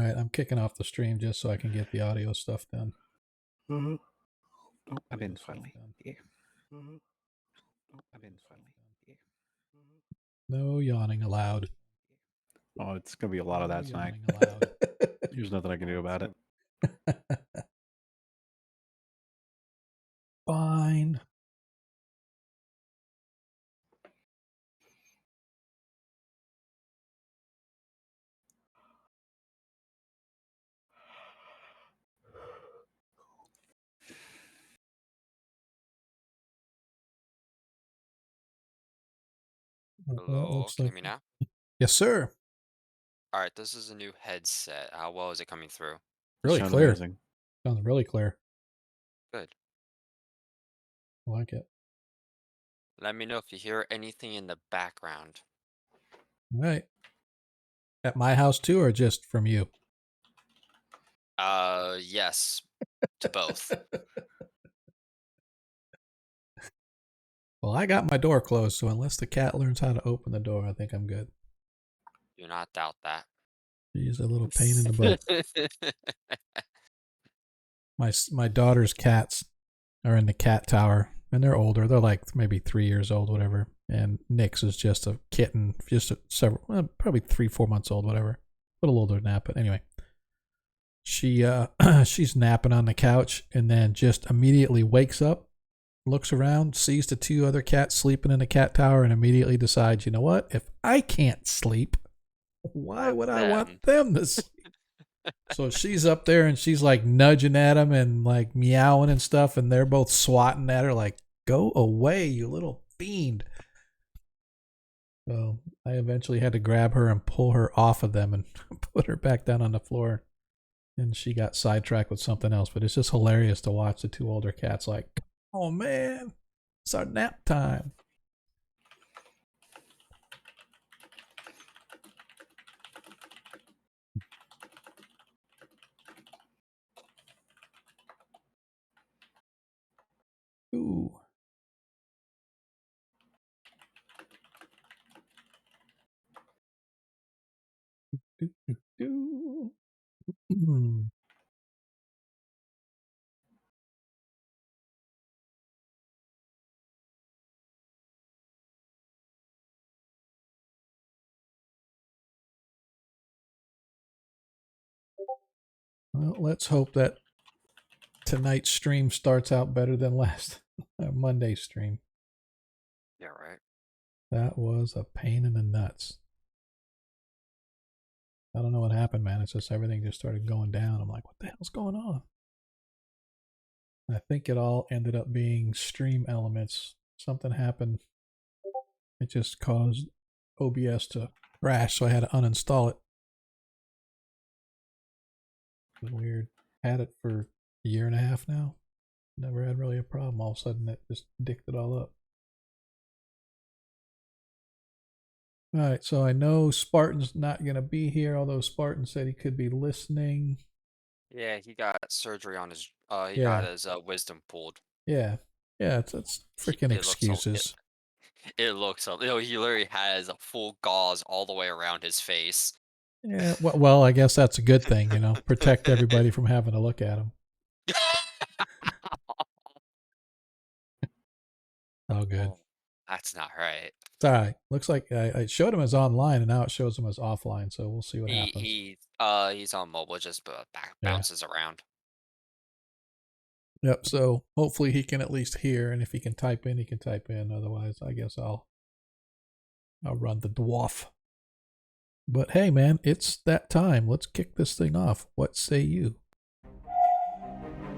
right, I'm kicking off the stream just so I can get the audio stuff done. Oh, I'm in finally. Yeah. No yawning allowed. Oh, it's gonna be a lot of that tonight. Yawning allowed. There's nothing I can do about it. Fine. Hello, can you hear me now? Yes, sir. All right, this is a new headset. How well is it coming through? Really Sounds clear. amazing. Sounds really clear. Good. I like it. Let me know if you hear anything in the background. All right. At my house too, or just from you? Yes, to both. Well, I got my door closed, so unless the cat learns how to open the door, I think I'm good. Do not doubt that. She's a little pain in the butt. My daughter's cats are in the cat tower, and they're older. They're like maybe 3 years old, whatever. And Nyx is just a kitten, just probably 3-4 months old, whatever. A little older than that, but anyway. She's napping on the couch, and then just immediately wakes up, looks around, sees the 2 other cats sleeping in the cat tower, and immediately decides, you know what? If I can't sleep, why would I want them to sleep? So she's up there and she's like nudging at him and like meowing and stuff, and they're both swatting at her like, go away, you little fiend. So I eventually had to grab her and pull her off of them and put her back down on the floor. And she got sidetracked with something else, but it's just hilarious to watch the 2 older cats like, oh man, it's our nap time. Ooh. Well, let's hope that tonight's stream starts out better than last Monday's stream. Yeah, right. That was a pain in the nuts. I don't know what happened, man. It's just everything just started going down. I'm like, what the hell's going on? I think it all ended up being stream elements. Something happened. It just caused OBS to crash, so I had to uninstall it. It was weird. Had it for a year and a half now. Never had really a problem. All of a sudden, it just dicked it all up. All right, so I know Spartan's not going to be here, although Spartan said he could be listening. Yeah, he got surgery on his. He got his wisdom pulled. Yeah, it's freaking excuses. It looks. He literally has a full gauze all the way around his face. Yeah, well, I guess that's a good thing, you know. Protect everybody from having to look at him. Oh, good. Oh, that's not right. It's all right. Looks like I showed him as online, and now it shows him as offline. So we'll see what happens. He's on mobile, just bounces around. Yep. So hopefully he can at least hear, and if he can type in, he can type in. Otherwise, I guess I'll run the dwarf. But hey, man, it's that time. Let's kick this thing off. What say you?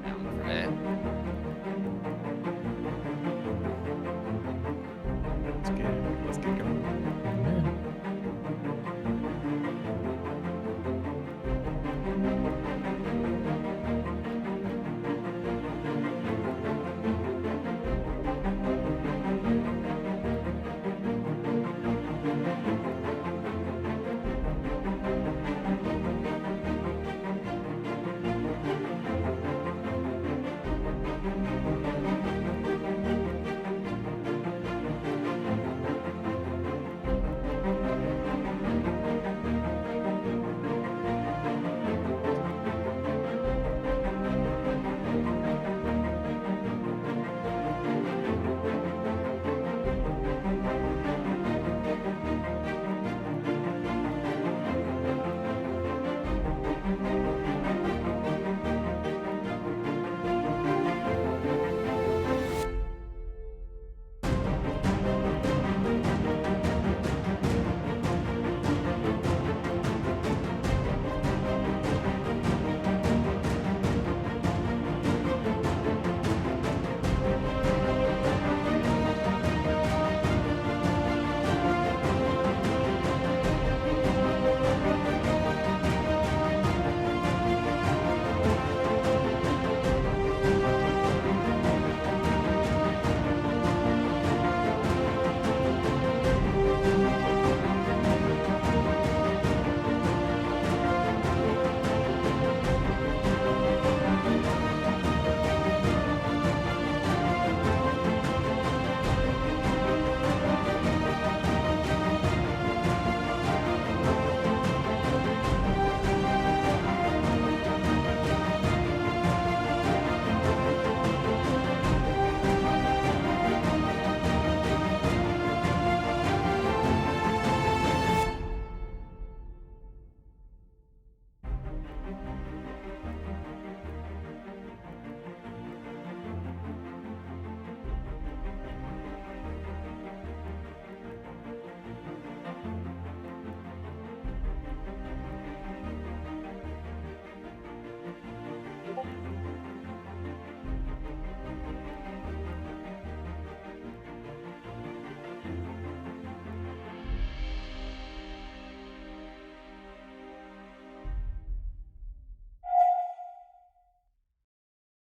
Right. Let's get going.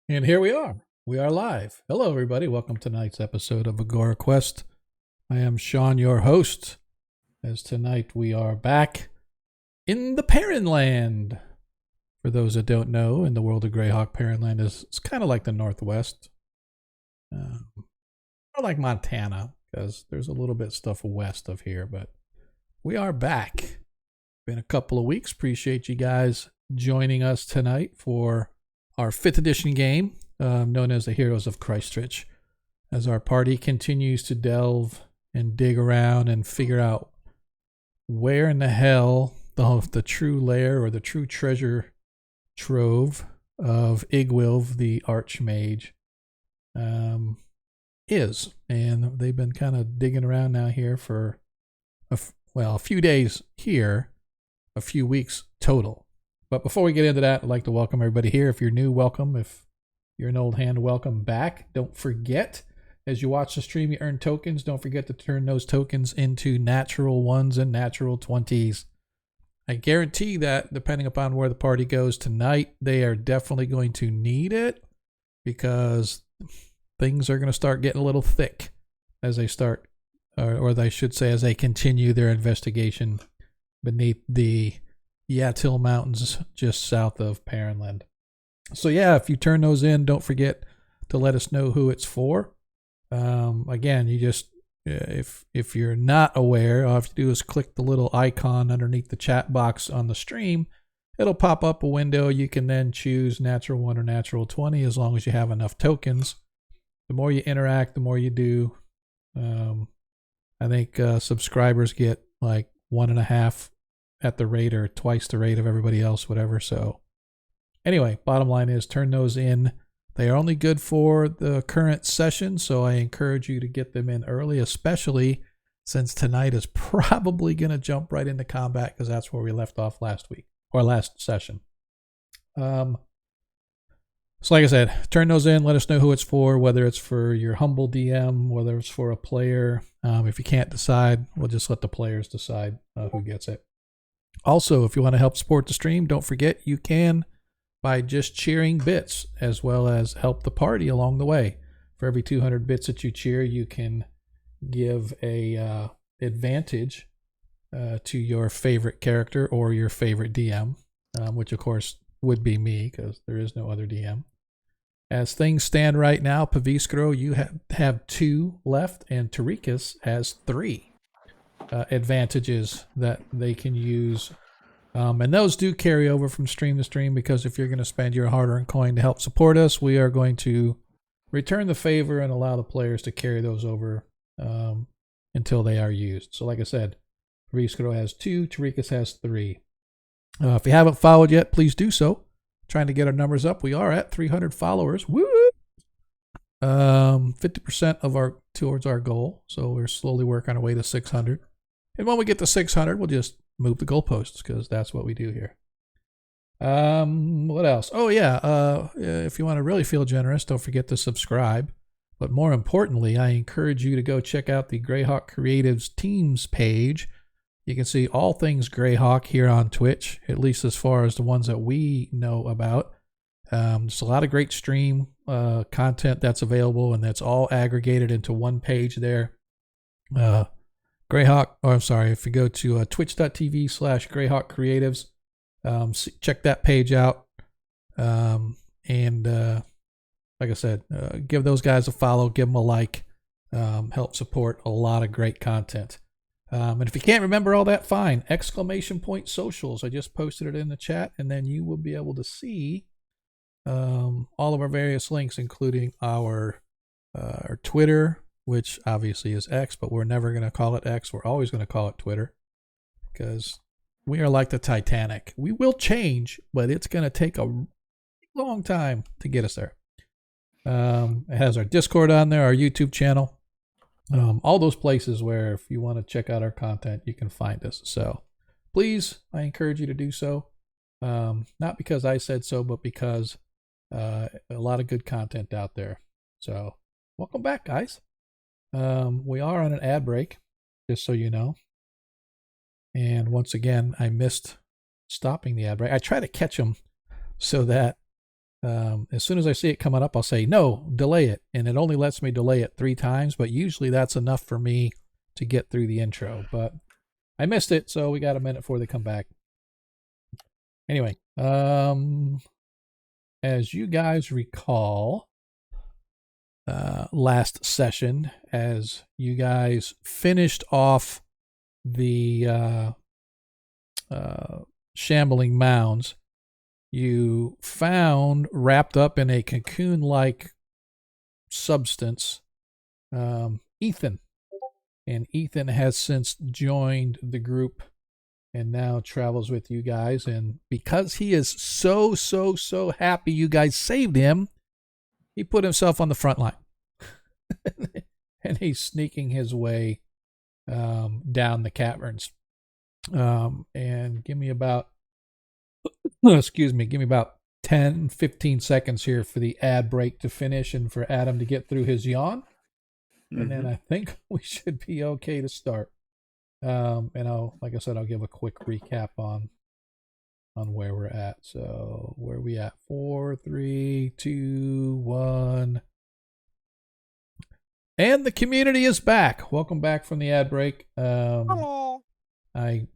And here we are. We are live. Hello, everybody. Welcome to tonight's episode of Agora Quest. I am Sean, your host, as tonight we are back in the Parent Land. For those that don't know, in the world of Greyhawk, Parent Land is kind of like the Northwest. Or like Montana, because there's a little bit of stuff west of here, but we are back. Been a couple of weeks. Appreciate you guys joining us tonight for our 5th edition game, known as the Heroes of Kreistrich, as our party continues to delve and dig around and figure out where in the hell the true lair or the true treasure trove of Igwilv, the Archmage, is. And they've been kind of digging around now here for a few days here, a few weeks total. But before we get into that, I'd like to welcome everybody here. If you're new, welcome. If you're an old hand, welcome back. Don't forget, as you watch the stream, you earn tokens. Don't forget to turn those tokens into natural 1s and natural 20s. I guarantee that, depending upon where the party goes tonight, they are definitely going to need it, because things are going to start getting a little thick as they start, or I should say, as they continue their investigation beneath the Yatil Mountains just south of Parentland. So yeah, if you turn those in, don't forget to let us know who it's for. Again, you just, if you're not aware, all you have to do is click the little icon underneath the chat box on the stream. It'll pop up a window. You can then choose natural 1 or natural 20 as long as you have enough tokens. The more you interact, the more you do. I think subscribers get like 1.5 at the rate or twice the rate of everybody else, whatever. So anyway, bottom line is turn those in. They are only good for the current session, so I encourage you to get them in early, especially since tonight is probably going to jump right into combat, because that's where we left off last week or last session. So like I said, turn those in. Let us know who it's for, whether it's for your humble DM, whether it's for a player. If you can't decide, we'll just let the players decide who gets it. Also, if you want to help support the stream, don't forget you can by just cheering bits, as well as help the party along the way. For every 200 bits that you cheer, you can give a advantage to your favorite character or your favorite DM, which of course would be me, because there is no other DM. As things stand right now, Paviskro, you have 2 left, and Tarikas has 3 advantages that they can use. And those do carry over from stream to stream, because if you're going to spend your hard-earned coin to help support us, we are going to return the favor and allow the players to carry those over until they are used. So like I said, Paviskro has 2, Tarikas has 3. If you haven't followed yet, please do so. Trying to get our numbers up. We are at 300 followers. Woo! 50% towards our goal. So we're slowly working our way to 600. And when we get to 600, we'll just move the goalposts, because that's what we do here. What else? Oh yeah. If you want to really feel generous, don't forget to subscribe. But more importantly, I encourage you to go check out the Greyhawk Creatives Teams page. You can see all things Greyhawk here on Twitch, at least as far as the ones that we know about. There's a lot of great stream content that's available, and that's all aggregated into one page there. Greyhawk, if you go to twitch.tv/Greyhawk Creatives, check that page out. And like I said, give those guys a follow, give them a like, help support a lot of great content. And if you can't remember all that, fine. ! Socials. I just posted it in the chat, and then you will be able to see all of our various links, including our Twitter, which obviously is X, but we're never going to call it X. We're always going to call it Twitter, because we are like the Titanic. We will change, but it's going to take a long time to get us there. It has our Discord on there, our YouTube channel. All those places where if you want to check out our content, you can find us. So please, I encourage you to do so. Not because I said so, but because a lot of good content out there. So welcome back, guys. We are on an ad break, just so you know. And once again, I missed stopping the ad break. I try to catch them so that As soon as I see it coming up, I'll say, no, delay it. And it only lets me delay it 3 times, but usually that's enough for me to get through the intro. But I missed it, so we got a minute before they come back. Anyway, as you guys recall, last session, as you guys finished off the shambling mounds, you found wrapped up in a cocoon-like substance Ethan. And Ethan has since joined the group and now travels with you guys. And because he is so happy you guys saved him, he put himself on the front line. And he's sneaking his way down the caverns. And give me about 10, 15 seconds here for the ad break to finish and for Adam to get through his yawn. And then I think we should be okay to start. And like I said, I'll give a quick recap on where we're at. So where are we at? 4, 3, 2, 1. And the community is back. Welcome back from the ad break. Hello. I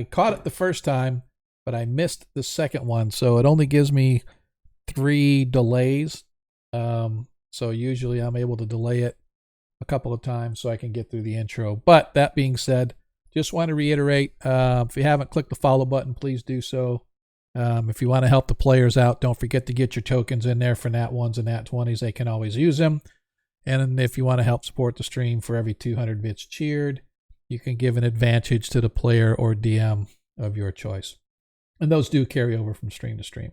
caught it the first time, but I missed the second one. So it only gives me 3 delays. So usually I'm able to delay it a couple of times so I can get through the intro. But that being said, just want to reiterate, if you haven't clicked the follow button, please do so. If you want to help the players out, don't forget to get your tokens in there for Nat 1s and Nat 20s. They can always use them. And if you want to help support the stream, for every 200 bits cheered, you can give an advantage to the player or DM of your choice. And those do carry over from stream to stream.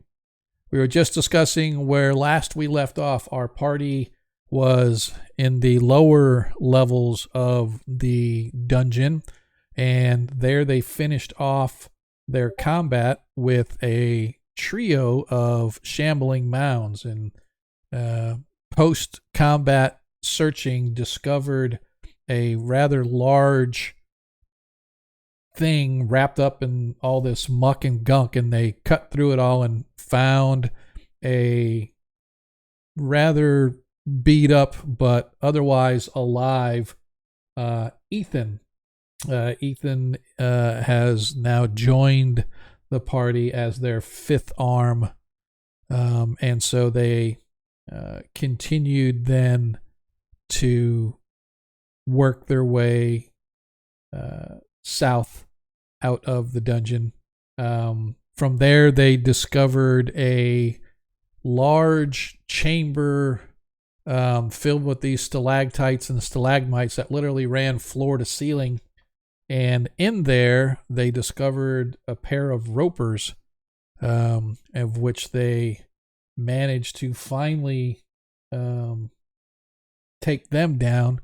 We were just discussing where last we left off. Our party was in the lower levels of the dungeon, and there they finished off their combat with a trio of shambling mounds, and post-combat searching discovered a rather large thing wrapped up in all this muck and gunk, and they cut through it all and found a rather beat up but otherwise alive Ethan. Ethan has now joined the party as their 5th arm, and so they continued then to work their way south out of the dungeon. From there, they discovered a large chamber filled with these stalactites and stalagmites that literally ran floor to ceiling. And in there, they discovered a pair of ropers, of which they managed to finally take them down,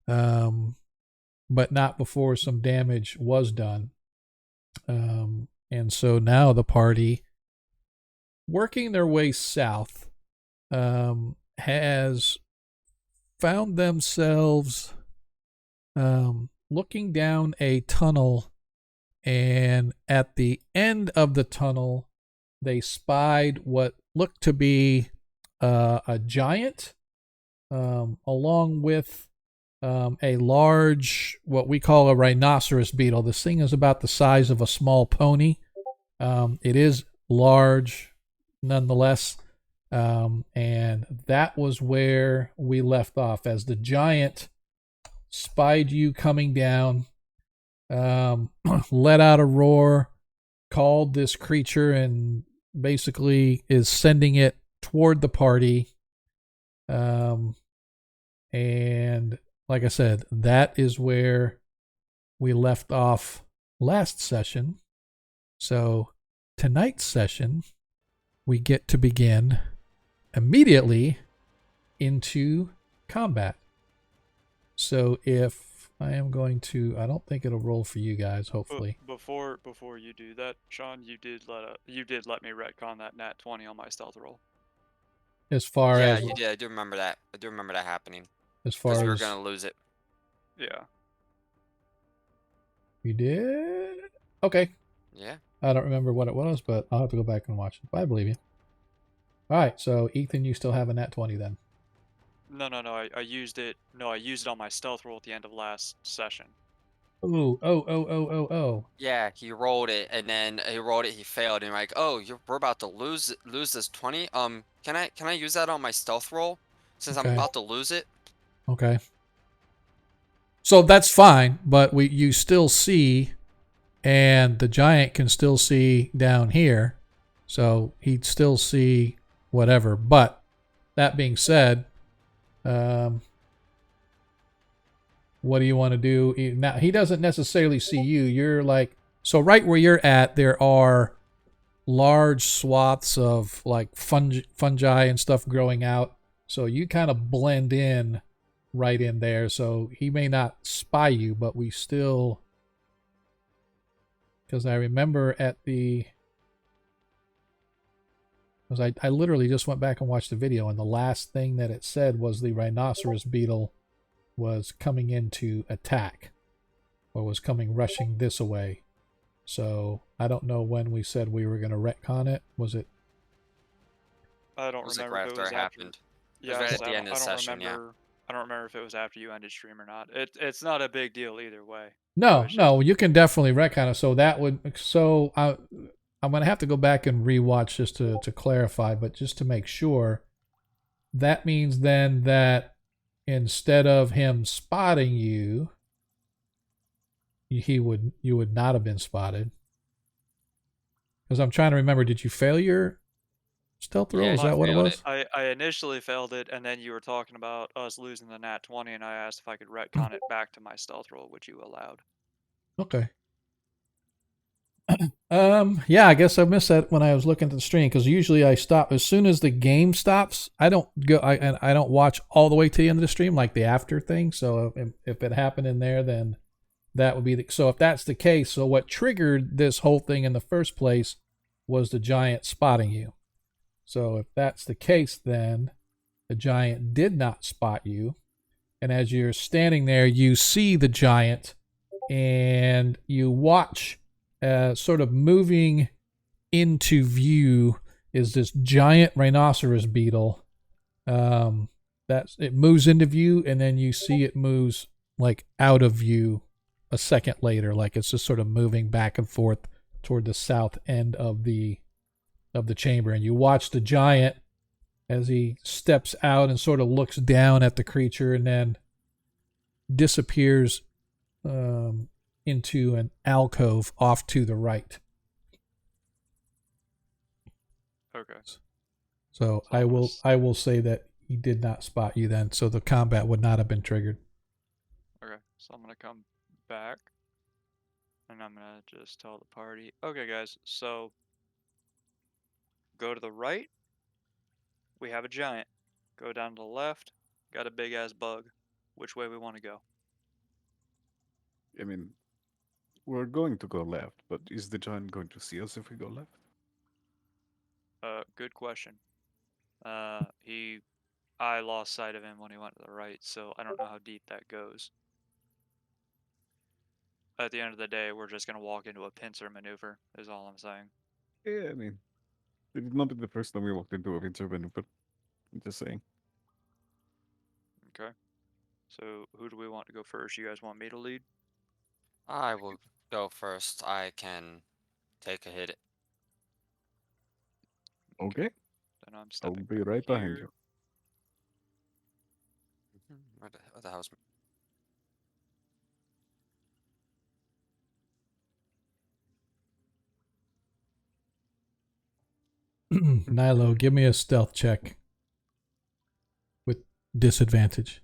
but not before some damage was done. And so now the party, working their way south, has found themselves looking down a tunnel, and at the end of the tunnel, they spied what looked to be a giant, along with a large, what we call a rhinoceros beetle. This thing is about the size of a small pony. It is large nonetheless. And that was where we left off, as the giant spied you coming down, let out a roar, called this creature, and basically is sending it toward the party. And like I said, that is where we left off last session. So tonight's session, we get to begin immediately into combat. So if I am going to, I don't think it'll roll for you guys, hopefully. Before you do that, Sean, you did let me retcon that nat 20 on my stealth roll. As far Yeah, as you did. I do remember that. I do remember that happening. as far Because as we were gonna lose it. Yeah. you did, okay. Yeah. I don't remember what it was, but I'll have to go back and watch it. But I believe you. All right, so Ethan, you still have a nat 20 then. No. I used it. No, I used it on my stealth roll at the end of last session. Ooh, oh. Yeah, he rolled it, and then he rolled it. He failed, and like, oh, we're about to lose this 20. Can I use that on my stealth roll since I'm Okay. about to lose it? Okay. So that's fine, but you still see, and the giant can still see down here, so he'd still see whatever. But that being said, what do you want to do? Now, he doesn't necessarily see you. You're like, so right where you're at, there are large swaths of like fungi and stuff growing out. So you kind of blend in right in there. So he may not spy you, but we still, because I remember at the, because I literally just went back and watched the video, and the last thing that it said was the rhinoceros beetle was coming in to attack, or was coming rushing this away. So I don't know when we said we were going to retcon it. Was it? I don't Was it remember right if after it was it after. happened? It Yeah, was right I at the don't- end of the I don't session. Yeah. remember. I don't remember if it was after you ended stream or not. It's not a big deal either way. No, it's no, you can definitely retcon it. So that would, so I'm going to have to go back and rewatch just to clarify, but just to make sure, that means then that instead of him spotting you, you would not have been spotted. Because I'm trying to remember, did you fail your stealth roll? Yeah, Is he that what it failed was? it. I initially failed it, and then you were talking about us losing the nat 20, and I asked if I could retcon it back to my stealth roll, which you allowed. Okay. Yeah, I guess I missed that when I was looking at the stream, because usually I stop as soon as the game stops. I don't go, and I don't watch all the way to the end of the stream, like the after thing. So if it happened in there, then that would be the, so if that's the case, so what triggered this whole thing in the first place was the giant spotting you. So if that's the case, then the giant did not spot you, and as you're standing there, you see the giant, and you watch. Sort of moving into view is this giant rhinoceros beetle. It moves into view, and then you see it moves like out of view a second later, like it's just sort of moving back and forth toward the south end of the chamber. And you watch the giant as he steps out and sort of looks down at the creature, and then disappears into an alcove off to the right. Okay. So I will say that he did not spot you then, so the combat would not have been triggered. Okay, so I'm gonna come back, and I'm gonna just tell the party, okay guys, so go to the right, we have a giant. Go down to the left, got a big ass bug. Which way we want to go? I mean, we're going to go left, but is the giant going to see us if we go left? Good question. I lost sight of him when he went to the right, so I don't know how deep that goes. At the end of the day, we're just gonna walk into a pincer maneuver, is all I'm saying. Yeah, I mean, it did not be the first time we walked into a pincer menu, but I'm just saying. Okay. So who do we want to go first? You guys want me to lead? I will go first. I can take a hit. Okay, Then I'm I'll stepping be right behind here. you. Where the hell's Nilo, give me a stealth check with disadvantage.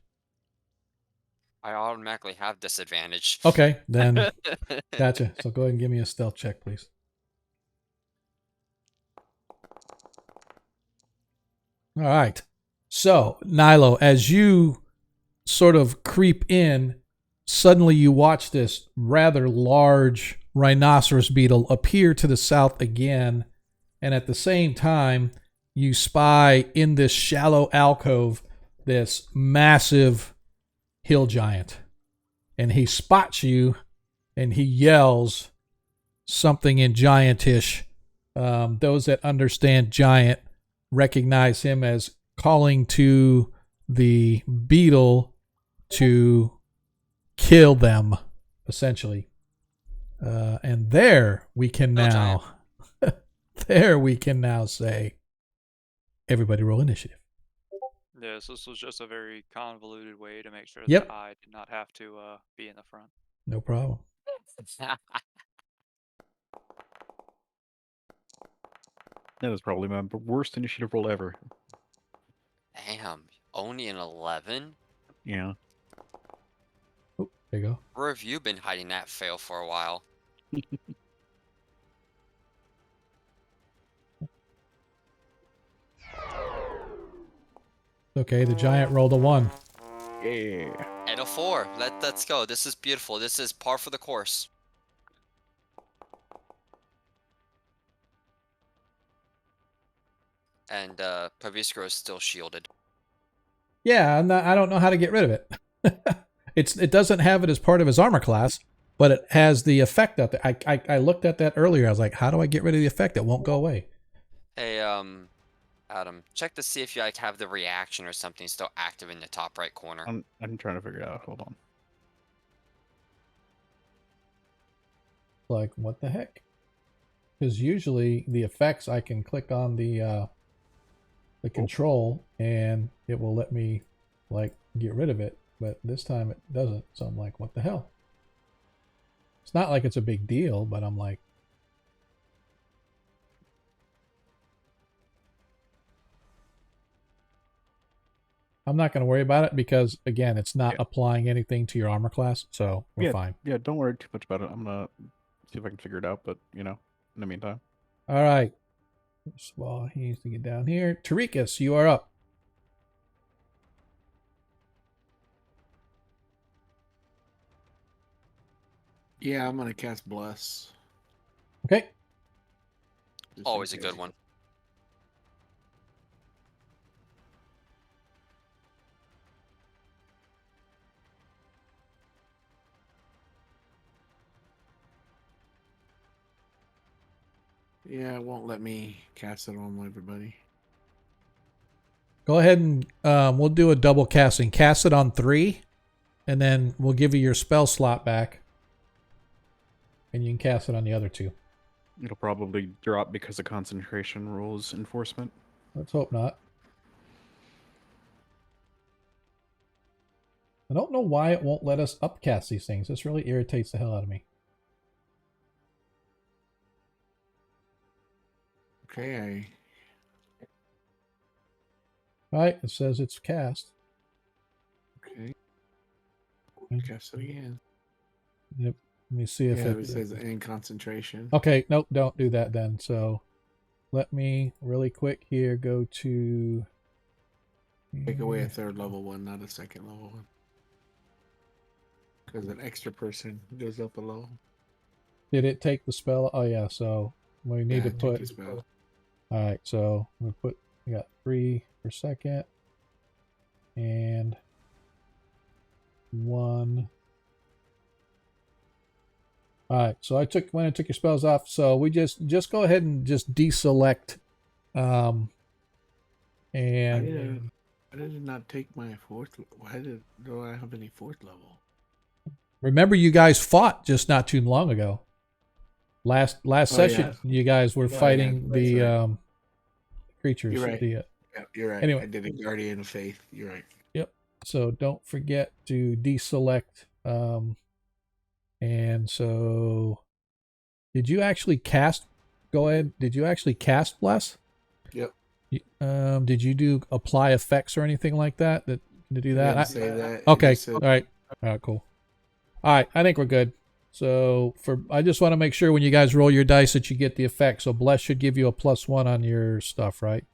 I automatically have disadvantage. Okay, then gotcha. So go ahead and give me a stealth check, please. All right. So, Nilo, as you sort of creep in, suddenly you watch this rather large rhinoceros beetle appear to the south again, and at the same time, you spy in this shallow alcove this massive hill giant. And he spots you, and he yells something in giantish. Those that understand giant recognize him as calling to the beetle to kill them, essentially. And there we can No, now, there we can now say, everybody roll initiative. Yes, this was just a very convoluted way to make sure Yep. that I did not have to be in the front. No problem. That is probably my worst initiative roll ever. Damn, only an 11? Yeah. Oh, there you go. Where have you been hiding that fail for a while? Okay, the giant rolled a 1. Yeah. And a 4. Let's go. This is beautiful. This is par for the course. And Pavisco is still shielded. Yeah, I don't know how to get rid of it. It doesn't have it as part of his armor class, but it has the effect out there. I looked at that earlier. I was like, how do I get rid of the effect? It won't go away. Hey, Adam, check to see if you like have the reaction or something still active in the top right corner. I'm trying to figure it out. Hold on. Like, what the heck? Because usually the effects, I can click on the control and it will let me like get rid of it, but this time it doesn't. So I'm like, what the hell? It's not like it's a big deal, but I'm like, I'm not going to worry about it because, again, it's not applying anything to your armor class, so we're fine. Yeah, don't worry too much about it. I'm gonna see if I can figure it out, but in the meantime. All right. First of all, he needs to get down here. Tarikas, you are up. Yeah, I'm gonna cast Bless. Okay. just in Always a case. good one. Yeah, it won't let me cast it on everybody. Go ahead and we'll do a double casting. Cast it on 3, and then we'll give you your spell slot back. And you can cast it on the other 2. It'll probably drop because of concentration rules enforcement. Let's hope not. I don't know why it won't let us upcast these things. This really irritates the hell out of me. Okay, All right, it says it's cast. okay. Okay. Cast it again. Yep. Let me see if Yeah, it it says in concentration. Okay, nope, don't do that then. So let me really quick here go to Take away a third level one, not a second level one. Because an extra person goes up a level. Did it take the spell? Oh yeah, so we need to take put the spell. all right, so we got 3 per second and 1. All right, so I took your spells off. So we just go ahead and just deselect and I did not take my fourth. Why do I have any fourth level? remember you guys fought just not too long ago. Last session you guys were fighting the creatures. You're right. The, Yeah, you're right. Anyway. I did a Guardian of Faith. You're right. Yep. So don't forget to deselect. And so, did you actually cast? Go ahead. Did you actually cast Bless? Yep. Did you do apply effects or anything like that? To do that? Didn't say that. It Okay. just said- All right. All right. Cool. All right. I think we're good. So I just want to make sure when you guys roll your dice that you get the effect. So Bless should give you a +1 on your stuff, right?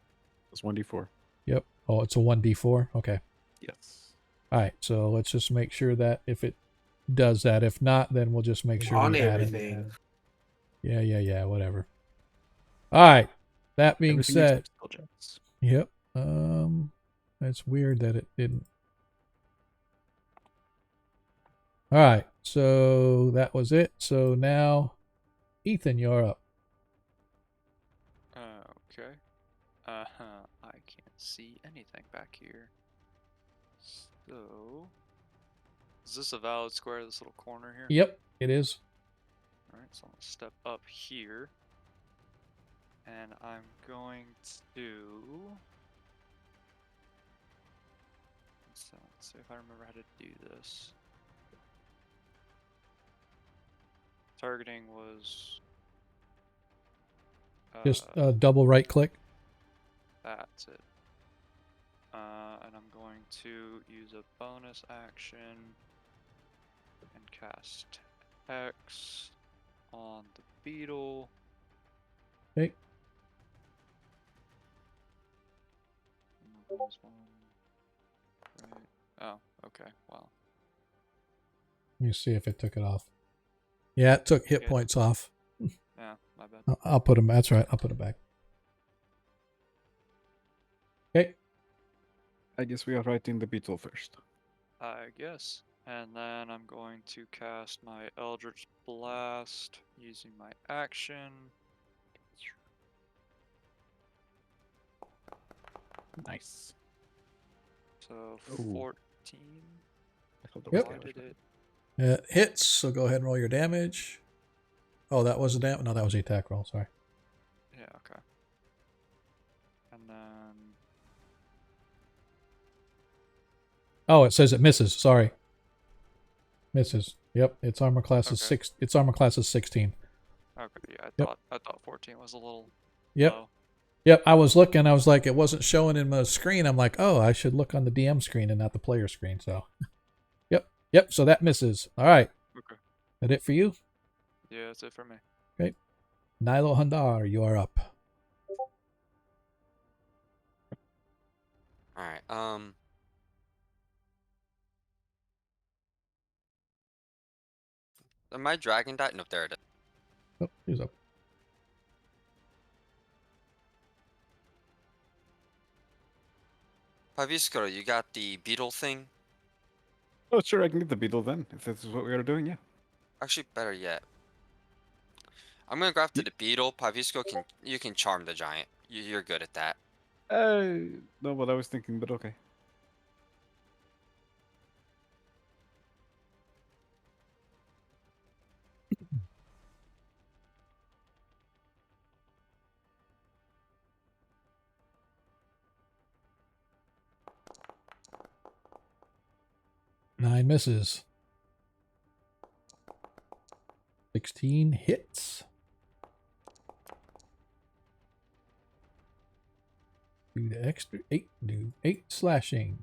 It's 1d4. Yep. Oh, it's a 1d4. Okay. Yes. All right. So let's just make sure that if it does that, if not, then we'll just make sure on we add it. everything. Yeah. Whatever. All right. That being Everything said, except skill checks. yep. It's weird that it didn't. All right. So that was it. So now, Ethan, you're up. Okay. I can't see anything back here. So, is this a valid square, this little corner here? Yep, it is. Alright, so I'm gonna step up here. And I'm going to... So, let's see if I remember how to do this. Targeting was... Just double right click. That's it. And I'm going to use a bonus action and cast Hex on the beetle. Okay. And there's one. Right. Oh, okay. Wow. Let me see if it took it off. Yeah, it took hit Yeah. points off. Yeah, my bad. I'll put them. That's right. I'll put it back. Okay. I guess we are writing the beetle first. I guess. And then I'm going to cast my Eldritch Blast using my action. Nice. So Ooh. 14. I thought that Yep. was Why damage. did it? It hits, so go ahead and roll your damage. Oh, that was a damage? No, that was the attack roll. Sorry. Yeah, okay. And then Oh, it says it misses. Sorry. Misses. Yep, its armor class is Okay. Its armor class is 16. okay, yeah, Yep. I thought 14 was a little Yep. low. Yep, I was looking. I was like, it wasn't showing in the screen. I'm like, oh, I should look on the DM screen and not the player screen. So, yep. So that misses. All right. Okay. That it for you? Yeah, that's it for me. Nilo Handar, you are up. Alright, my dragon died? Nope, there it is. Oh, he's up. Pavisco, you got the beetle thing? Oh, sure, I can get the beetle then, if this is what we are doing, yeah. Actually, better yet. I'm gonna go after the beetle. Pavisco, you can charm the giant. You're good at that. No, what I was thinking, but okay. Nine misses. 16 hits. Do the extra 8. Do 8 slashing.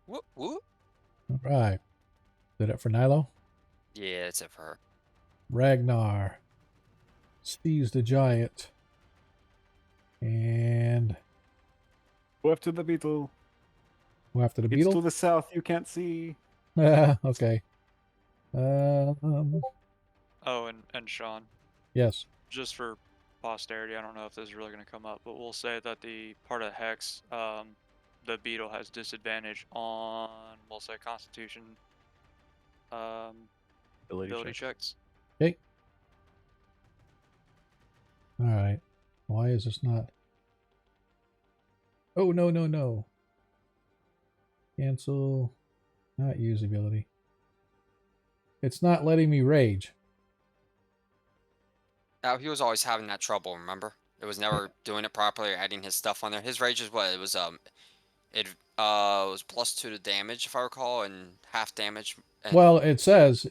Whoop, whoop. All right. Did it for Nilo? Yeah, that's it for her. Ragnar sees the giant and Go after the beetle. go after the It's beetle. to the south, you can't see. Okay. Oh, and Sean, Yes. just for posterity, I don't know if this is really going to come up, but we'll say that the part of Hex, the beetle has disadvantage on, we'll say, Constitution ability checks. Okay. All right. Why is this not? Oh, no. Cancel. Not use ability. It's not letting me rage. Now, he was always having that trouble, remember? It was never doing it properly or adding his stuff on there. His rage is what? It was was +2 to damage, if I recall, and half damage. And Well, it says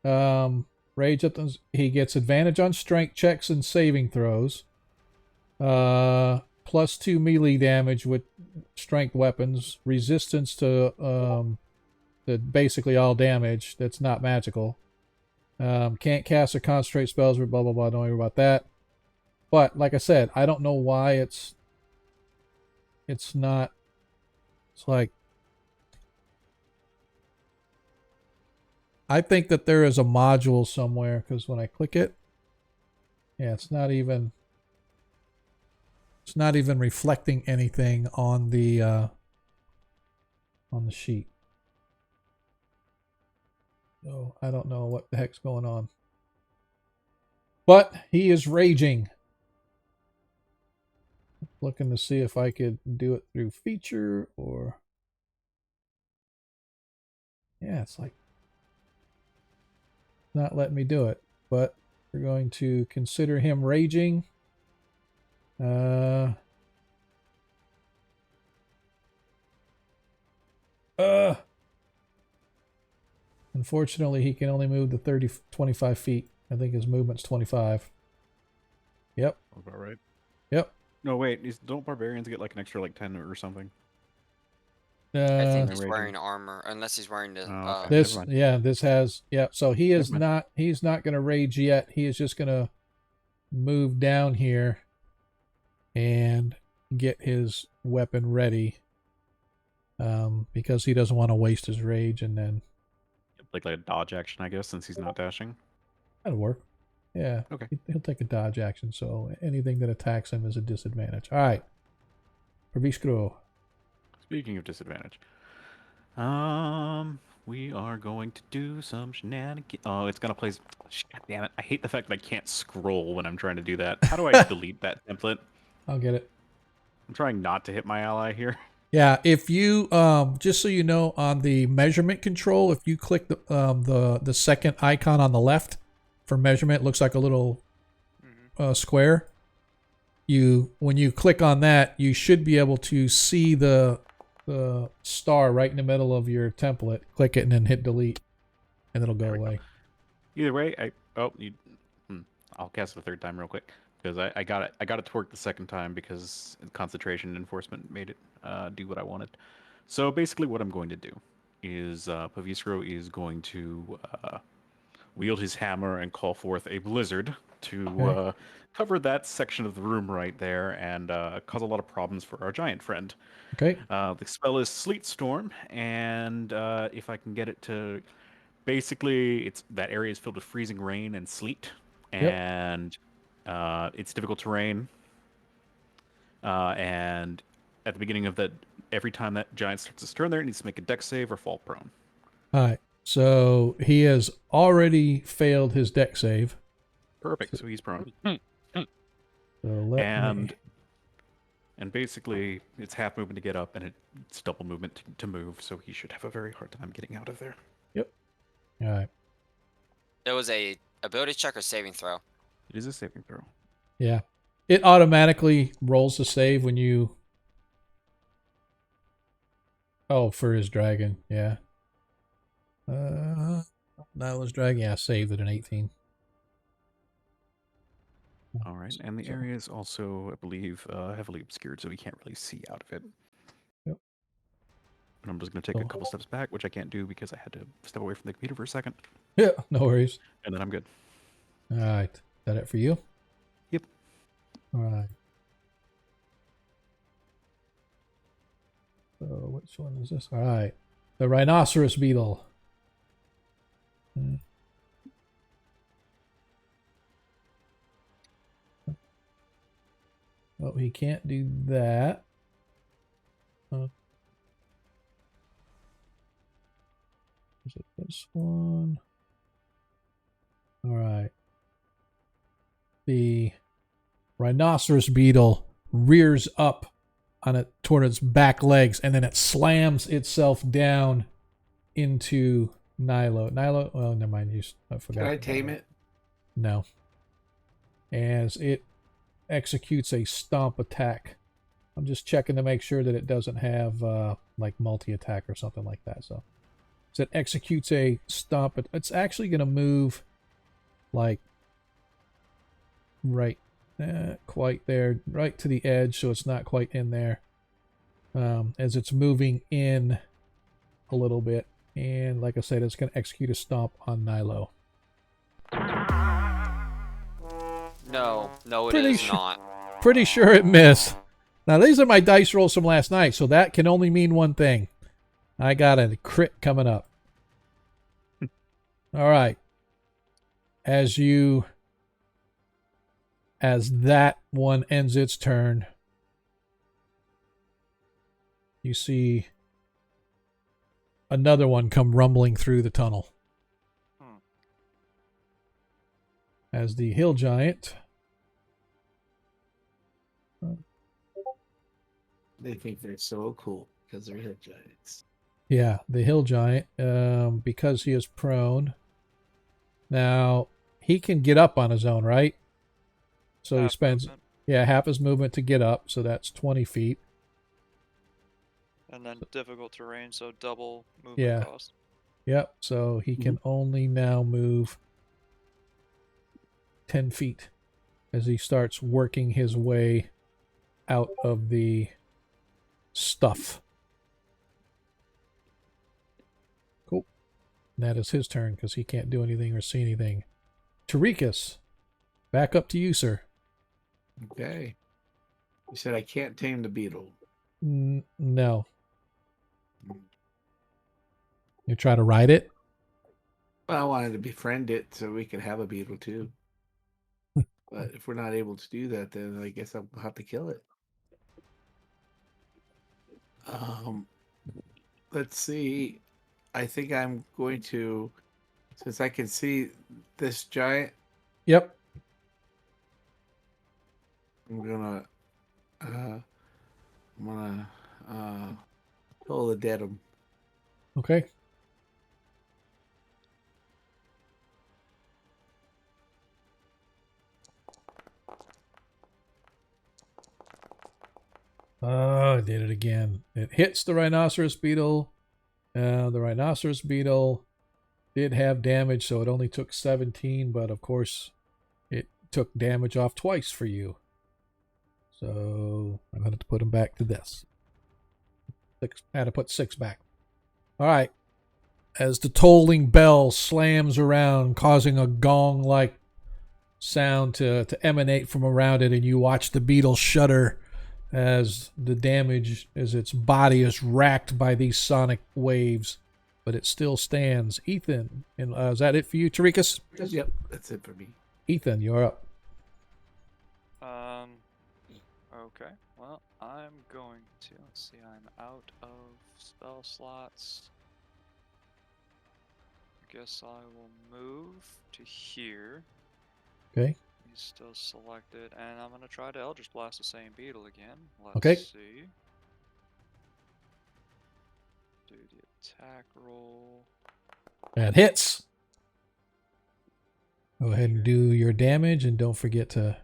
rage at the, he gets advantage on strength checks and saving throws. +2 melee damage with strength weapons, resistance to basically all damage that's not magical. Can't cast or concentrate spells, blah blah blah. Don't worry about that. But like I said, I don't know why it's not. It's like I think that there is a module somewhere because when I click it, yeah, it's not even reflecting anything on the sheet. So I don't know what the heck's going on. But he is raging. looking to see if I could do it through feature or... Yeah, it's like not letting me do it, but we're going to consider him raging. Unfortunately, he can only move the 25 feet. I think his movement's 25. Yep. Sounds about right. Yep. No, wait. Don't barbarians get like an extra like 10 or something? I think Uh, he's Rating. wearing armor, unless he's wearing the. Oh, okay. this, Never mind. yeah, this has, yeah. So he is Never mind. not, he's not going to rage yet. He is just going to move down here and get his weapon ready. Because he doesn't want to waste his rage, and then Like a dodge action, I guess, since he's not dashing. that'll work. Yeah. Okay. He'll take a dodge action, so anything that attacks him is a disadvantage. All right. Perviskro. Speaking of disadvantage, we are going to do some shenanigans. Oh, it's gonna play. God damn it! I hate the fact that I can't scroll when I'm trying to do that. How do I delete that template? I'll get it. I'm trying not to hit my ally here. Yeah, if you just so you know, on the measurement control, if you click the second icon on the left for measurement, it looks like a little square. When you click on that, you should be able to see the star right in the middle of your template. Click it and then hit delete, and it'll go There we go. away. Either way, I'll cast it a third time real quick because I got it. I got it to work the second time because concentration and enforcement made it do what I wanted. So basically, what I'm going to do is Pavisro is going to wield his hammer and call forth a blizzard to Okay. cover that section of the room right there and cause a lot of problems for our giant friend. Okay. The spell is Sleet Storm, and if I can get it to, basically, that area is filled with freezing rain and sleet, Yep. and it's difficult terrain. And at the beginning of that, every time that giant starts his turn, there it needs to make a dex save or fall prone. All right. So he has already failed his deck save. Perfect. So he's prone. So let me. And basically, it's half movement to get up, and it's double movement to move. So he should have a very hard time getting out of there. Yep. All right. It was a ability check or saving throw. It is a saving throw. Yeah. It automatically rolls the save when you... Oh, for his dragon. Yeah. Nyla's dragon. Yeah, saved at an 18. All right, and the area is also, I believe, heavily obscured, so we can't really see out of it. Yep. And I'm just going to take a couple steps back, which I can't do because I had to step away from the computer for a second, Yeah, no worries. and then I'm good. All right. Is that it for you? Yep. All right. So which one is this? All right. The rhinoceros beetle. Oh, he can't do that. Is it this one? All right. The rhinoceros beetle rears up on it toward its back legs, and then it slams itself down into Nilo. Nilo, well, never mind. I forgot. Can I tame it? No. As it executes a stomp attack. I'm just checking to make sure that it doesn't have like multi-attack or something like that. So it executes a stomp. It's actually going to move like right quite there, right to the edge, so it's not quite in there. As it's moving in a little bit. And like I said, it's going to execute a stomp on Nilo. No, it Pretty is sure- not. Pretty sure it missed. Now, these are my dice rolls from last night, so that can only mean one thing. I got a crit coming up. All right. As that one ends its turn, you see another one come rumbling through the tunnel. As the hill giant They think they're so cool because they're hill giants. Yeah, the hill giant, because he is prone. Now, he can get up on his own, right? So he Half spends, movement, yeah, half his movement to get up, so that's 20 feet. and then difficult terrain, so double movement Yeah. cost. Yep, so he can only now move 10 feet as he starts working his way out of the stuff. Cool. And that is his turn because he can't do anything or see anything. Tarikas, back up to you, sir. Okay. You said I can't tame the beetle. No. You try to ride it? Well, I wanted to befriend it so we could have a beetle too. But if we're not able to do that, then I guess I'll have to kill it. Let's see. I think I'm going to, since I can see this giant, Yep. I'm gonna, uh, I'm gonna, pull the deadum. Okay. Oh, I did it again. It hits the rhinoceros beetle. The rhinoceros beetle did have damage, so it only took 17, but of course it took damage off twice for you. So I'm going to put him back to this. I had to put 6 back. All right. As the tolling bell slams around, causing a gong-like sound to emanate from around it, and you watch the beetle shudder as the damage, as its body is racked by these sonic waves, but it still stands. Ethan, and is that it for you, Tarikas? Yep, that's it for me. Ethan, you're up. Okay. Well, I'm going to, let's see, I'm out of spell slots. I guess I will move to here. Okay. He's still selected, and I'm gonna try to Eldritch Blast the same beetle again. Let's Okay. see. Do the attack roll. That hits. Go ahead and do your damage, and don't forget to...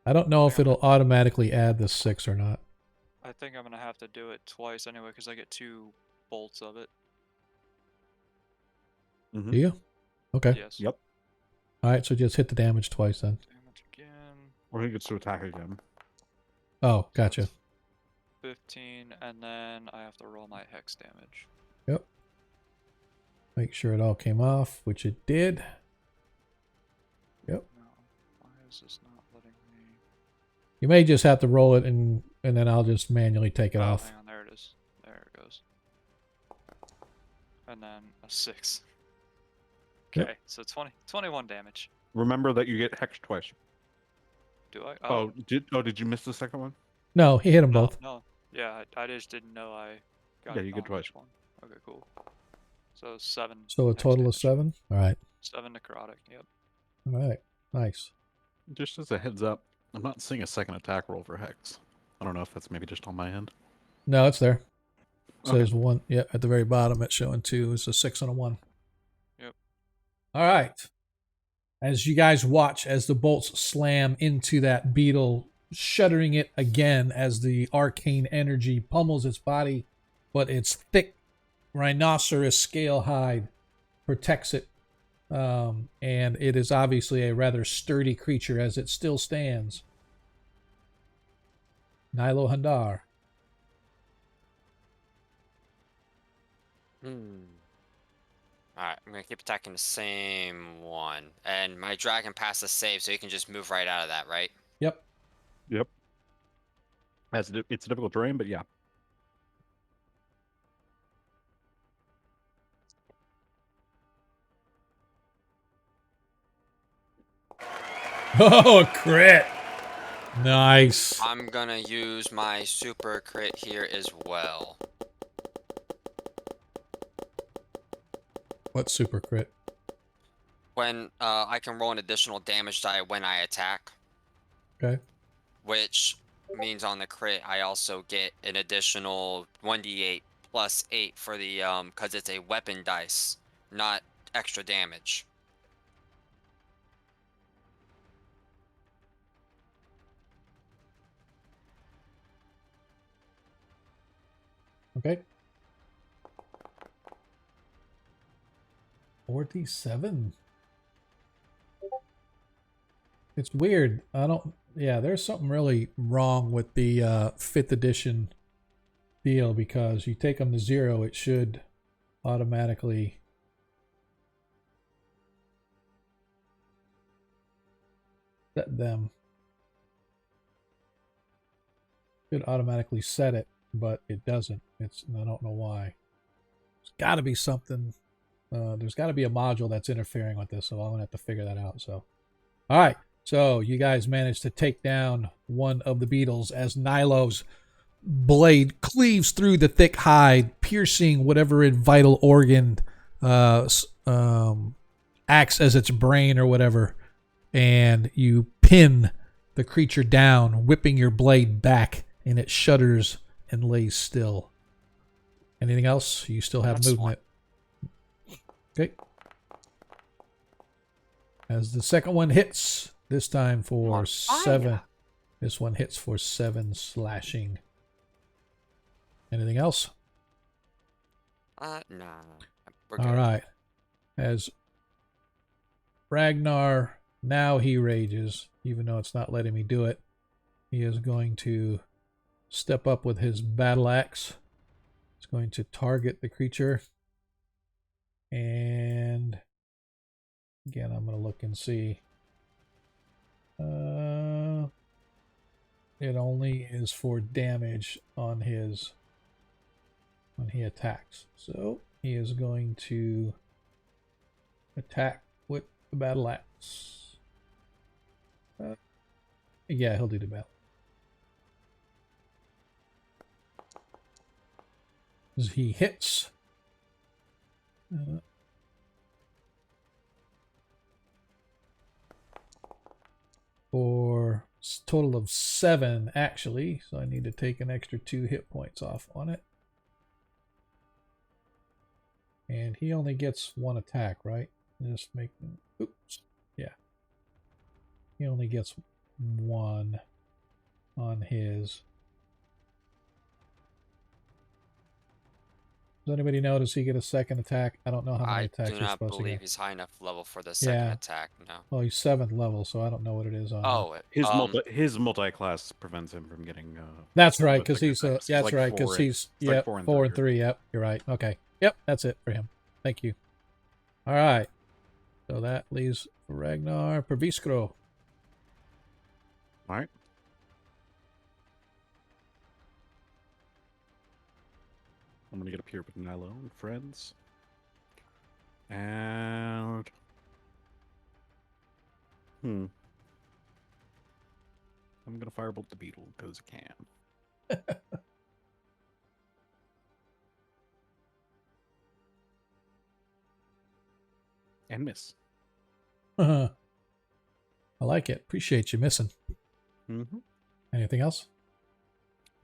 I don't know if it'll automatically add the 6 or not. I think I'm gonna have to do it twice anyway, because I get 2 bolts of it. Do you? Okay. Yes. Yep. All right, so just hit the damage twice then. Damage again. Or he gets to attack again. Oh, gotcha. 15, and then I have to roll my hex damage. Yep. Make sure it all came off, which it did. Yep. No. Why is this not letting me? You may just have to roll it, and then I'll just manually take it Oh, off. hang on, there it is. There it goes. And then a 6. Yep. Okay, so 21 damage. Remember that you get hexed twice. Do I? Oh, did you miss the second one? No, he hit them no, both. no. Yeah, I just didn't know I got Yeah, you get on which twice. one. Okay, cool. So 7. So a hex total of damage. 7? All right. 7 necrotic, yep. All right. Nice. Just as a heads up, I'm not seeing a second attack roll for hex. I don't know if that's maybe just on my end. No, it's there. It Okay. says 1. Yeah, at the very bottom, it's showing 2. It's a 6 and a 1. Yep. All right. As you guys watch as the bolts slam into that beetle, shuddering it again as the arcane energy pummels its body, but its thick rhinoceros scale hide protects it. And it is obviously a rather sturdy creature as it still stands. Nilo Handar. Alright, I'm gonna keep attacking the same one. And my dragon passed the save, so you can just move right out of that, right? Yep. Yep. It's a difficult terrain, but yeah. Oh, a crit. Nice. I'm gonna use my super crit here as well. What super crit? When I can roll an additional damage die when I attack, Okay. which means on the crit, I also get an additional 1d8 plus 8 for the because it's a weapon dice, not extra damage. Okay. 47. It's weird. I don't. Yeah, there's something really wrong with the 5th edition deal, because you take them to 0, it should automatically set them. Should automatically set it, but it doesn't. It's, I don't know why. There's got to be something. There's got to be a module that's interfering with this, so I'm gonna have to figure that out. So, all right. So you guys managed to take down one of the beetles as Nilo's blade cleaves through the thick hide, piercing whatever vital organ acts as its brain or whatever, and you pin the creature down, whipping your blade back, and it shudders and lays still. Anything else? You still have That's movement. Okay. As the second one hits, this time for 7. This one hits for 7 slashing. Anything else? No. We're good. All right. As Ragnar, now he rages, even though it's not letting me do it. He is going to step up with his battle axe. It's going to target the creature. And again, I'm going to look and see. It only is for damage on his when he attacks. So he is going to attack with the battle axe. Yeah, he'll do the battle. As he hits. For a total of 7, actually. So I need to take an extra 2 hit points off on it. And he only gets 1 attack, right? Just make... Oops. Yeah. He only gets 1 on his... Does anybody know? Does he get a second attack? I don't know how many I attacks do you're not supposed to believe get. he's high enough level for the second Yeah. attack. No. Well, he's 7th level, so I don't know what it is on him. Oh, His multi-class prevents him from getting. That's right, with because second he's attacks. that's like right, because 4 he's it's like yep, 4 and 4 and 3. 3. Yep, you're right. Okay, yep, that's it for him. Thank you. All right, so that leaves Ragnar Perviskro. All right. I'm gonna get up here with Nilo and friends. And I'm gonna firebolt the beetle because I can. And miss. I like it. Appreciate you missing. Mm-hmm. Anything else?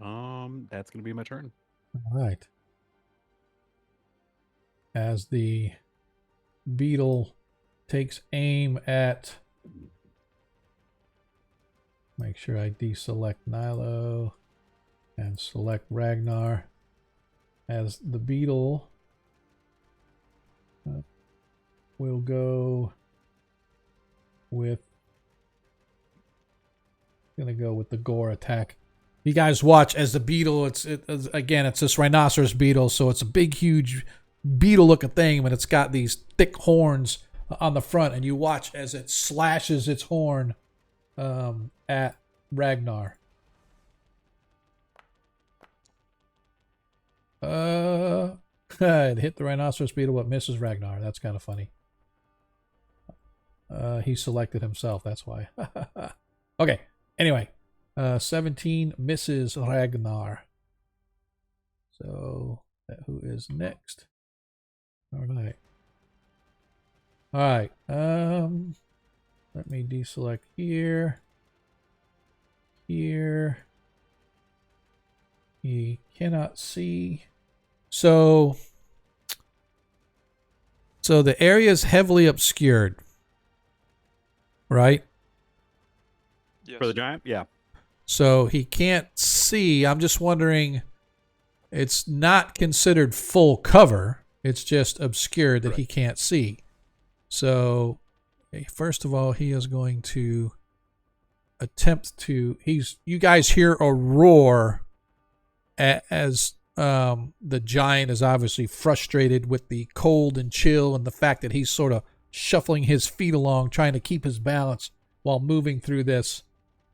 That's gonna be my turn. All right. As the beetle takes aim at... Make sure I deselect Nilo and select Ragnar. As the beetle will go with... Gonna go with the gore attack. You guys watch as the beetle, again, it's this rhinoceros beetle, so it's a big, huge beetle-looking thing, but it's got these thick horns on the front, and you watch as it slashes its horn at Ragnar. It hit the rhinoceros beetle, but misses Ragnar. That's kind of funny. He selected himself, that's why. Okay, anyway. 17 misses Ragnar. So, who is next? All right. All right. Let me deselect here. Here. He cannot see. So the area is heavily obscured, right? Yes. For the giant, yeah. So he can't see. I'm just wondering, it's not considered full cover. It's just obscured that he can't see. So first of all, he is going to attempt to, you guys hear a roar as the giant is obviously frustrated with the cold and chill and the fact that he's sort of shuffling his feet along, trying to keep his balance while moving through this.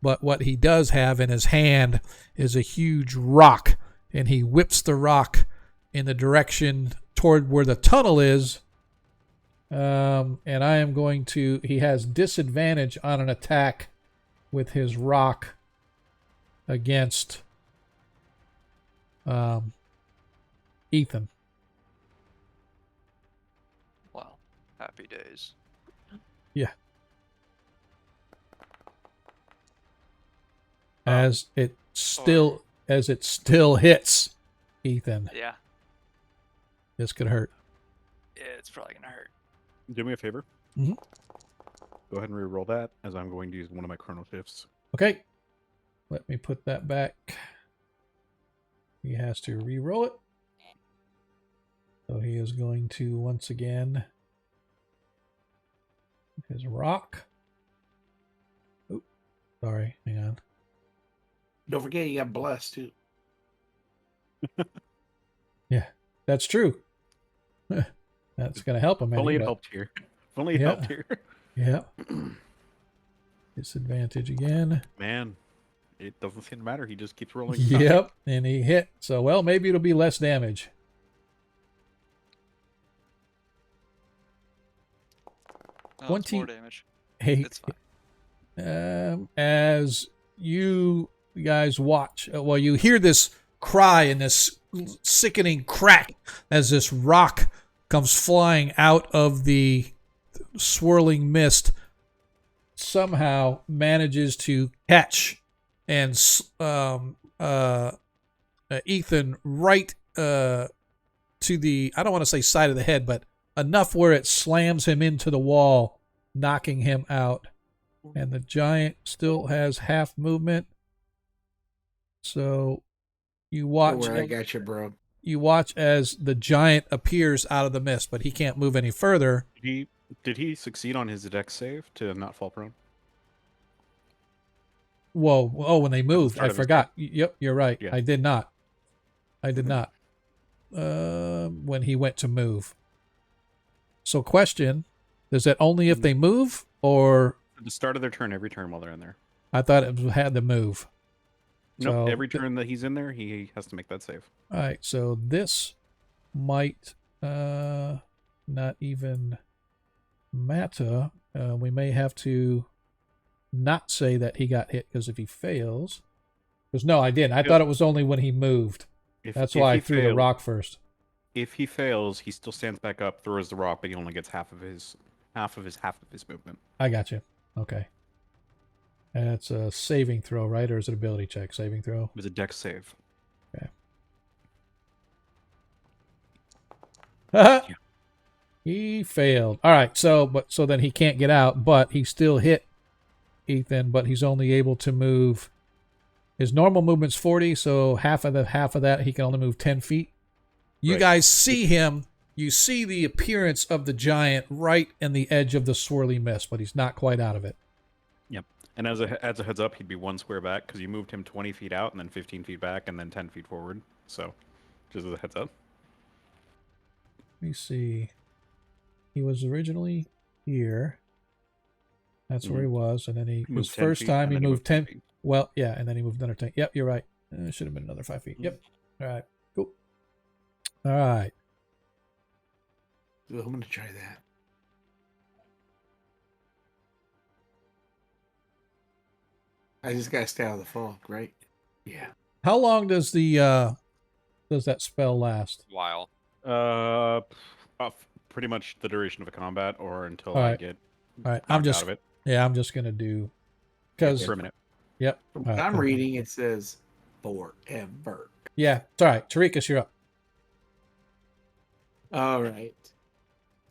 But what he does have in his hand is a huge rock, and he whips the rock in the direction toward where the tunnel is. And I am going to, he has disadvantage on an attack with his rock against Ethan. Wow. Happy days. Yeah. As it still hits Ethan. Yeah. This could hurt. It's probably gonna hurt. Do me a favor. Mhm. Go ahead and re-roll that, as I'm going to use one of my chrono shifts. Okay. Let me put that back. He has to re-roll it. So he is going to once again his rock. Oh, sorry, hang on. Don't forget you got blessed too. Yeah, that's true. That's going to help him. If only it but- helped here. If only it helped here. Yeah. Disadvantage again. Man, it doesn't seem to matter. He just keeps rolling. Yep, and he hit. So, well, maybe it'll be less damage. Oh, it's more damage. It's fine. As you guys watch, well, you hear this cry and this sickening crack as this rock comes flying out of the swirling mist, somehow manages to catch and Ethan right to the, I don't want to say side of the head, but enough where it slams him into the wall, knocking him out. And the giant still has half movement. So you watch. Don't worry, I got you, bro. You watch as the giant appears out of the mist, but he can't move any further. Did he succeed on his dex save to not fall prone? Whoa! Oh, when they moved, start I of his forgot. Yep, you're right. Yeah. I did not. When he went to move. So, question: is that only if they move, or At the start of their turn, every turn while they're in there. I thought it had to move? Nope, So, every turn that he's in there, he has to make that save. All right, so this might not even matter. We may have to not say that he got hit, because if he fails, because no, I didn't. I thought it was only when he moved. That's why I threw the rock first. If he fails, he still stands back up, throws the rock, but he only gets half of his movement. I got you. Okay. And it's a saving throw, right? Or is it ability check? Saving throw? It was a dex save. Okay. He failed. All right. So then he can't get out, but he still hit Ethan, but he's only able to move. His normal movement's 40, so half of that he can only move 10 feet. You Right. guys see him. You see the appearance of the giant right in the edge of the swirly mist, but he's not quite out of it. Yep. And as a heads up, he'd be one square back because you moved him 20 feet out and then 15 feet back and then 10 feet forward. So, just as a heads up. Let me see. He was originally here. That's where he was, and then his Moved 10 first feet, time and he then moved 10. feet. Well, yeah, and then he moved another 10. Yep, you're right. It should have been another 5 feet. Yep. All right. Cool. All right. I'm going to try that. I just got to stay out of the fog, right? Yeah. How long does that spell last? While. Pretty much the duration of a combat, or until All I right. get All right. knocked out of it. Yeah, I'm just gonna do because For a minute. yep. From All what right, I'm okay. reading, it says forever. Yeah, it's all right. Tarikas, you're up. All right.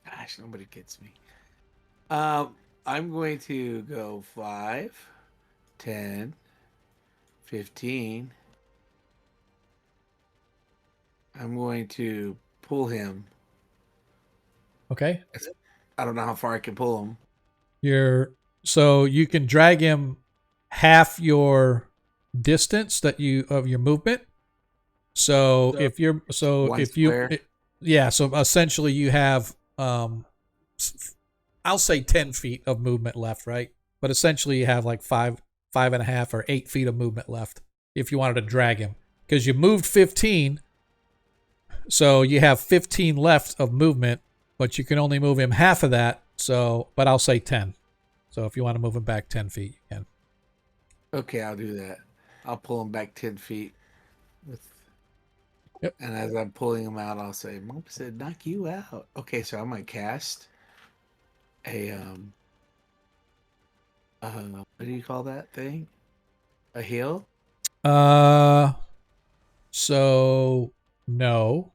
Gosh, nobody gets me. I'm going to go 5, 10, 15. I'm going to pull him. Okay. I don't know how far I can pull him. So you can drag him half your distance that you of your movement. So if you're so One if you square. yeah, so essentially you have I'll say 10 feet of movement left, right? But essentially you have like 5.5 or 8 feet of movement left if you wanted to drag him. Because you moved 15, so you have 15 left of movement, but you can only move him half of that. So but I'll say 10. So if you want to move him back 10 feet, you can. Okay, I'll do that. I'll pull him back 10 feet. Yep. And as I'm pulling him out, I'll say, Mom said, knock you out. Okay, so I'm going to cast a, what do you call that thing? A heal? So no.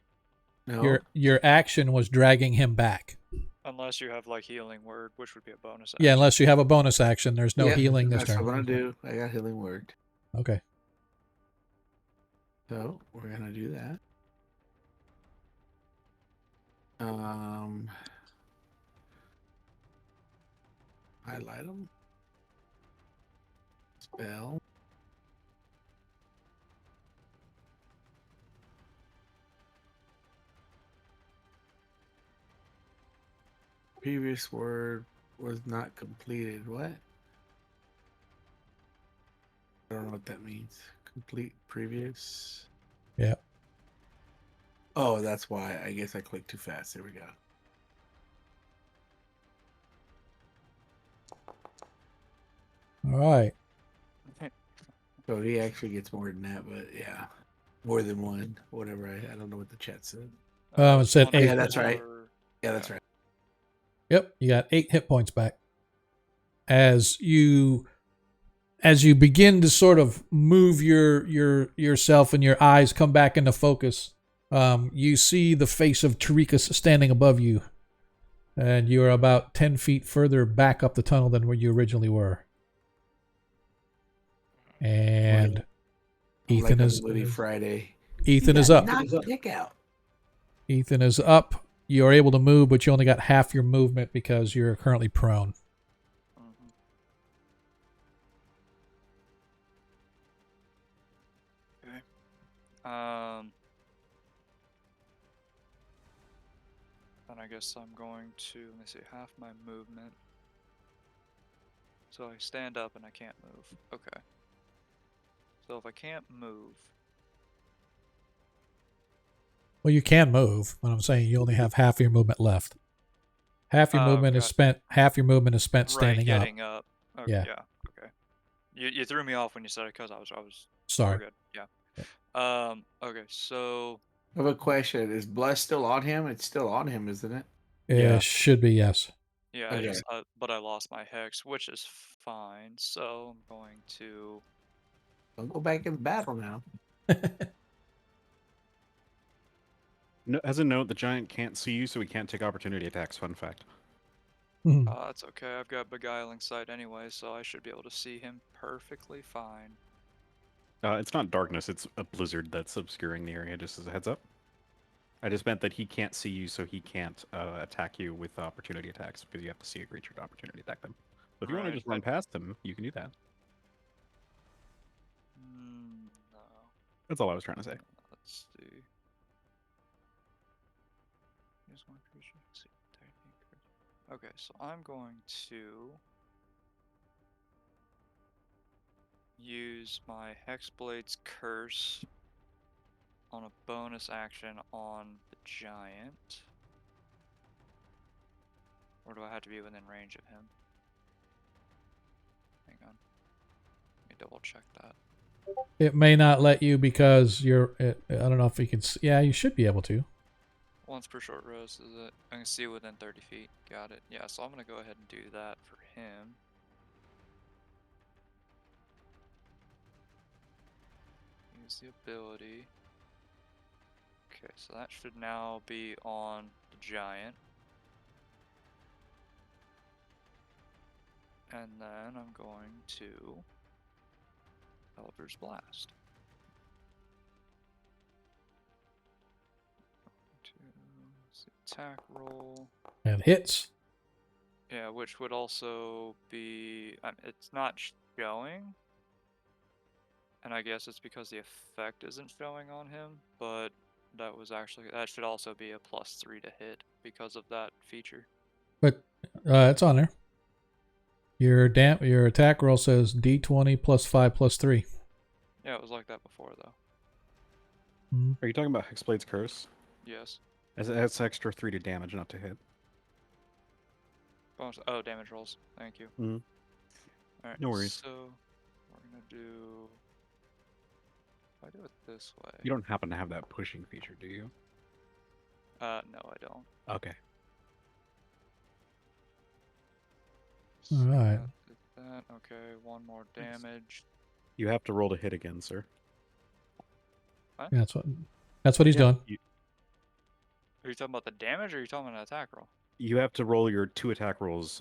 No. Your action was dragging him back. Unless you have like healing word, which would be a bonus action. Yeah, unless you have a bonus action, there's no Yep, healing this that's turn. what I'm going to do. I got healing word. Okay. So we're going to do that. Highlight them. Spell. Previous word was not completed. What? I don't know what that means. Complete previous. Yeah. Oh, that's why. I guess I clicked too fast. There we go. All right. So he actually gets more than that, but yeah, more than one. Whatever. I don't know what the chat said. It said one 8. Yeah, that's right. or- Yeah, that's right. Yep, you got 8 hit points back. As you begin to sort of move yourself and your eyes come back into focus, you see the face of Tarikas standing above you, and you are about 10 feet further back up the tunnel than where you originally were. And Ethan like is Woody Friday. Ethan You is got up. knocked the dick out. Ethan is up. You are able to move, but you only got half your movement because you're currently prone. Mhm. Okay. And I guess I'm going to, let me see, half my movement. So I stand up and I can't move. Okay. So if I can't move, Well, you can move, but I'm saying you only have half your movement left. Half your movement is spent. Half your movement is spent standing up. getting up. Okay, Yeah. yeah. Okay. You threw me off when you said it because I was Sorry. we're good. Yeah. Okay. So I have a question. Is blood still on him? It's still on him, isn't it? It should be yes. yeah, Okay. but I lost my hex, which is fine. So I'm going to. Don't go back in battle now. No, as a note, the giant can't see you, so he can't take opportunity attacks. Fun fact. That's okay. I've got beguiling sight anyway, so I should be able to see him perfectly fine. It's not darkness; it's a blizzard that's obscuring the area. Just as a heads up. I just meant that he can't see you, so he can't attack you with opportunity attacks because you have to see a creature to opportunity attack them. So if you want to Right, just run past him, you can do that. No. That's all I was trying to say. Let's see. Use one creature. See, technique. Okay, so I'm going to use my Hexblade's Curse on a bonus action on the giant. Or do I have to be within range of him? Hang on. Let me double check that. It may not let you because you're. I don't know if you can. Yeah, you should be able to. Once per short rest, is it? I can see within 30 feet. Got it. Yeah, so I'm going to go ahead and do that for him. Use the ability. Okay, so that should now be on the giant. And then I'm going to Eldritch Blast. Attack roll. And hits. Yeah, which would also be. It's not showing. And I guess it's because the effect isn't showing on him, but that should also be a +3 to hit because of that feature. But it's on there. Your attack roll says D20 +5 +3. Yeah, it was like that before though. Are you talking about Hexblade's Curse? Yes. That's extra 3 to damage, not to hit. Oh, damage rolls. Thank you. Mhm. Alright, No worries. so we're gonna do. If I do it this way. You don't happen to have that pushing feature, do you? No, I don't. Okay. So Alright. that did that. Okay, one more damage. You have to roll to hit again, sir. Yeah, that's what he's doing. Are you talking about the damage, or are you talking about an attack roll? You have to roll your 2 attack rolls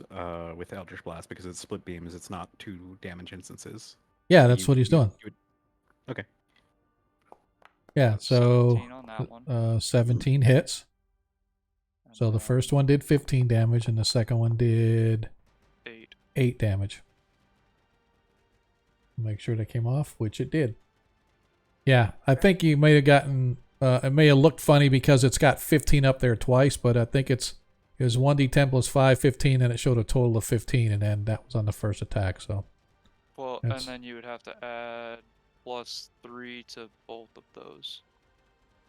with Eldritch Blast because it's split beams. It's not 2 damage instances. Yeah, So that's what he's doing. Okay. Yeah, so 17 on that one. 17 hits. And So the then first one did 15 damage, and the second one did 8. 8 damage. Make sure that came off, which it did. Yeah, I think you may have gotten. It may have looked funny because it's got 15 up there twice, but I think it was 1d10 plus 5, 15, and it showed a total of 15, and then that was on the first attack. So. Well, That's- and then you would have to add +3 to both of those.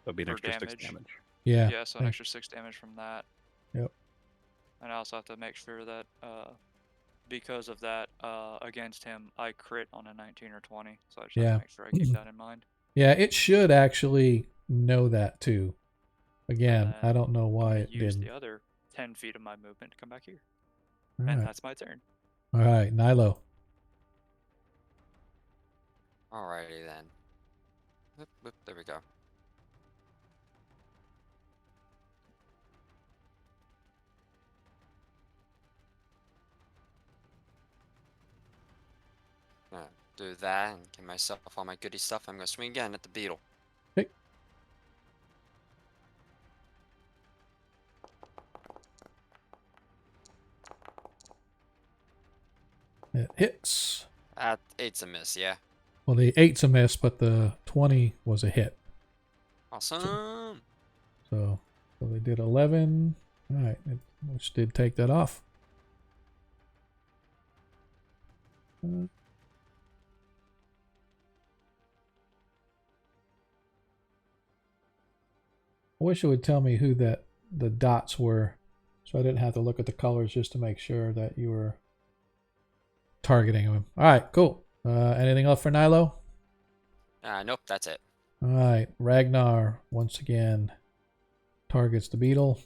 That'll be an For extra 6 damage. damage. Yeah. Yeah, so an extra 6 damage from that. Yep. And I also have to make sure that because of that, against him, I crit on a 19 or 20. So I just have Yeah. to make sure I keep that in mind. Yeah, it should actually know that too. Again, I don't know why I'm it gonna use didn't. the other 10 feet of my movement to come back here. All And right. that's my turn. All right, Nilo. Alrighty then. Whoop, whoop, there we go. Gonna do that and get myself all my goody stuff. I'm gonna swing again at the beetle. Okay. It hits. Eight's a miss, yeah. Well, the 8's a miss, but the 20 was a hit. Awesome. So they did 11. All right, which did take that off. I wish it would tell me who the dots were, so I didn't have to look at the colors just to make sure that you were targeting them. All right, cool. Anything else for Nilo? Nope, that's it. All right, Ragnar once again targets the beetle.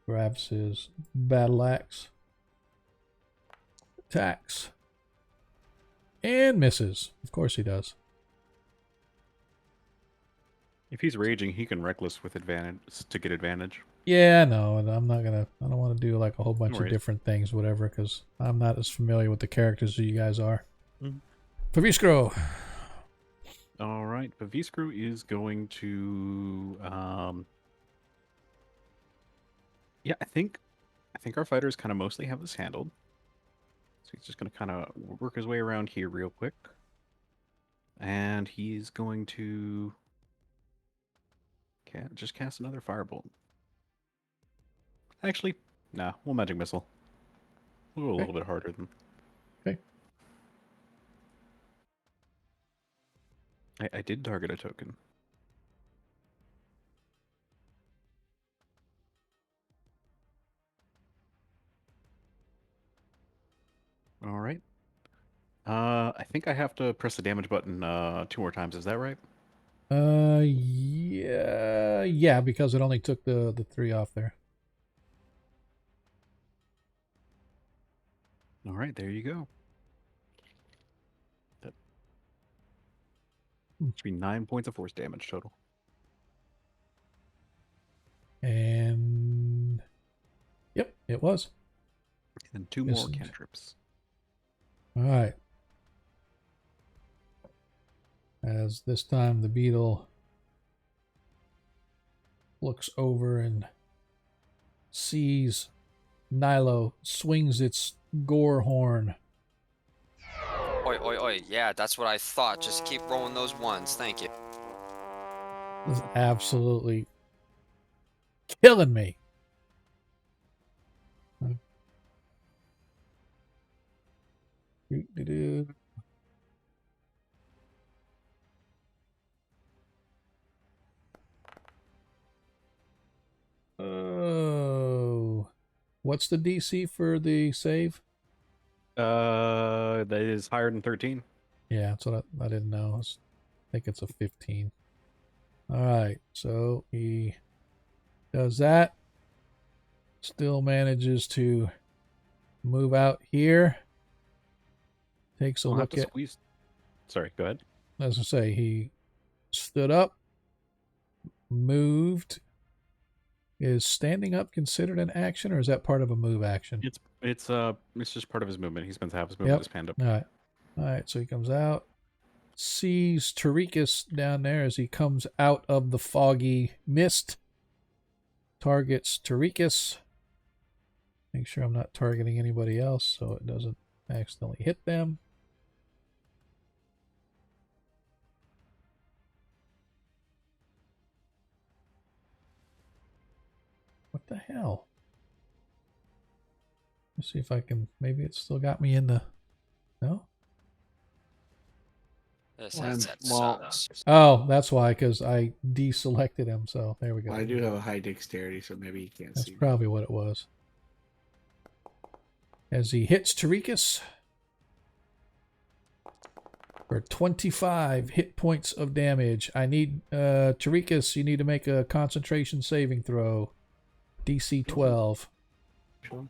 Grabs his battle axe. Attacks. And misses. Of course he does. If he's raging, he can reckless with advantage to get advantage. Yeah, no, and I don't want to do like a whole bunch of Right. different things, whatever, because I'm not as familiar with the characters as you guys are. Mhm. Paviskro. All right, Paviskru is going to. Yeah, I think our fighters kind of mostly have this handled. So he's just going to kind of work his way around here real quick, and he's going to just cast another firebolt. Actually, nah, we'll magic missile. We'll go a little bit harder than. Okay. I did target a token. All right. I think I have to press the damage button 2 more times. Is that right? Yeah, because it only took the 3 off there. All right, there you go. That should be 9 points of force damage total. Yep, it was. And 2 Yes, more indeed. cantrips. All right. As this time the beetle looks over and sees Nilo swings its gore horn. Oi, oi, oi. Yeah, that's what I thought. Just keep rolling those ones. Thank you. This is absolutely killing me. Doo-doo-doo. Oh, what's the DC for the save? That is higher than 13. Yeah, that's what I didn't know. I think it's a 15. All right, so he does that. Still manages to move out here. Takes a I'll have look to at. squeeze. Sorry, go ahead. As I say, he stood up, moved. Is standing up considered an action, or is that part of a move action? It's just part of his movement. He spends half his movement with his hand up. All right. So he comes out, sees Tarikas down there as he comes out of the foggy mist. Targets Tarikas. Make sure I'm not targeting anybody else so it doesn't accidentally hit them. What the hell? Let's see if I can. Maybe it's still got me in the. No? This Well, headset well, sucks. Oh, that's why, because I deselected him. So there we go. I do have a high dexterity, so maybe you can't That's see. probably what it was. As he hits Tarikas for 25 hit points of damage. I need Tarikas, you need to make a concentration saving throw. DC 12. Sure.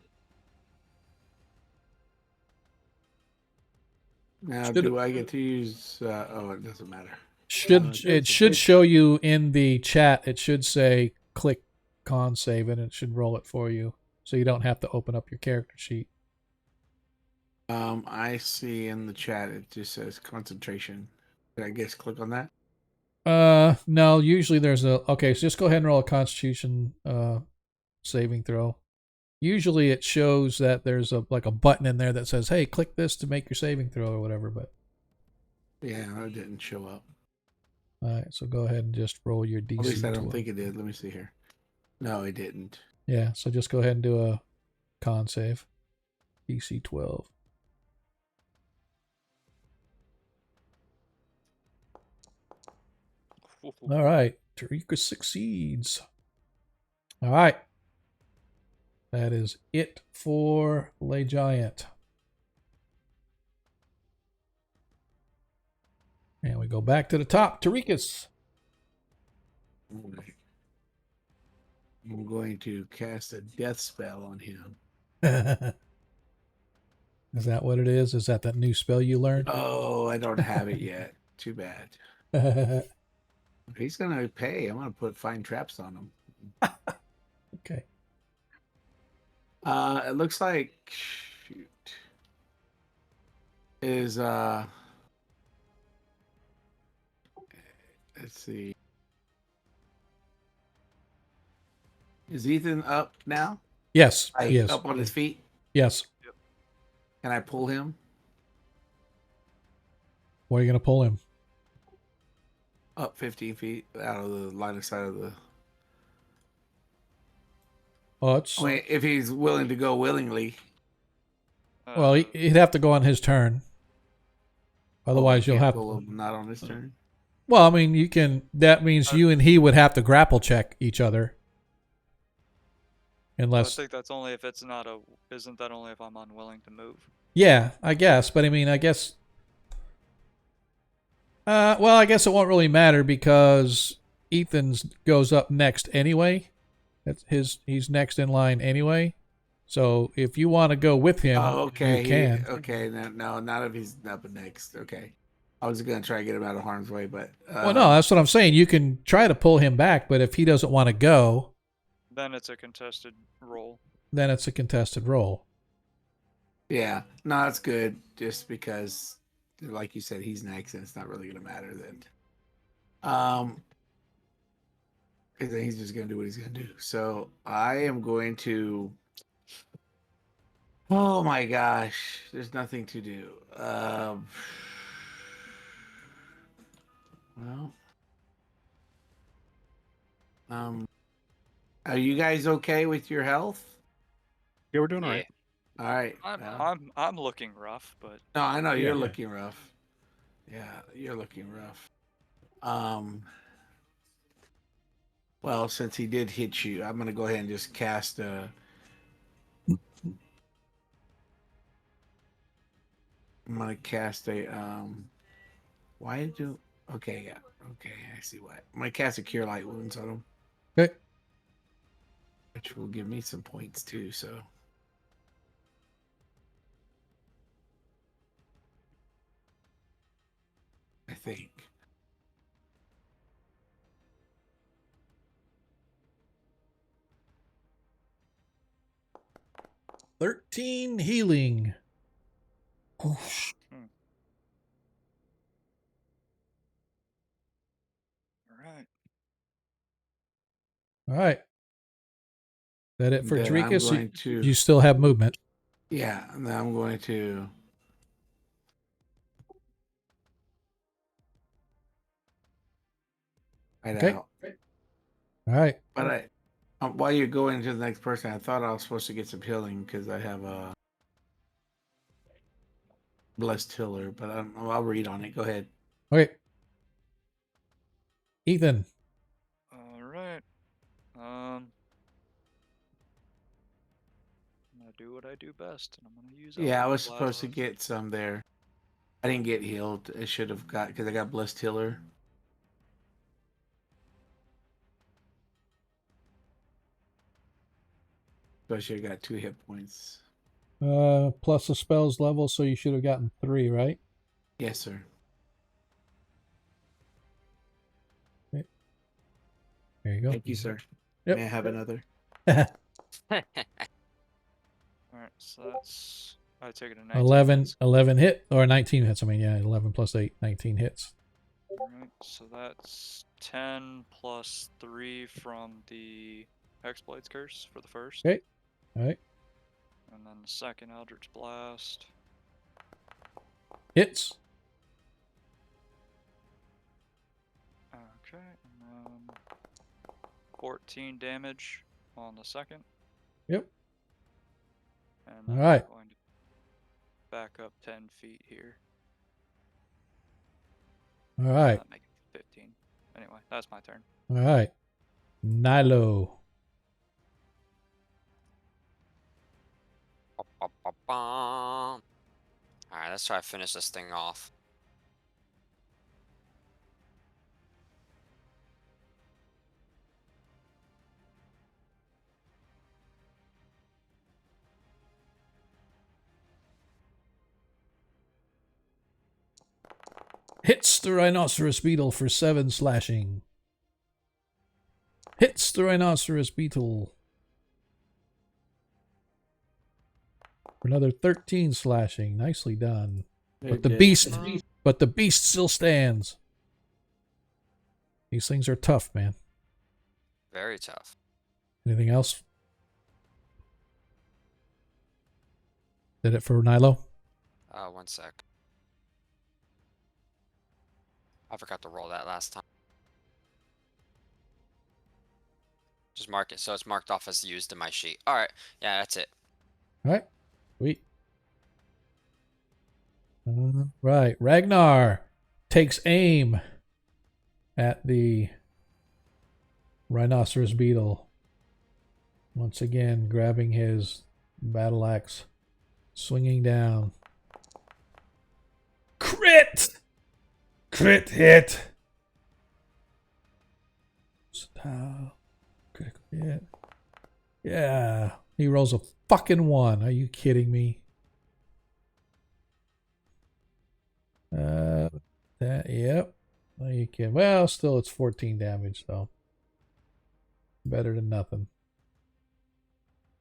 Now, Should- do I get to use? Oh, it doesn't matter. It should show you in the chat. It should say click con save and it should roll it for you, so you don't have to open up your character sheet. I see in the chat it just says concentration. Did I guess click on that? No, usually there's a okay, so just go ahead and roll a constitution saving throw. Usually it shows that there's a button in there that says, "Hey, click this to make your saving throw" or whatever, but Yeah, it didn't show up. all right, so go ahead and just roll your DC. At least I don't 12. think it did. Let me see here. No, it didn't. Yeah, so just go ahead and do a con save. DC 12. All right, Tarika succeeds. All right. That is it for Lay Giant. And we go back to the top. Tarikas. I'm going to cast a death spell on him. Is that what it is? Is that new spell you learned? Oh, I don't have it yet. Too bad. He's gonna pay. I'm gonna find traps on him. Okay. It looks like shoot is let's see. Is Ethan up now? Yes. Like Yes. up on his feet? Yes. Can I pull him Where are you going to pull him? up 15 feet out of the line of sight of the? Oh, it's, I mean, if he's willing to go willingly. well, he'd have to go on his turn. Otherwise, you'll can't have. pull him not on his turn. Well, I mean, you can. That means you and he would have to grapple check each other. I Unless, think that's only if it's not a. Isn't that only if I'm unwilling to move? yeah, I guess. But I mean, I guess. Well, I guess it won't really matter because Ethan's goes up next anyway. He's next in line anyway. So if you want to go with him, Oh, okay. you can. Okay, no, not if he's up next. Okay. I was gonna try to get him out of harm's way, but Well, no, that's what I'm saying. You can try to pull him back, but if he doesn't want to go, Then it's a contested roll. then it's a contested roll. Yeah, no, that's good. Just because, like you said, he's next, and it's not really going to matter then. Because then he's just going to do what he's going to do. So I am going to. Oh my gosh, there's nothing to do. Well, are you guys okay with your health? Yeah, we're doing all Yeah. right. All right. I'm looking rough, but No, I know you're Yeah. looking rough. Yeah, you're looking rough. Well, since he did hit you, I'm gonna go ahead and just cast a. I'm gonna cast a. Why do? Okay, yeah. Okay, I see why. I'm gonna cast a Cure Light Wounds on him, Okay. which will give me some points too. So. I think. $13 healing. all right. All right. That it for Then I'm Dricus? going to. You still have movement. Yeah, and then I'm going to. Right Okay. out. All right. But while you're going to the next person, I thought I was supposed to get some healing because I have a blessed healer. But I'll read on it. Go ahead. Okay. Ethan. All right. I'm gonna do what I do best, and I'm gonna use. Yeah, I Eldritch was supposed to Blast. get some there. I didn't get healed. I should have got because I got blessed healer. So I should have got 2 hit points. Plus the spell's level, so you should have gotten 3, right? Yes, sir. Okay. There you go. Thank you, sir. Yep. May I have another? All right, so that's. I take it a 19. 11 hit, or 19 hits. I mean, yeah, 11 plus 8, 19 hits. All right, so that's 10 plus 3 from the Hexblade's Curse for the first. Okay. All right. And then the second Eldritch Blast. Hits. Okay, and then 14 damage on the second. Yep. And then All right. I'm going to back up 10 feet here. All right. That make it 15. Anyway, that's my turn. All right. Nilo. Alright, let's try to finish this thing off. Hits the rhinoceros beetle for 7 slashing. Hits the rhinoceros beetle for another 13 slashing. Nicely done. But the beast still stands. These things are tough, man. Very tough. Anything else? Did it for Nilo? 1 sec. I forgot to roll that last time. Just mark it so it's marked off as used in my sheet. Alright, yeah, that's it. All right. Sweet. Right. Ragnar takes aim at the rhinoceros beetle. Once again, grabbing his battle axe, swinging down. Crit! Crit hit! Critical hit. Yeah. He rolls a fucking 1. Are you kidding me? Yep. Well, you can. Well, still, it's 14 damage, though. Better than nothing.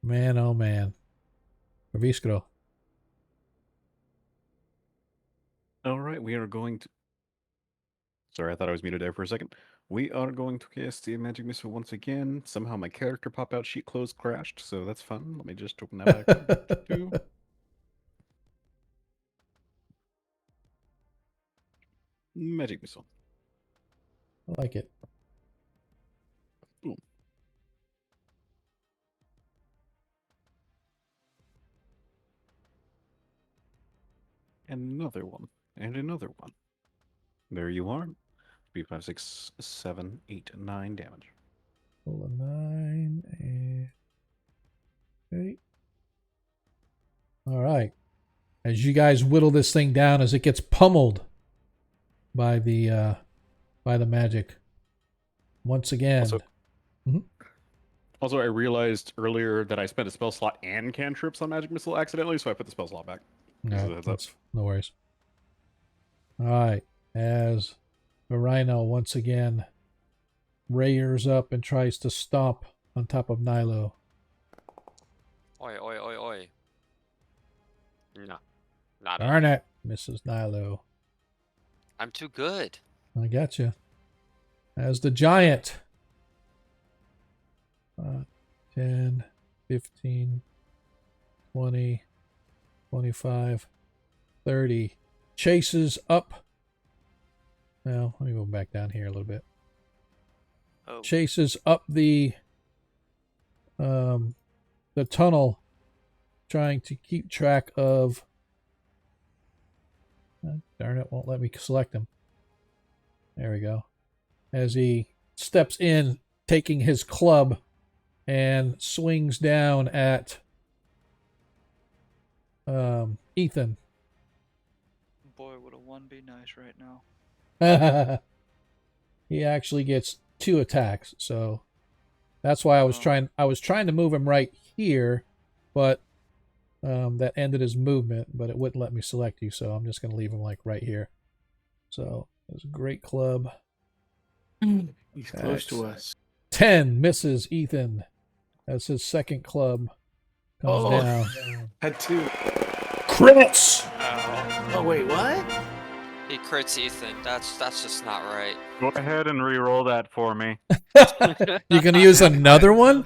Man, oh man. Proviskro. All right, we are going to. Sorry, I thought I was muted there for a second. We are going to cast the magic missile once again. Somehow my character pop-out sheet closed crashed, so that's fun. Let me just open that back up. Magic missile. I like it. Boom. And another one. And another one. There you are. 3, 5, 6, 7, 8, 9 damage. Roll a 9 and 8. All right. As you guys whittle this thing down, as it gets pummeled by the magic. Once again. Also, I realized earlier that I spent a spell slot and cantrips on magic missile accidentally, so I put the spell slot back. No, no worries. All right. As the rhino once again rears up and tries to stomp on top of Nilo. Oi, oi, oi, oi. No. Not Darn it, Mrs. Nilo. I'm too good. I got you. As the giant. 10, 15, 20, 25, 30. Chases up. Well, let me go back down here a little bit. Oh. Chases up the tunnel, trying to keep track of. Darn it, won't let me select him. There we go. As he steps in, taking his club, and swings down at Ethan. Boy, would a 1 be nice right now. He actually gets 2 attacks, so that's why I was trying to move him right here, but that ended his movement, but it wouldn't let me select you, so I'm just going to leave him like right here. So it's a great club. He's close to us. 10 misses Ethan. That's his second club. Comes down. Had 2. Crits! Oh wait, what? He crits Ethan. That's just not right. Go ahead and re-roll that for me. You gonna use another one?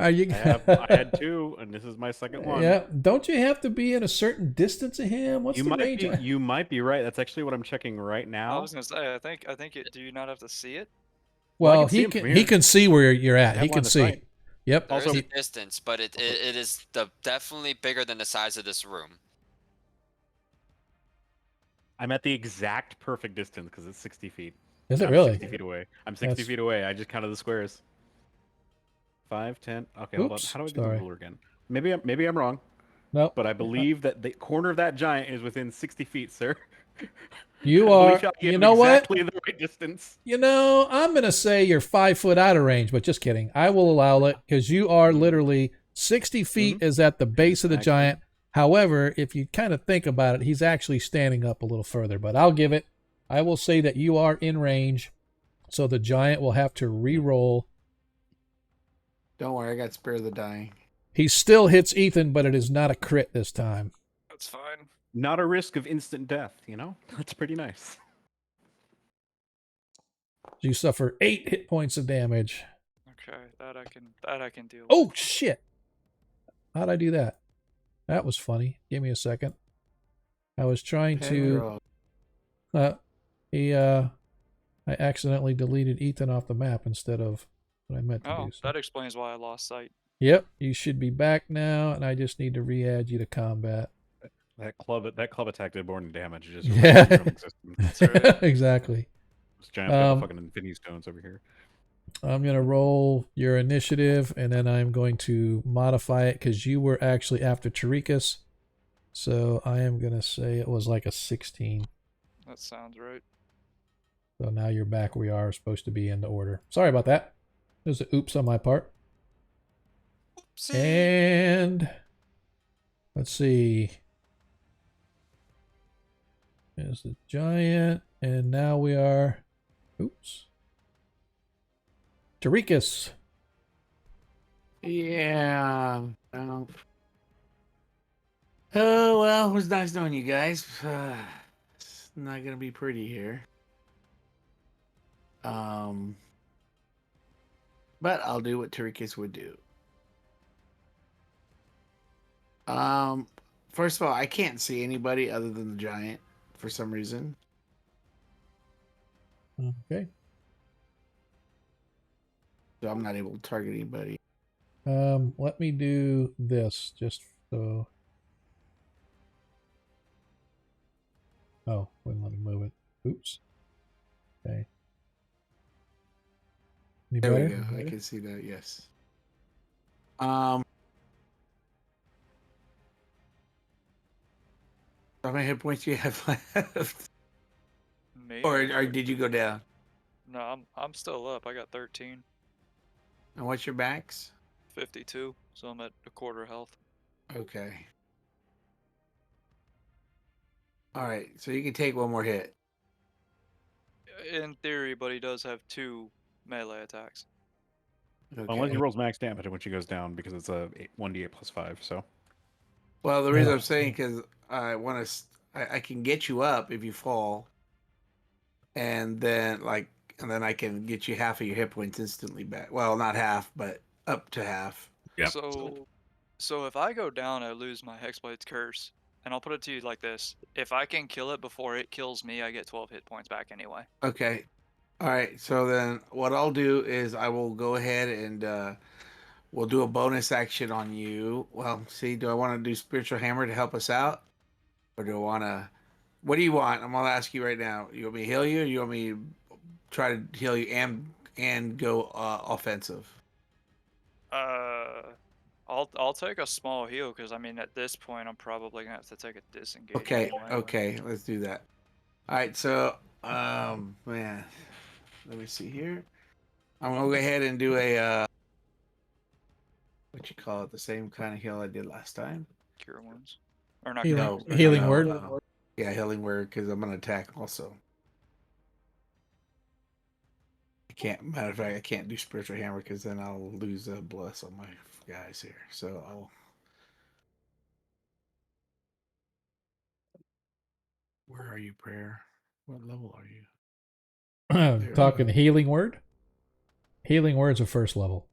Are you? I had 2, and this is my second one. Yeah. Don't you have to be in a certain distance of him? What's the range? You might be right. That's actually what I'm checking right now. I was gonna say, I think do you not have to see it? Well, I can see him from he here. can see where you're at. I He have can line of see. sight. Yep. There Also- is a distance, but it is definitely bigger than the size of this room. I'm at the exact perfect distance because it's 60 feet. Is it I'm really? 60 feet away. I'm 60 That's- feet away. I just counted the squares. 5, 10. Okay, hold on. Oops, How do I do sorry. the ruler again? Maybe I'm wrong, Nope. but I believe that the corner of that giant is within 60 feet, sir. You I are. believe I gave You him know what? exactly the right distance. You know, I'm gonna say you're 5 foot out of range, but just kidding. I will allow it because you are literally 60 feet is at the base of the Exactly. giant. However, if you kind of think about it, he's actually standing up a little further. But I'll give it. I will say that you are in range, so the giant will have to re-roll. Don't worry, I got spare the dying. He still hits Ethan, but it is not a crit this time. That's fine. Not a risk of instant death, you know? That's pretty nice. You suffer 8 hit points of damage. Okay, that I can deal with. Oh shit! How'd I do that? That was funny. Give me a second. I was trying to. I accidentally deleted Ethan off the map instead of what I meant to Oh, do. So. that explains why I lost sight. Yep, you should be back now, and I just need to re-add you to combat. That club attack did more than damage. It just Yeah. That's right. Exactly. This giant's got the fucking Infinity Stones over here. I'm going to roll your initiative, and then I'm going to modify it because you were actually after Tarikas. So I am going to say it was like a 16. That sounds right. So now you're back where we are supposed to be in the order. Sorry about that. There's an oops on my part. Oopsie. And let's see. There's the giant, and now we are. Oops. Tarikas. Yeah. Oh, well, it was nice knowing you guys. It's not going to be pretty here. But I'll do what Turkis would do. First of all, I can't see anybody other than the giant for some reason. Okay. So I'm not able to target anybody. Let me do this just so. Oh, wouldn't let me move it. Oops. Okay. Any There better? we go. I can see that. Yes. How many hit points do you have left? Me? Or did you go down? No, I'm still up. I got 13, And what's your max? 52, so I'm at a quarter health. Okay. All right. So you can take one more hit. In theory, but he does have 2 melee attacks. Okay. Unless he rolls max damage when she goes down, because it's a 1d8 plus 5. So Well, the reason I'm saying because I want to, I can get you up if you fall, and then I can get you half of your hit points instantly back. Well, not half, but up to half. Yep. So if I go down, I lose my Hexblade's curse. And I'll put it to you like this: if I can kill it before it kills me, I get 12 hit points back anyway. Okay. All right. So then what I'll do is I will go ahead and we'll do a bonus action on you. Well, see, do I want to do Spiritual Hammer to help us out? Or do I want to. What do you want? I'm going to ask you right now. You want me to heal you? Or you want me to try to heal you and go offensive? I'll take a small heal because I mean at this point I'm probably gonna have to take a disengage. Okay. anyway. Okay. Let's do that. All right. So, man, let me see here. I'm going to go ahead and do a. What you call it? The same kind of heal I did last time. Cure wounds, or not? Healing, Cure wounds, but healing no, word. no. Yeah, healing word because I'm going to attack also. I can't. Matter of fact, I can't do spiritual hammer because then I'll lose a bless on my guys here. So I'll. Where are you, prayer? What level are you? Talking healing word. Healing word's a first level.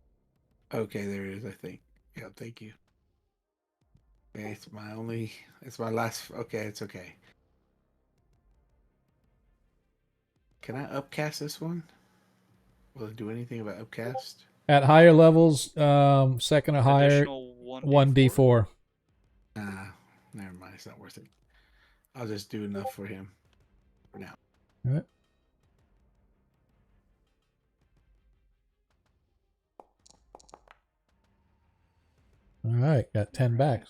Okay, there it is. I think. Yeah, thank you. Okay, it's my only. It's my last. Okay, it's okay. Can I upcast this one? Will it do anything about upcast? At higher levels, second or higher, additional 1d4. Nah, never mind. It's not worth it. I'll just do enough for him for now. All right. All right, got 10 backs.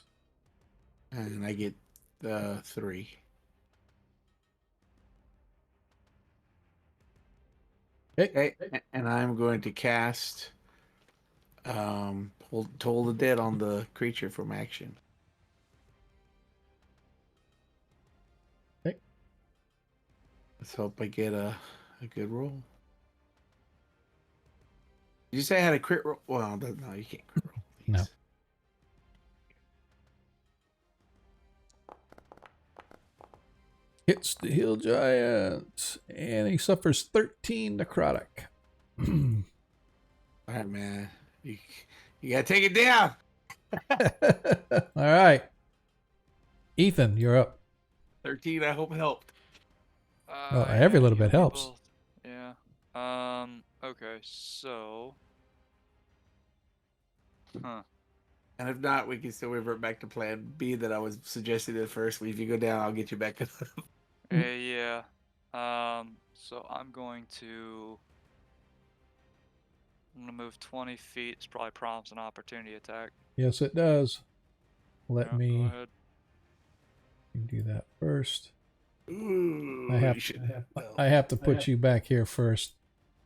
And I get 3. Okay, and I'm going to cast Toll the Dead on the creature from action. Okay. Let's hope I get a good roll. Did you say I had a crit roll? Well, no, you can't crit roll these. No. Hits the hill giant, and he suffers 13 necrotic. All right, man. You gotta take it down. All right. Ethan, you're up. 13, I hope helped. Well, every little bit helps. Both. Yeah. Okay. So. Huh. And if not, we can still revert back to plan B that I was suggesting at first. If you go down, I'll get you back up. Yeah. So I'm going to move 20 feet. It's probably prompts an opportunity attack. Yes, it does. Let Go me ahead. do that first. Ooh, I have to put you back here first.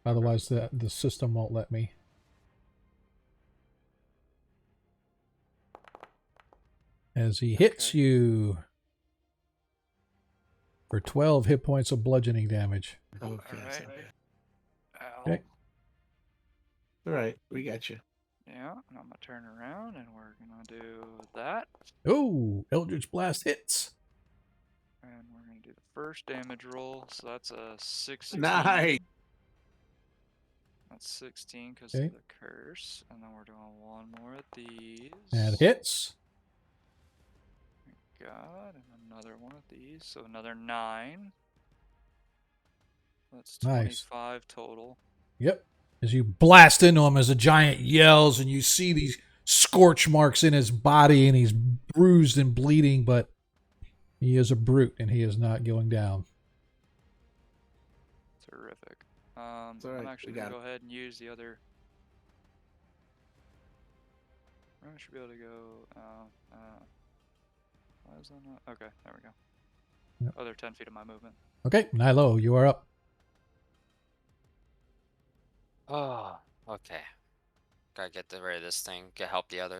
Otherwise, the system won't let me. As he hits you for 12 hit points of bludgeoning damage. Okay. Alright. Ow. Okay. All right, we got you. Yeah, and I'm gonna turn around and we're gonna do that. Oh, Eldritch Blast hits. And we're gonna do the first damage roll. So that's a 16. Nice. That's 16 because Okay. of the curse. And then we're doing one more of these. And hits. Thank God. And another one of these. So another 9. That's Nice. 25 total. Yep. As you blast into him as the giant yells, and you see these scorch marks in his body, and he's bruised and bleeding, but he is a brute, and he is not going down. Terrific. It's all right, I'm actually we gonna got go ahead and use the other. I should be able to go. Why is that not? Okay, there we go. Yep. Other 10 feet of my movement. Okay, Nilo, you are up. Oh, okay. Gotta get rid of this thing. Get help the other.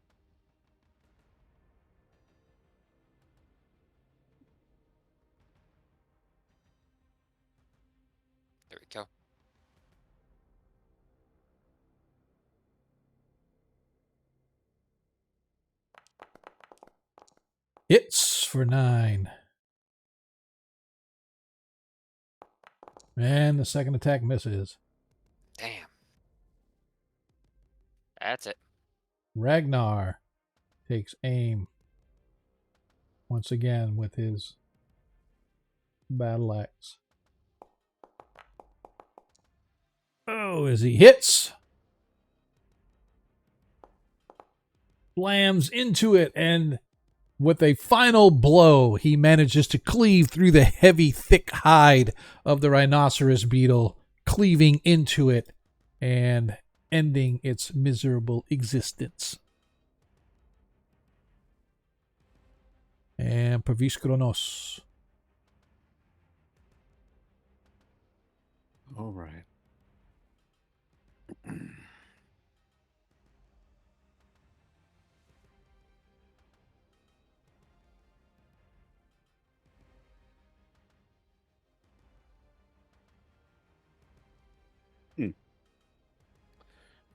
There we go. Hits for 9. And the second attack misses. Damn. That's it. Ragnar takes aim once again with his battle axe. Oh, as he hits, slams into it, and with a final blow, he manages to cleave through the heavy, thick hide of the rhinoceros beetle, cleaving into it and ending its miserable existence. And Paviskronos. All right.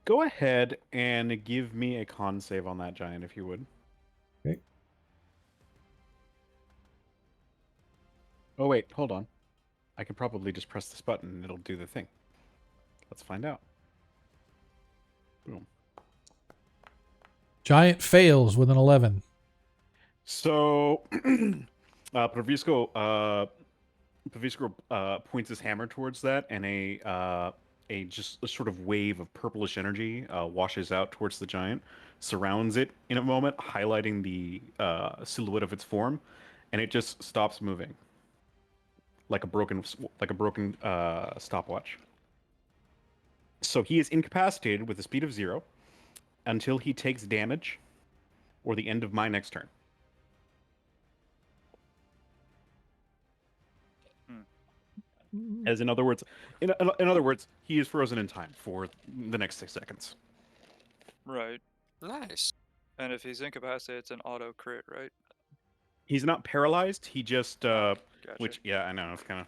Go ahead and give me a con save on that giant, if you would. Okay. Oh, wait, hold on. I can probably just press this button and it'll do the thing. Let's find out. Boom. Giant fails with an 11. So, Pavisco points his hammer towards that, and a just a sort of wave of purplish energy washes out towards the giant, surrounds it in a moment, highlighting the silhouette of its form, and it just stops moving, like a broken stopwatch. So he is incapacitated with a speed of 0 until he takes damage, or the end of my next turn. As in other words, in other words, he is frozen in time for the next 6 seconds. Right. Nice. And if he's incapacitated, it's an auto crit, right? He's not paralyzed. He just, Gotcha. which yeah, I know it's kind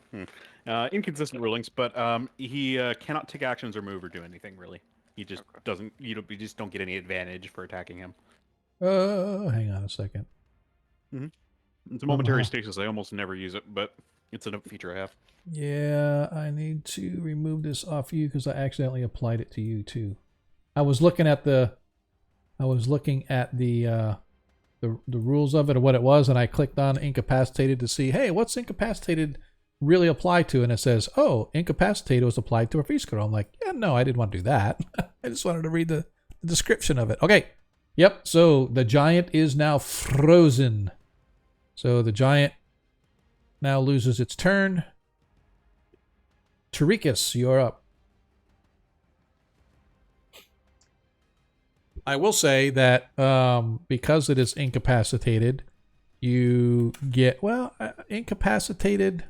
of inconsistent rulings, but he cannot take actions or move or do anything really. He just Okay. doesn't. You just don't get any advantage for attacking him. Hang on a second. It's a momentary stasis. I almost never use it, but it's a feature I have. Yeah, I need to remove this off you because I accidentally applied it to you too. I was looking at the rules of it or what it was, and I clicked on incapacitated to see, hey, what's incapacitated really apply to? And it says, oh, incapacitated was applied to a Fiskar. I'm like, yeah, no, I didn't want to do that. I just wanted to read the description of it. Okay. Yep. So the giant is now frozen. So the giant now loses its turn. Tarikas, you're up. I will say that because it is incapacitated, you get, incapacitated.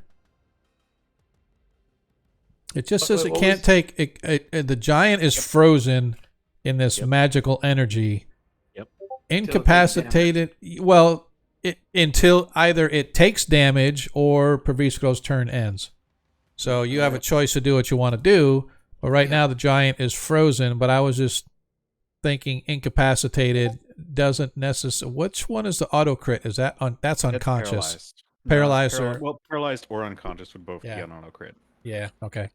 It just says it can't take, the giant is frozen in this magical energy. Yep. Incapacitated, well, until either it takes damage or Pravisko's turn ends. So you have a choice to do what you want to do. But right now the giant is frozen, but I was just thinking incapacitated doesn't necessarily. Which one is the auto crit? Is that on? That's It's unconscious. paralyzed. Paralyzed or Well, paralyzed or unconscious would both be Yeah. on auto crit. yeah. Okay,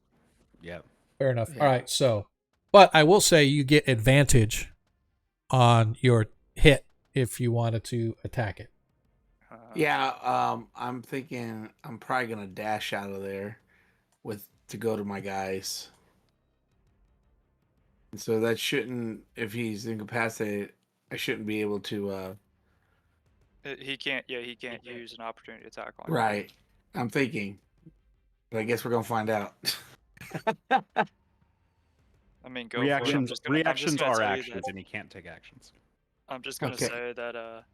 Yeah. fair enough. Yeah. All right. So, but I will say you get advantage on your hit if you wanted to attack it. Yeah, I'm thinking I'm probably gonna dash out of there to go to my guys. And so that shouldn't, if he's incapacitated, I shouldn't be able to. He can't. Yeah, he can't use an opportunity attack on you. Right. I'm thinking, but I guess we're gonna find out. I mean, go for it. I'm Reactions. just gonna Reactions tell are you actions, that- and you can't take actions. I'm just gonna Okay. say that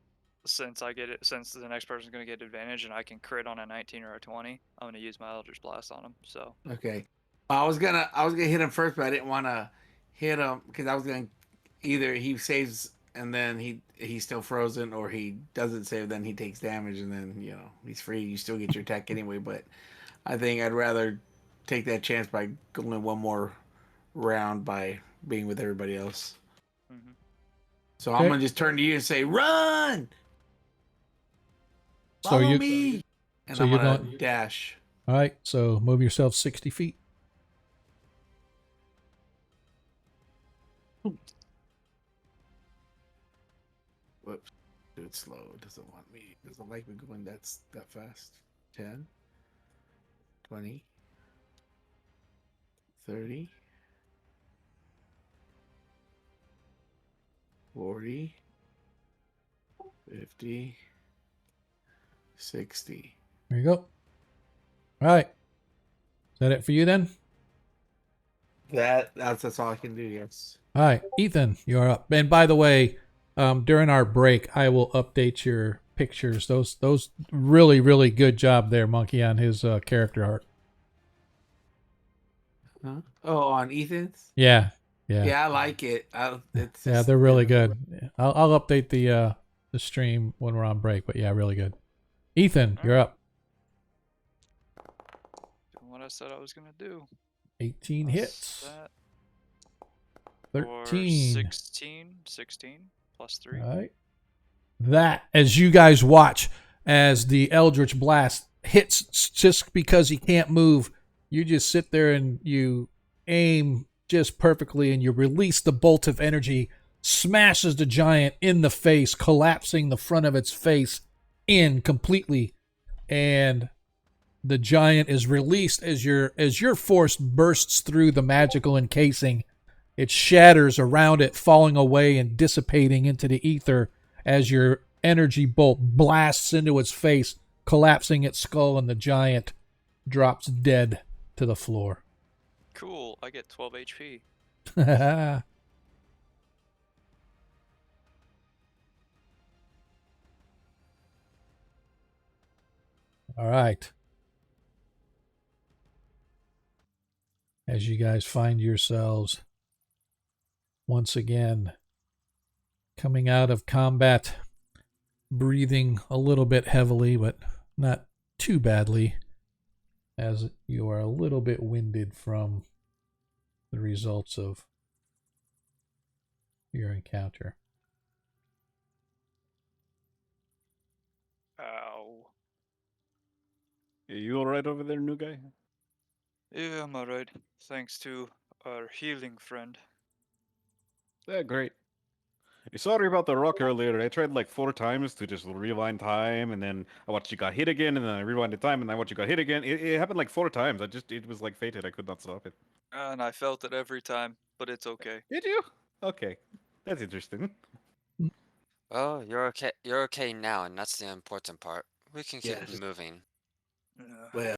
since the next person's gonna get advantage and I can crit on a 19 or a 20, I'm gonna use my Eldritch Blast on him. So Okay. I was gonna hit him first, but I didn't want to hit him because I was gonna either he saves and then he's still frozen, or he doesn't save, then he takes damage, and then he's free. You still get your attack anyway. But I think I'd rather take that chance by going one more round by being with everybody else. mhm. So Okay. I'm gonna just turn to you and say, "Run! So Follow you- me!" And so I'm you're gonna going- dash. All right. So move yourself 60 feet. Whoops. Do it slow. It doesn't want me. It doesn't like me going that fast. 10, 20, 30, 40, 50, 60. There you go. All right. Is that it for you then? That's all I can do, yes. All right, Ethan, you're up. And by the way, during our break, I will update your pictures. Those really, really good job there, Monkey, on his character art. Huh? Oh, on Ethan's? Yeah. Yeah, I like it. It's Yeah, just, they're really good. Yeah. I'll update the stream when we're on break, but yeah, really good. Ethan, you're up. Doing what I said I was gonna do. 18 Plus hits. That 13. For 16 plus 3. All right. That, as you guys watch, as the Eldritch Blast hits just because he can't move, you just sit there and you aim just perfectly and you release the bolt of energy, smashes the giant in the face, collapsing the front of its face in completely. And the giant is released as your force bursts through the magical encasing. It shatters around it, falling away and dissipating into the ether as your energy bolt blasts into its face, collapsing its skull, and the giant drops dead to the floor. Cool. I get 12 HP. All right. As you guys find yourselves once again coming out of combat, breathing a little bit heavily, but not too badly, as you are a little bit winded from the results of your encounter. Ow. You all right over there, new guy? Yeah, I'm alright. Thanks to our healing friend. Yeah, great. Sorry about the rock earlier. I tried like 4 times to just rewind time, and then I watched you got hit again, and then I rewinded time, and I watched you got hit again. It happened like 4 times. It was like fated. I could not stop it. And I felt it every time, but it's okay. Did you? Okay, that's interesting. Oh, you're okay. You're okay now, and that's the important part. We can keep Yes. moving. Well,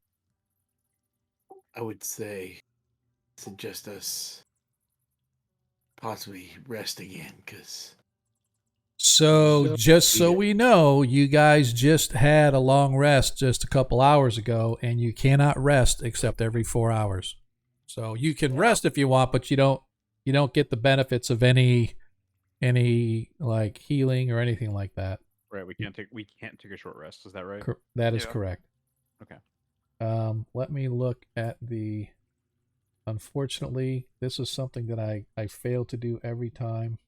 I would say suggest us possibly rest again, because So, just so we know, you guys just had a long rest just a couple hours ago, and you cannot rest except every 4 hours. So you can rest if you want, but you don't get the benefits of any like healing or anything like that. Right, we can't take a short rest. Is that right? That is Yeah. correct. Okay. Let me look at the. Unfortunately, this is something that I fail to do every time.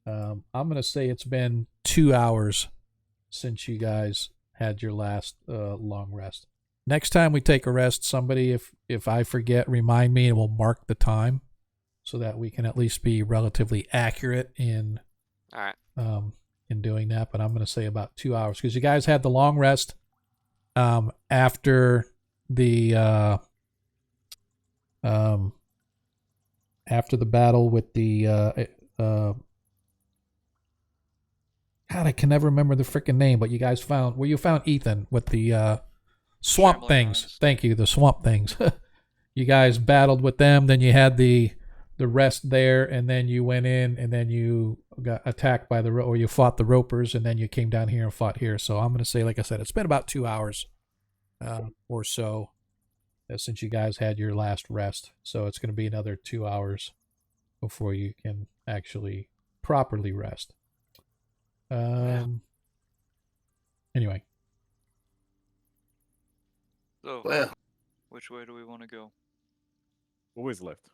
I'm going to say it's been 2 hours since you guys had your last long rest. Next time we take a rest, somebody, if I forget, remind me and we'll mark the time so that we can at least be relatively accurate in All right. in doing that. But I'm going to say about 2 hours because you guys had the long rest after the battle with the God, I can never remember the freaking name, but you guys found Ethan with the swamp Shambling things. Giants. Thank you, the swamp things. You guys battled with them, then you had the rest there, and then you went in, and then you got attacked by or you fought the ropers, and then you came down here and fought here. So I'm going to say, like I said, it's been about 2 hours or so since you guys had your last rest. So it's going to be another 2 hours before you can actually properly rest. Anyway, So, Well, which way do we want to go? Always left.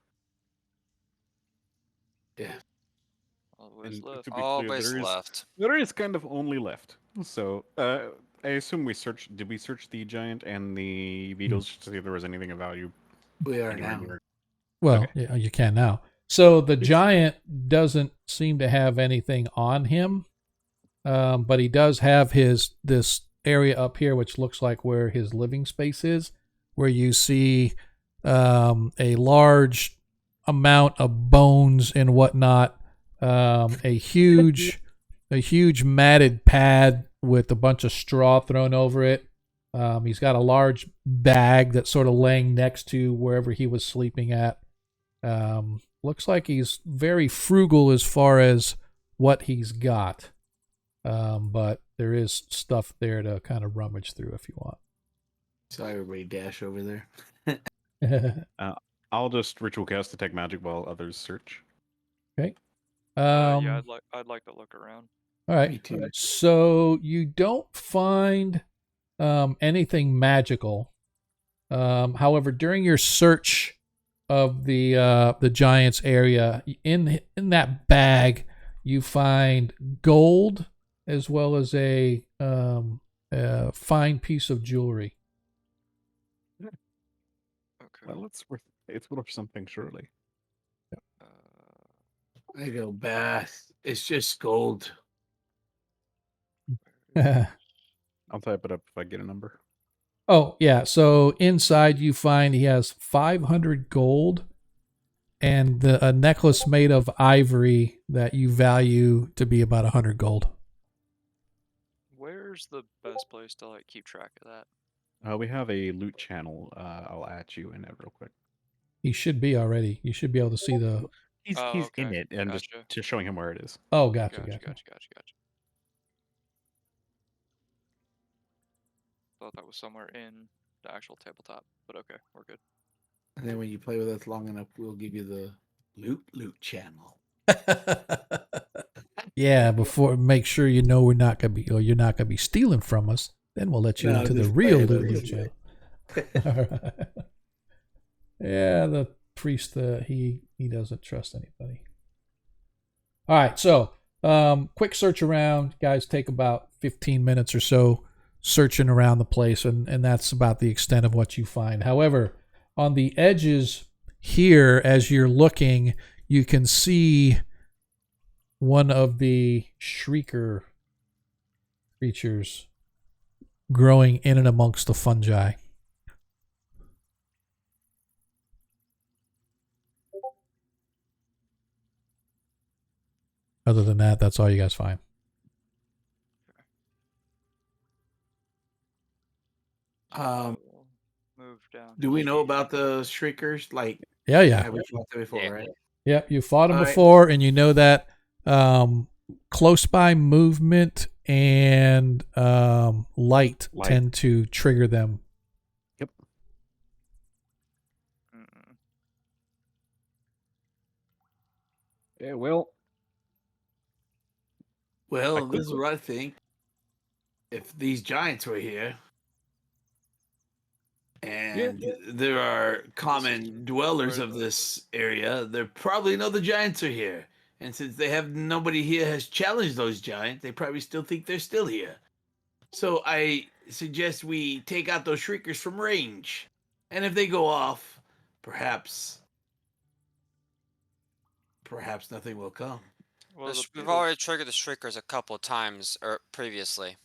yeah. Always And left. to be clear, Always there is left. there is kind of only left. So I assume we searched. Did we search the giant and the beetles just to see if there was anything of value We are anywhere now. near? well, Okay. yeah, you can now. So the giant doesn't seem to have anything on him, but he does have this area up here, which looks like where his living space is, where you see a large amount of bones and whatnot, a huge matted pad with a bunch of straw thrown over it. He's got a large bag that's sort of laying next to wherever he was sleeping at. Looks like he's very frugal as far as what he's got. But there is stuff there to kind of rummage through if you want. So everybody dash over there. I'll just ritual cast detect magic while others search. Okay. Yeah, I'd like to look around. All right. Me too. So you don't find anything magical. However, during your search of the giant's area, in that bag, you find gold as well as a fine piece of jewelry. Okay. Well, it's worth something, surely. I go, Bath. It's just gold. I'll type it up if I get a number. Oh, yeah. So inside you find he has 500 gold and a necklace made of ivory that you value to be about 100 gold. Where's the best place to like keep track of that? We have a loot channel. I'll add you in it real quick. He should be already. You should be able to see the... He's Oh, in okay. it, and Gotcha. just showing him where it is. Oh, gotcha. Gotcha. Thought that was somewhere in the actual tabletop, but okay, we're good. And then when you play with us long enough, we'll give you the loot channel. Yeah, before make sure you know we're not gonna be, or you're not gonna be stealing from us. Then we'll let you No, into the just real play it, loot just channel. All right. Yeah, the priest, he doesn't trust anybody. All right, so quick search around, guys. Take about 15 minutes or so searching around the place, and that's about the extent of what you find. However, on the edges here, as you're looking, you can see one of the shrieker creatures growing in and amongst the fungi. Other than that, that's all you guys find. We'll move down. Do we know about the shriekers? Like, Yeah. have we fought them before, Yeah. right? Yep, you fought them All right. before, and you know that close by movement and light tend to trigger them. Yep. Mm-mm. Yeah, well, Well, could this is what I think. If these giants were here, and there are common dwellers of this area, they probably know the giants are here. And since they have nobody here has challenged those giants, they probably still think they're still here. So I suggest we take out those shriekers from range. And if they go off, perhaps nothing will come. Well, the We've beetles, already triggered the shriekers a couple of times previously.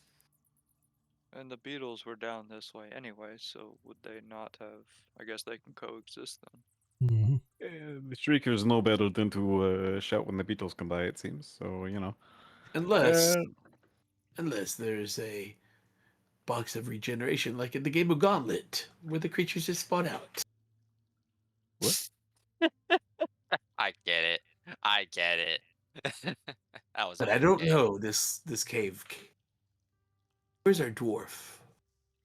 and the beetles were down this way anyway, so would they not have? I guess they can coexist then. Mhm. The Shriekers know better than to shout when the beetles come by, it seems. So, you know. Unless there's a box of regeneration like in the game of Gauntlet, where the creatures just spawn out. What? I get it. I get it. That was. But a I good don't game. know this cave. Where's our dwarf?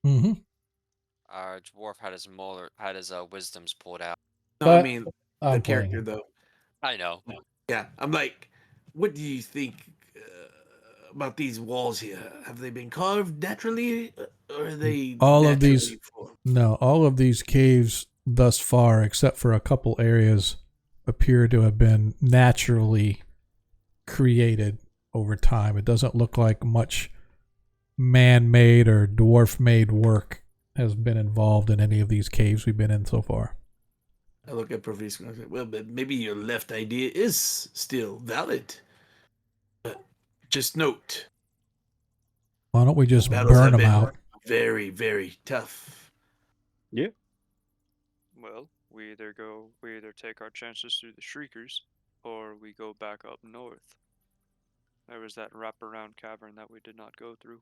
Mm-hmm. Our dwarf had his wisdoms pulled out. No, But I mean the I'm character playing. though. I know. Yeah, I'm like, what do you think about these walls here? Have they been carved naturally, or are they All of naturally these- formed? No, all of these caves thus far, except for a couple areas, appear to have been naturally created over time. It doesn't look like much man-made or dwarf-made work has been involved in any of these caves we've been in so far. I look at Provisco and I say, well, but maybe your left idea is still valid. But just note, Why don't we just battles burn have them been out? very, very tough. Well, we either take our chances through the shriekers, or we go back up north. There was that wraparound cavern that we did not go through.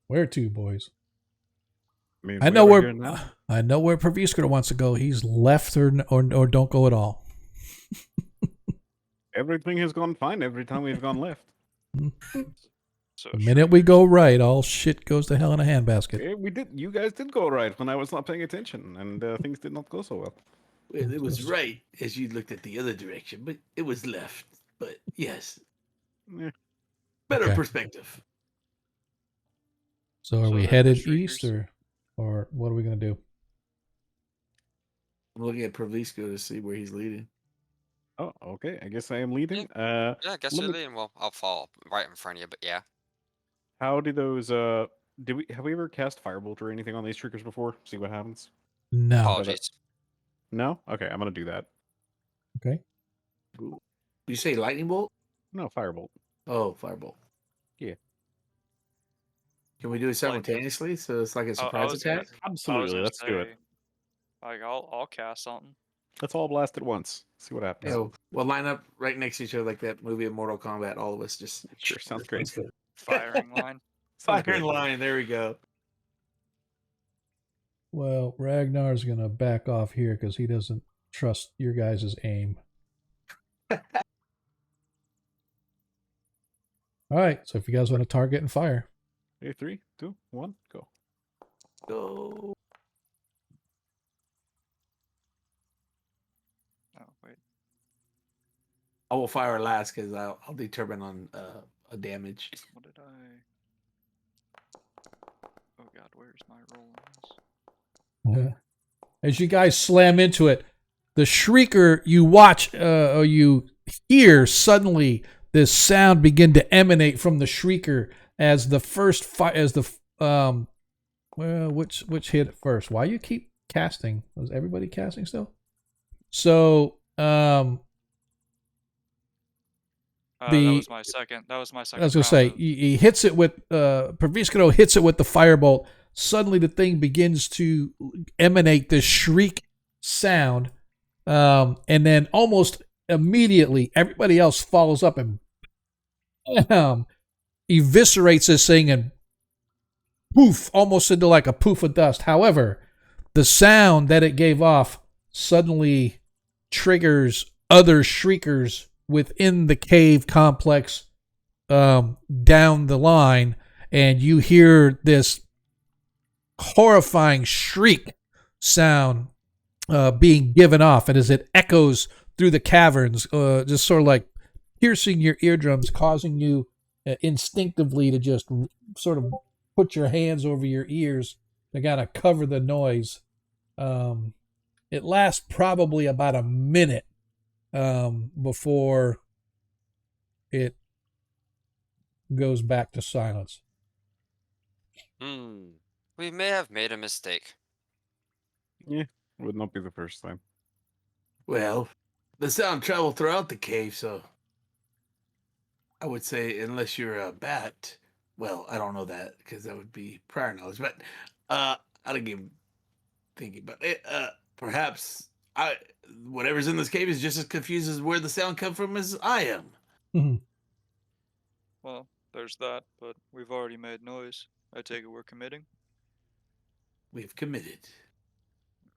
Where to, boys? I mean, I we know are where here now. I know where Provisco wants to go. He's left or don't go at all. Everything has gone fine every time we've gone left. So The minute we go right, all shit goes to hell in a handbasket. Yeah, we did. You guys did go right when I was not paying attention, and things did not go so well. Well, it was right as you looked at the other direction, but it was left. But yes, Yeah. better Okay. perspective. So are So we then the headed shriekers- east or what are we going to do? I'm looking at Provisco to see where he's leading. Oh, okay. I guess I am leading. Yeah, I guess let you're me- leading. Well, I'll fall right in front of you, but yeah. How did those? Have we ever cast Firebolt or anything on these triggers before? See what happens. No. Apologies. No. Okay, I'm gonna do that. Okay. You say lightning bolt? No, Firebolt. Oh, firebolt. Yeah. Can we do it simultaneously? So it's like a surprise was gonna- attack? I was Absolutely. gonna Let's do it. say, Like I'll cast something. Let's all blast at once. See what happens. Yeah, we'll line up right next to each other like that movie of Mortal Kombat. All of us just Sure, sounds great. Firing line. Sounds Fire in great. line. There we go. Well, Ragnar's going to back off here because he doesn't trust your guys' aim. All right. So if you guys want to target and fire. Okay, 3, 2, 1, go. Go. Oh wait. I will fire last because I'll determine on a damage. What did I? Oh god, where's my roll on this? As you guys slam into it, the shrieker you watch or you hear suddenly this sound begin to emanate from the shrieker as the first which hit first? Why you keep casting? Was everybody casting still? So that The- was my second. That was my second. I was gonna say round of- he hits it with Provisco hits it with the firebolt. Suddenly the thing begins to emanate this shriek sound, and then almost immediately everybody else follows up and eviscerates this thing and poof, almost into like a poof of dust. However, the sound that it gave off suddenly triggers other shriekers within the cave complex down the line, and you hear this horrifying shriek sound being given off, and as it echoes through the caverns, just sort of like piercing your eardrums, causing you instinctively to just sort of put your hands over your ears to kind of cover the noise. It lasts probably about a minute before it goes back to silence. We may have made a mistake. Yeah, would not be the first time. Well, the sound traveled throughout the cave, so I would say, unless you're a bat, well, I don't know that because that would be prior knowledge. But I don't give thinking, but perhaps whatever's in this cave is just as confused as where the sound come from as I am. Mhm. Well, there's that, but we've already made noise. I take it we're committing. We've committed.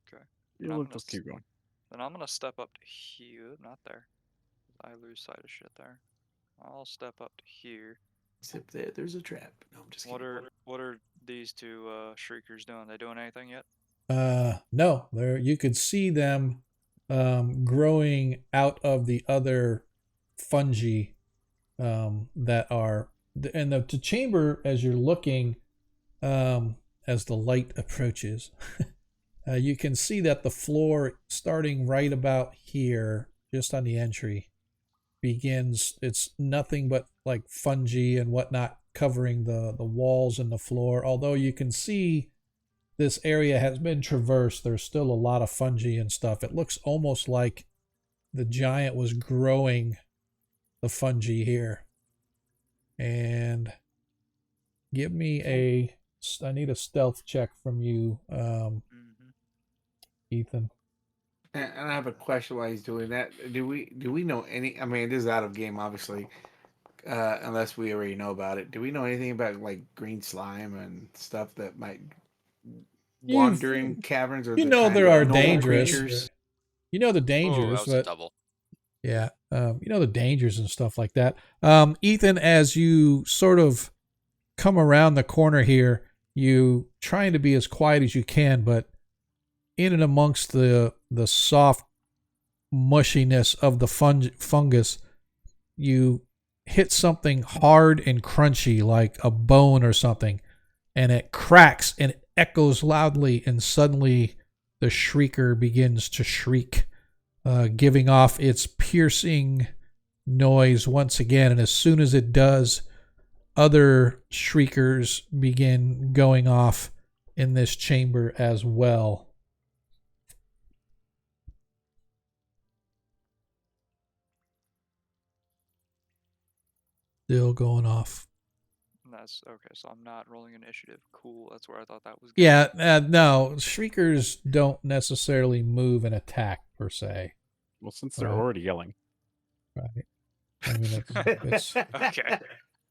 Okay. Yeah, I'm let's gonna just keep going. Then I'm gonna step up to here. Not there. I lose sight of shit there. I'll step up to here. Except there's a trap. No, I'm just kidding. What are these two shriekers doing? They doing anything yet? No, there you could see them growing out of the other fungi that are and the chamber as you're looking as the light approaches. You can see that the floor starting right about here, just on the entry, begins. It's nothing but like fungi and whatnot covering the walls and the floor. Although you can see this area has been traversed, there's still a lot of fungi and stuff. It looks almost like the giant was growing the fungi here. And give me I need a stealth check from you, Ethan. And I have a question while he's doing that. Do we know any? I mean, this is out of game, obviously, unless we already know about it. Do we know anything about like green slime and stuff that might wander in caverns or you know there are dangerous creatures? You know the Ooh, that dangers, was a but double. yeah, you know the dangers and stuff like that. Ethan, as you sort of come around the corner here, you trying to be as quiet as you can, but in and amongst the soft mushiness of the fungus, you hit something hard and crunchy like a bone or something, and it cracks and it echoes loudly, and suddenly the shrieker begins to shriek, giving off its piercing noise once again. And as soon as it does, other shriekers begin going off in this chamber as well. Still going off. That's okay. So I'm not rolling initiative. Cool. That's where I thought that was going. Yeah, no, shriekers don't necessarily move and attack per se. Well, since they're Right. already yelling. Right. I mean, it's Okay.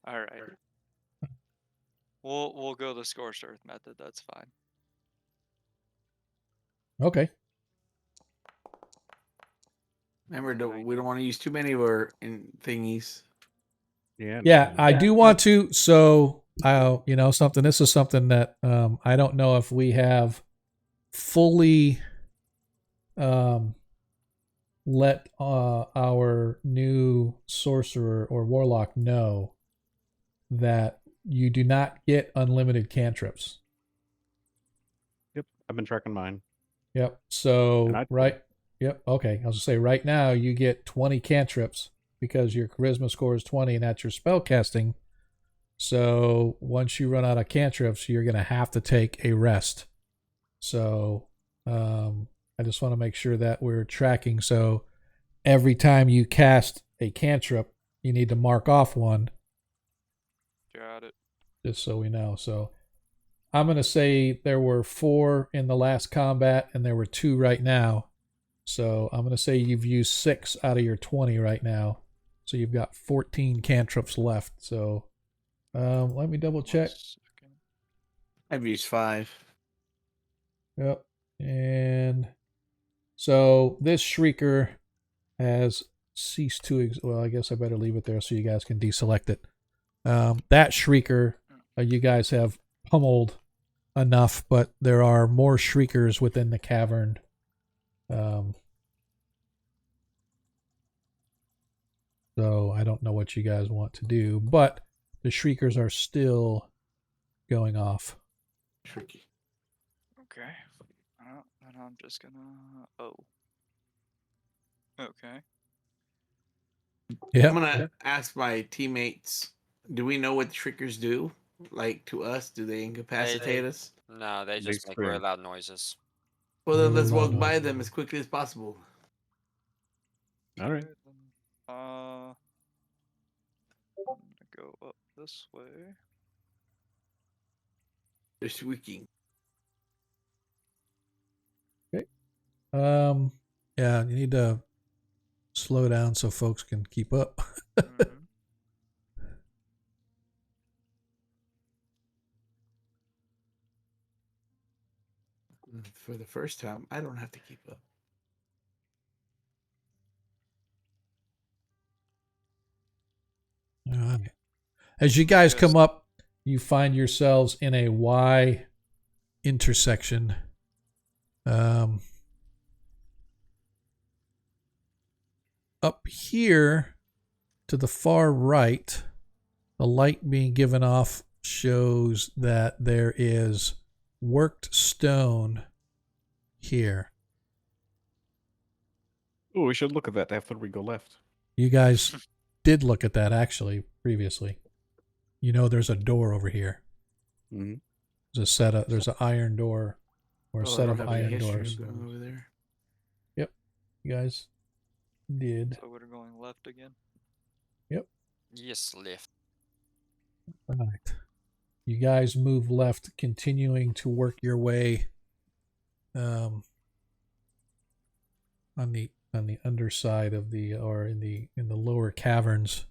All right. We'll go the scorched earth method. That's fine. okay. Remember, we don't want to use too many of our thingies. Yeah. Yeah, I do want to. So, you know, something. This is something that I don't know if we have fully let our new sorcerer or warlock know that you do not get unlimited cantrips. Yep, I've been tracking mine. Yep. So right. Yep. Okay. I was gonna say right now you get 20 cantrips because your charisma score is 20 and that's your spell casting. So once you run out of cantrips, you're gonna have to take a rest. So I just want to make sure that we're tracking. So every time you cast a cantrip, you need to mark off one. Got it. Just so we know. So I'm going to say there were 4 in the last combat and there were 2 right now. So I'm going to say you've used 6 out of your 20 right now. So you've got 14 cantrips left. So let me double check. I've used 5. Yep. And so this shrieker has ceased to well, I guess I better leave it there so you guys can deselect it. That shrieker you guys have pummeled enough, but there are more shriekers within the cavern. So I don't know what you guys want to do, but the shriekers are still going off. Tricky. Okay. And I'm just gonna. Oh. Okay. Yeah. I'm gonna ask my teammates. Do we know what the shriekers do? Like to us, do they incapacitate us? No, they They just make very scream. loud noises. Well, then Really let's loud walk by noises. them as quickly as possible. All right. Okay, then, I'm gonna go up this way. They're squeaking. Yeah, you need to slow down so folks can keep up. Mhm. For the first time, I don't have to keep up. All right. As you guys Yes. come up, you find yourselves in a Y intersection. Up here to the far right, the light being given off shows that there is worked stone here. Oh, we should look at that after we go left. You guys did look at that actually previously. You know there's a door over here. Mm-hmm. There's an iron door or a Oh, I set don't of have any iron history doors. going over there. You guys did. So we're going left again. Yes, left. Right. You guys move left, continuing to work your way on the underside of the or in the lower caverns.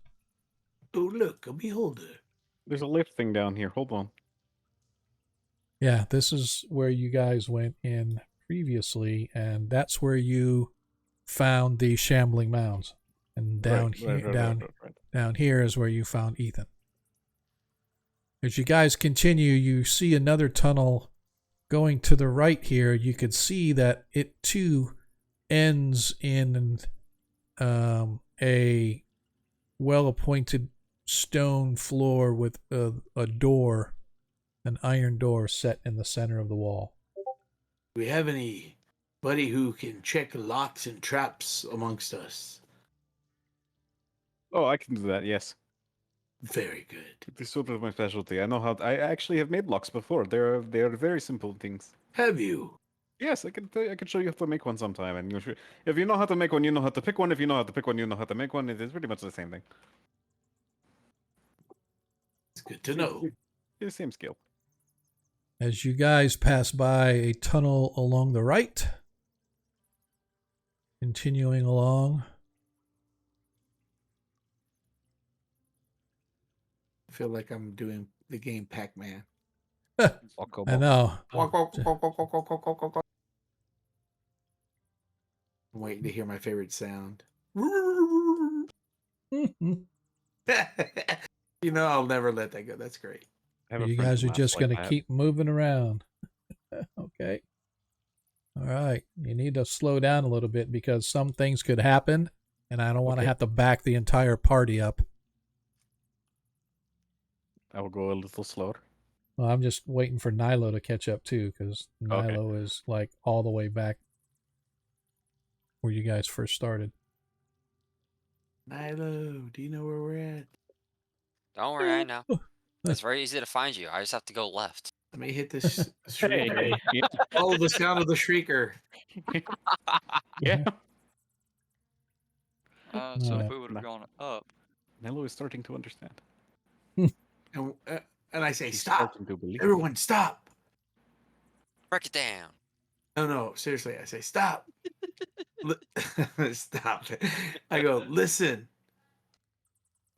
Oh, look, a beholder. There's a lift thing down here. Hold on. Yeah, this is where you guys went in previously, and that's where you found the shambling mounds. And down down here is where you found Ethan. As you guys continue, you see another tunnel going to the right here. You could see that it too ends in a well-appointed stone floor with a door, an iron door set in the center of the wall. Do we have anybody who can check locks and traps amongst us? Oh, I can do that. Yes, Very good. this is sort of my specialty. I know how. I actually have made locks before. They're very simple things. Have you? Yes, I can tell you, I can show you how to make one sometime. And if you know how to make one, you know how to pick one. If you know how to pick one, you know how to make one. It is pretty much the same thing. It's good to know. It's the same skill. As you guys pass by a tunnel along the right, continuing along. I feel like I'm doing the game Pac-Man. I know. Walk, walk, walk, walk, walk, walk, walk, walk, walk. I'm waiting to hear my favorite sound. Mhm. You know, I'll never let that go. That's great. I have a You friend guys who are laughs just like going to that. keep moving around. Okay. All right. You need to slow down a little bit because some things could happen, and I don't want to Okay. have to back the entire party up. I will go a little slower. Well, I'm just waiting for Nilo to catch up too, because Okay. Nilo is like all the way back where you guys first started. Nilo, do you know where we're at? Don't worry, I know. It's very easy to find you. I just have to go left. Let me hit this shrieker. yeah. Oh, the sound of the shrieker. Yeah. So Alright. if we would have gone up, Nello is starting to understand. And, and I say, He's stop. starting to believe. Everyone, stop. Break it down. No, seriously. I say, stop. Stop. I go, listen.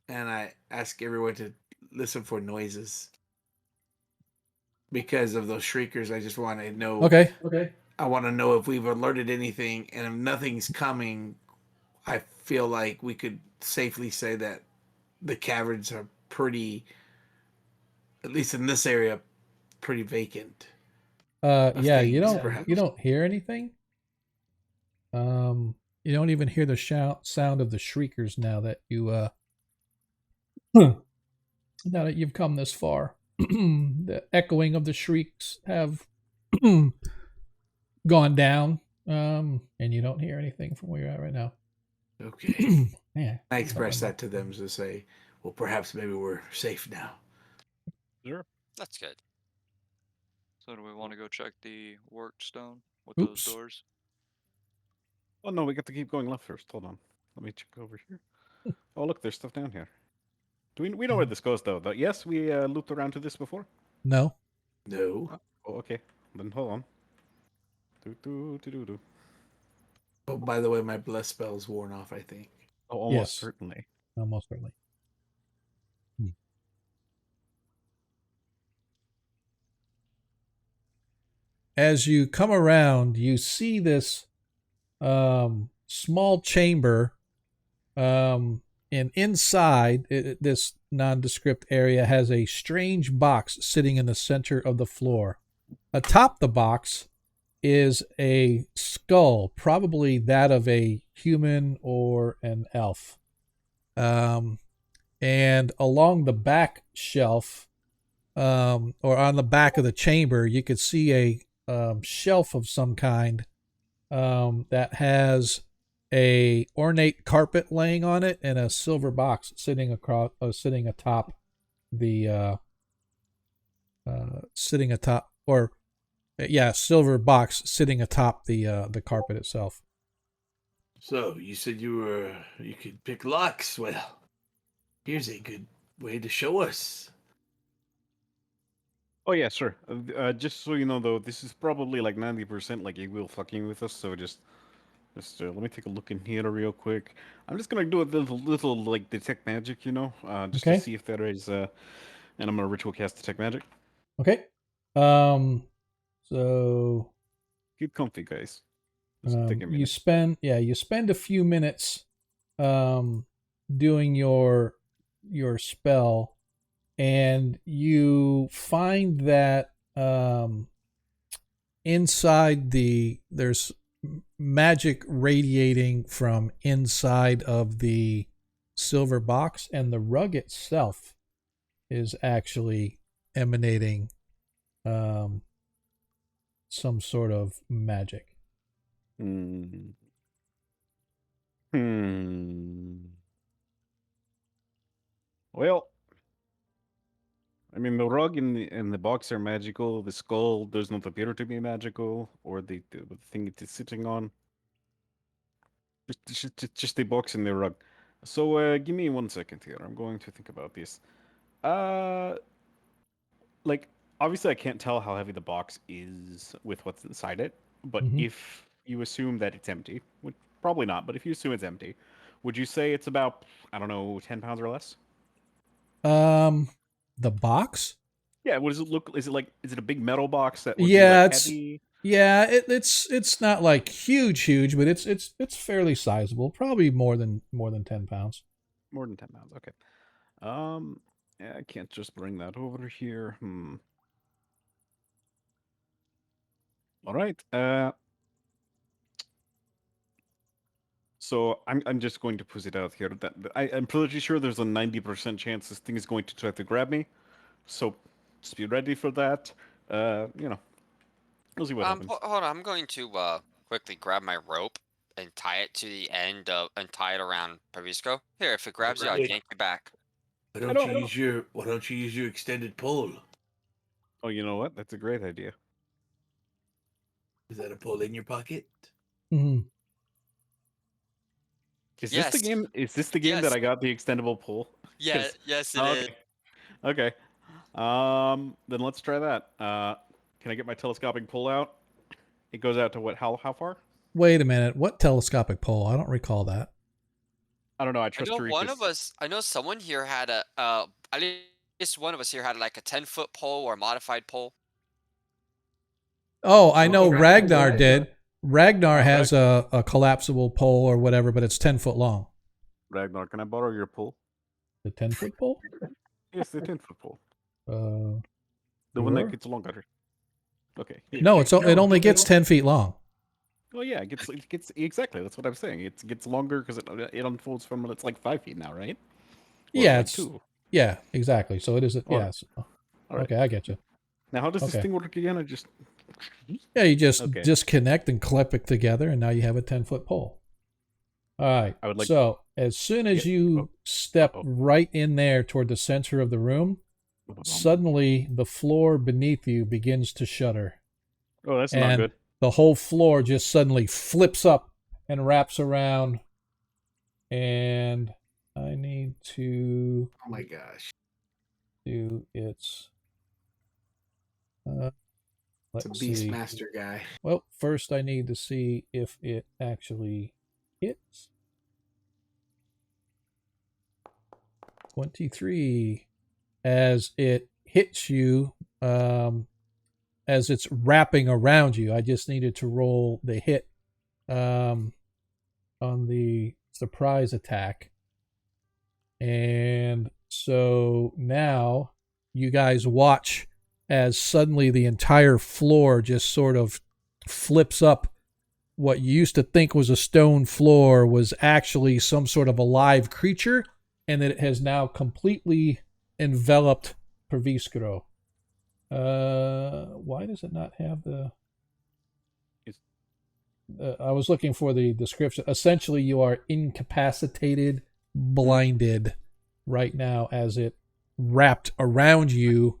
And I ask everyone to listen for noises. Because of those shriekers, I just want to know. Okay. I want to know if we've alerted anything. And if nothing's coming, I feel like we could safely say that the caverns are pretty, at least in this area, pretty vacant. Yeah, things, perhaps. you don't hear anything. You don't even hear the sound of the shriekers now that you now that you've come this far. The echoing of the shrieks have gone down, and you don't hear anything from where you're at right now. Okay. Yeah, I express that to them to say, well, perhaps maybe we're safe now. Sure. That's good. So do we want to go check the worked stone with Oops. those doors? Oh no, we got to keep going left first. Hold on. Let me check over here. Oh look, there's stuff down here. We know where this goes though? Yes, we looped around to this before. No. No. Oh, okay. Then hold on. Do. Oh, by the way, my bless spell's worn off, I think. Oh, almost Yes. certainly. Almost certainly. As you come around, you see this small chamber, and inside this nondescript area has a strange box sitting in the center of the floor. Atop the box is a skull, probably that of a human or an elf. And along the back shelf, or on the back of the chamber, you could see a shelf of some kind that has a ornate carpet laying on it and a silver box sitting atop the silver box sitting atop the carpet itself. So you said you could pick locks. Well, here's a good way to show us. Oh yeah, sure. Just so you know though, this is probably like 90% like you will fucking with us. So just let me take a look in here real quick. I'm just gonna do a little like detect magic, just to Okay. see if there is and I'm gonna ritual cast detect magic. Okay. So Get comfy, guys. This will take a minute. you spend a few minutes doing your spell, and you find that inside there's magic radiating from inside of the silver box, and the rug itself is actually emanating some sort of magic. Hmm. Well, I mean, the rug and the box are magical. The skull does not appear to be magical, or the thing it is sitting on. Just the box and the rug. So, give me 1 second here. I'm going to think about this. Uh, like, obviously, I can't tell how heavy the box is with what's inside it. But Mhm. if you assume that it's empty, which probably not, but if you assume it's empty, would you say it's about, I don't know, 10 pounds or less? The box? Yeah, what does it look? Is it a big metal box that would be Yeah, like it's heavy? it's not like huge, but it's fairly sizable. Probably more than 10 pounds. More than 10 pounds. Okay. Yeah, I can't just bring that over here. All right. So I'm just going to put it out here that I'm pretty sure there's a 90% chance this thing is going to try to grab me. So just be ready for that. We'll see what happens. Hold on. I'm going to quickly grab my rope and tie it to the end of and tie it around Pavisco. Here, if it grabs you, I'll Right. yank you back. Why I don't don't- you use your extended pole? Oh, you know what? That's a great idea. Is that a pole in your pocket? Mhm. Is this Yes. the game? Is this the game Yes. that I got the extendable pole? Yeah. 'Cause- Yes, it oh, is. okay. Then let's try that. Can I get my telescopic pole out? It goes out to what? How far? Wait a minute. What telescopic pole? I don't recall that. I don't know. I I trust know one of Tariq's. us. I know someone here had a. At least one of us here had like a 10-foot pole or a modified pole. Oh, I know Okay. Ragnar did. Ragnar Oh, has a collapsible pole or whatever, but it's 10 foot long. Ragnar, can I borrow your pole? The 10-foot pole? Yes, the 10-foot pole. The one that gets longer. Okay. No, it only gets 10 feet long. Well, yeah, it gets exactly. That's what I'm saying. It gets longer because it unfolds from it's like 5 feet now, right? Or Yeah, like it's 2. Yeah, exactly. So it is. All right. Yes. All right. Okay, I get you. Now, how does this Okay. thing work again? I just Yeah, you just Okay. disconnect and clip it together, and now you have a 10-foot pole. All right. I would like- So as soon as Yeah. you step Uh-oh. right in there toward the center of the room, suddenly the floor beneath you begins to shudder. Oh, that's not And good. the whole floor just suddenly flips up and wraps around. And I need to Oh my gosh. do its. It's Let's a see. Beastmaster guy. Well, first I need to see if it actually hits. 23. As it hits you, as it's wrapping around you, I just needed to roll the hit on the surprise attack. And so now you guys watch as suddenly the entire floor just sort of flips up. What you used to think was a stone floor was actually some sort of a live creature, and that it has now completely enveloped Perviskro. Why does it not have the... I was looking for the description. Essentially, you are incapacitated, blinded right now as it wrapped around you,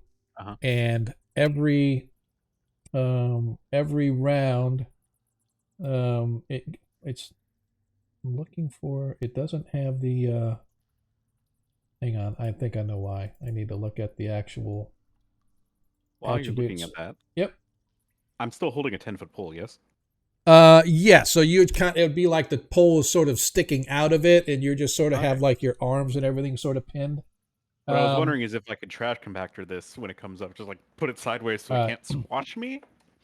and every round, it's I'm looking for. It doesn't have the. Hang on, I think I know why. I need to look at the actual. While you're looking attributes. at that, Yep. I'm still holding a 10-foot pole. Yes. Yeah. So you would it would be like the pole is sort of sticking out of it, and you just sort of have like your arms and everything sort of pinned. What I was wondering is if I could trash compactor this when it comes up, just like put it sideways so it can't squash me.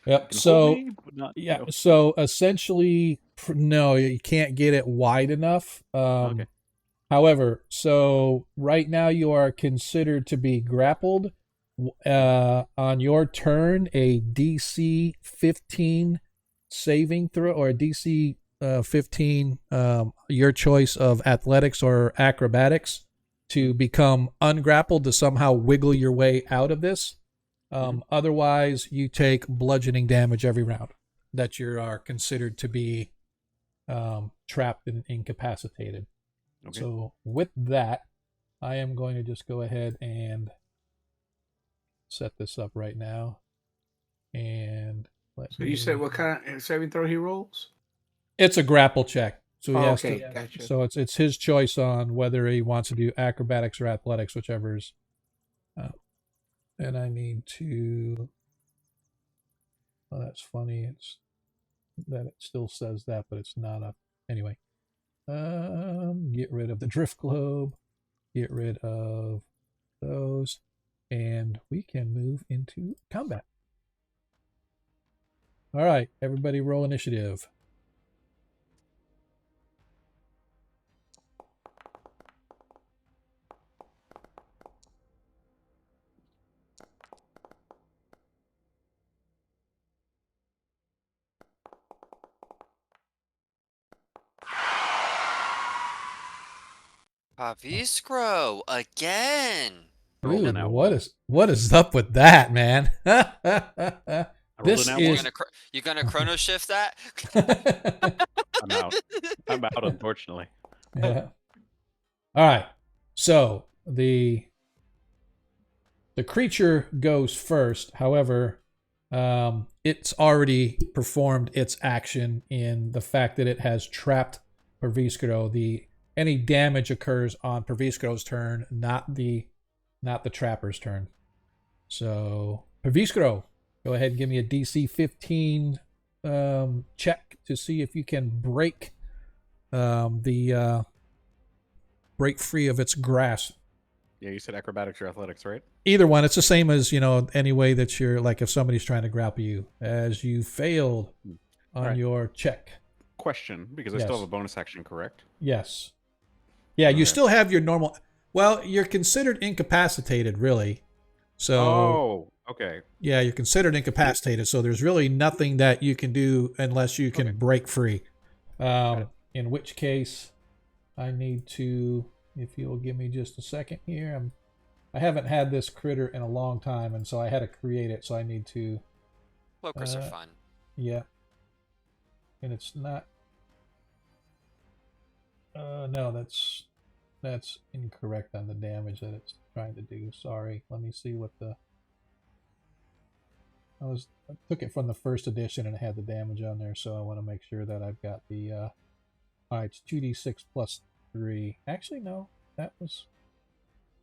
Yep. So me, but not, yeah. So essentially, no, you can't get it wide enough. Okay. However, so right now you are considered to be grappled. On your turn, a DC 15 saving throw, or a DC 15, your choice of athletics or acrobatics, to become ungrappled, to somehow wiggle your way out of this. Otherwise, you take bludgeoning damage every round that you are considered to be trapped and incapacitated. Okay. So with that, I am going to just go ahead and set this up right now. And So you said what kind of saving throw he rolls? It's a grapple check. So he has okay, to, gotcha. So it's his choice on whether he wants to do acrobatics or athletics, whichever's. And I need to. Oh, that's funny. It's that it still says that, but it's not a. Anyway. Get rid of the drift globe. Get rid of those, and we can move into combat. All right, everybody, roll initiative. Paviskro again. Dude, now. what is up with that, man? This is. You gonna chrono shift that? I'm out. I'm out, unfortunately. Yeah. All right. So the creature goes first. However, it's already performed its action in the fact that it has trapped Perviskro. Any damage occurs on Perviskro's turn, not the trapper's turn. So Perviskro, go ahead and give me a DC 15 check to see if you can break break free of its grasp. Yeah, you said acrobatics or athletics, right? Either one. It's the same as, any way that you're, like, if somebody's trying to grapple you. As you failed on your check. Question, because I still have a bonus action, correct? Yes. Yeah, you still have your normal... Well, you're considered incapacitated, really. So... Oh, okay. Yeah, you're considered incapacitated, so there's really nothing that you can do unless you can break free. In which case, I need to... If you'll give me just a second here. I haven't had this critter in a long time, and so I had to create it, so I need to Cloakers are fun. Yeah. And it's not. No, that's incorrect on the damage that it's trying to do. Sorry. Let me see what the. I took it from the first edition and it had the damage on there, so I want to make sure that I've got the. All right, it's 2d6 plus 3. Actually, no, that was.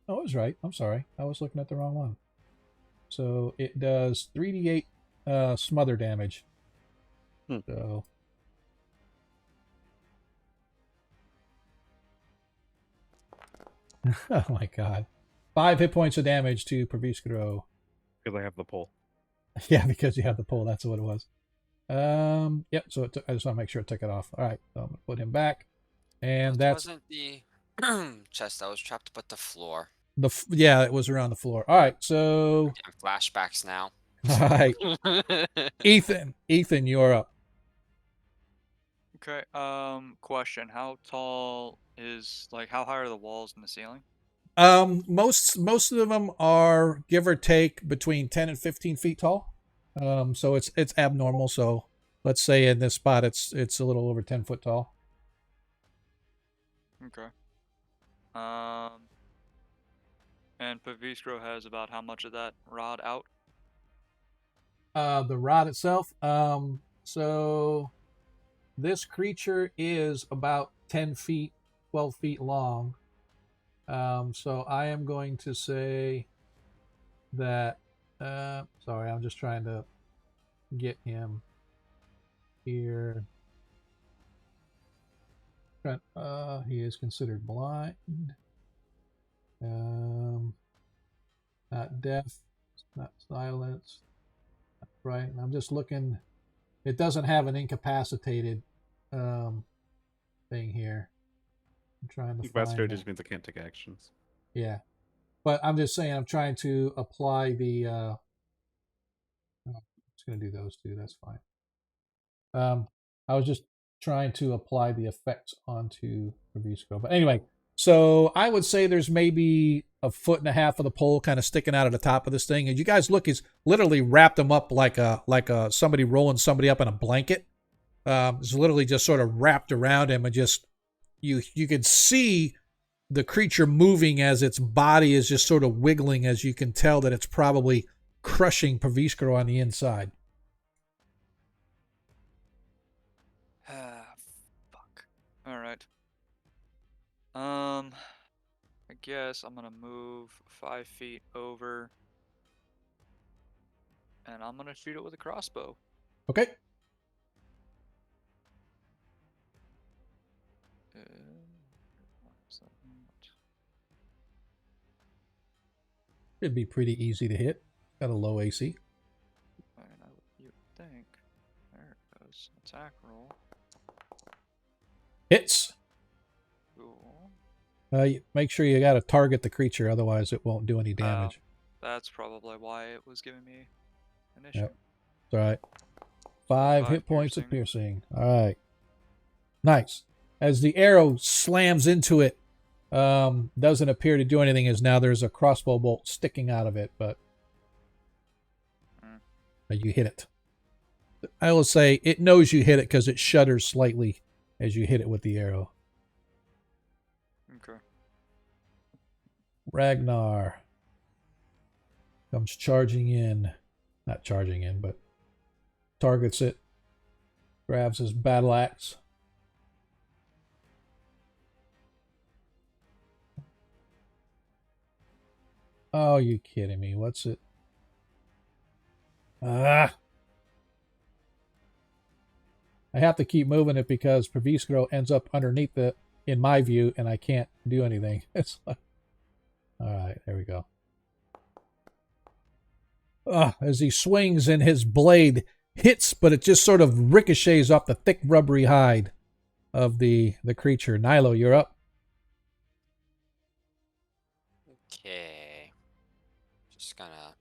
Oh, I was right. I'm sorry. I was looking at the wrong one. So it does 3d8 smother damage. So. Oh my god. 5 hit points of damage to Perviskro. Because I have the pole. Yeah, because you have the pole. That's what it was. Yep. So I just want to make sure it took it off. All right. So I'm gonna put him back, and That that's wasn't the chest that was trapped, but the floor. yeah, it was around the floor. All right. So Damn flashbacks now. all right, Ethan, you're up. Okay. Question: how tall is how high are the walls in the ceiling? Most of them are give or take between 10 and 15 feet tall. So it's abnormal. So let's say in this spot it's a little over 10 foot tall. Okay. And Pavistro has about how much of that rod out? The rod itself. So this creature is about 10 feet, 12 feet long. So I am going to say that. Sorry, I'm just trying to get him here. He is considered blind. Not deaf, not silenced. Right. And I'm just looking. It doesn't have an incapacitated thing here. I'm trying to find. Incapacitate just means I can't take actions. Yeah, but I'm just saying I'm trying to apply the. I'm just gonna do those two. That's fine. I was just trying to apply the effects onto Revisco. But anyway, so I would say there's maybe a foot and a half of the pole kind of sticking out of the top of this thing. And you guys look, he's literally wrapped them up like a somebody rolling somebody up in a blanket. It's literally just sort of wrapped around him, and just you could see the creature moving as its body is just sort of wiggling, as you can tell that it's probably crushing Perviskro on the inside. Fuck. All right. I guess I'm gonna move 5 feet over, and I'm gonna shoot it with a crossbow. Okay. It'd be pretty easy to hit. Got a low AC. You think? There it goes. Attack roll. Hits. Cool. Make sure you got to target the creature, otherwise it won't do any damage. That's probably why it was giving me an issue. Yep. All right. 5 hit points of piercing. All right. Nice. As the arrow slams into it, doesn't appear to do anything, as now there's a crossbow bolt sticking out of it, but you hit it. I will say it knows you hit it because it shudders slightly as you hit it with the arrow. Okay. Ragnar comes charging in. Not charging in, but targets it. Grabs his battle axe. Oh, you kidding me? What's it? I have to keep moving it because Perviskro ends up underneath it, in my view, and I can't do anything. It's like, all right, there we go. As he swings and his blade hits, but it just sort of ricochets off the thick rubbery hide of the creature. Nilo, you're up. Okay. Just gonna.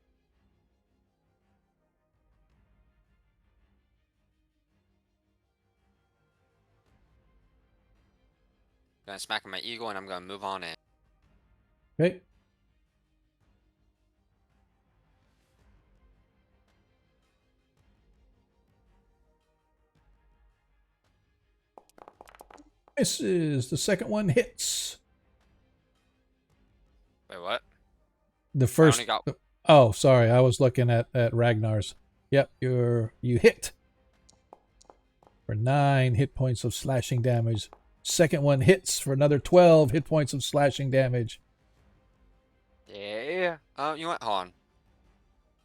Gonna smack my eagle, and I'm gonna move on in. Okay. misses. The second one hits. Wait, what? The I first. only got. Oh, sorry. I was looking at Ragnar's. Yep, you hit for 9 hit points of slashing damage. Second one hits for another 12 hit points of slashing damage. Yeah. You went on.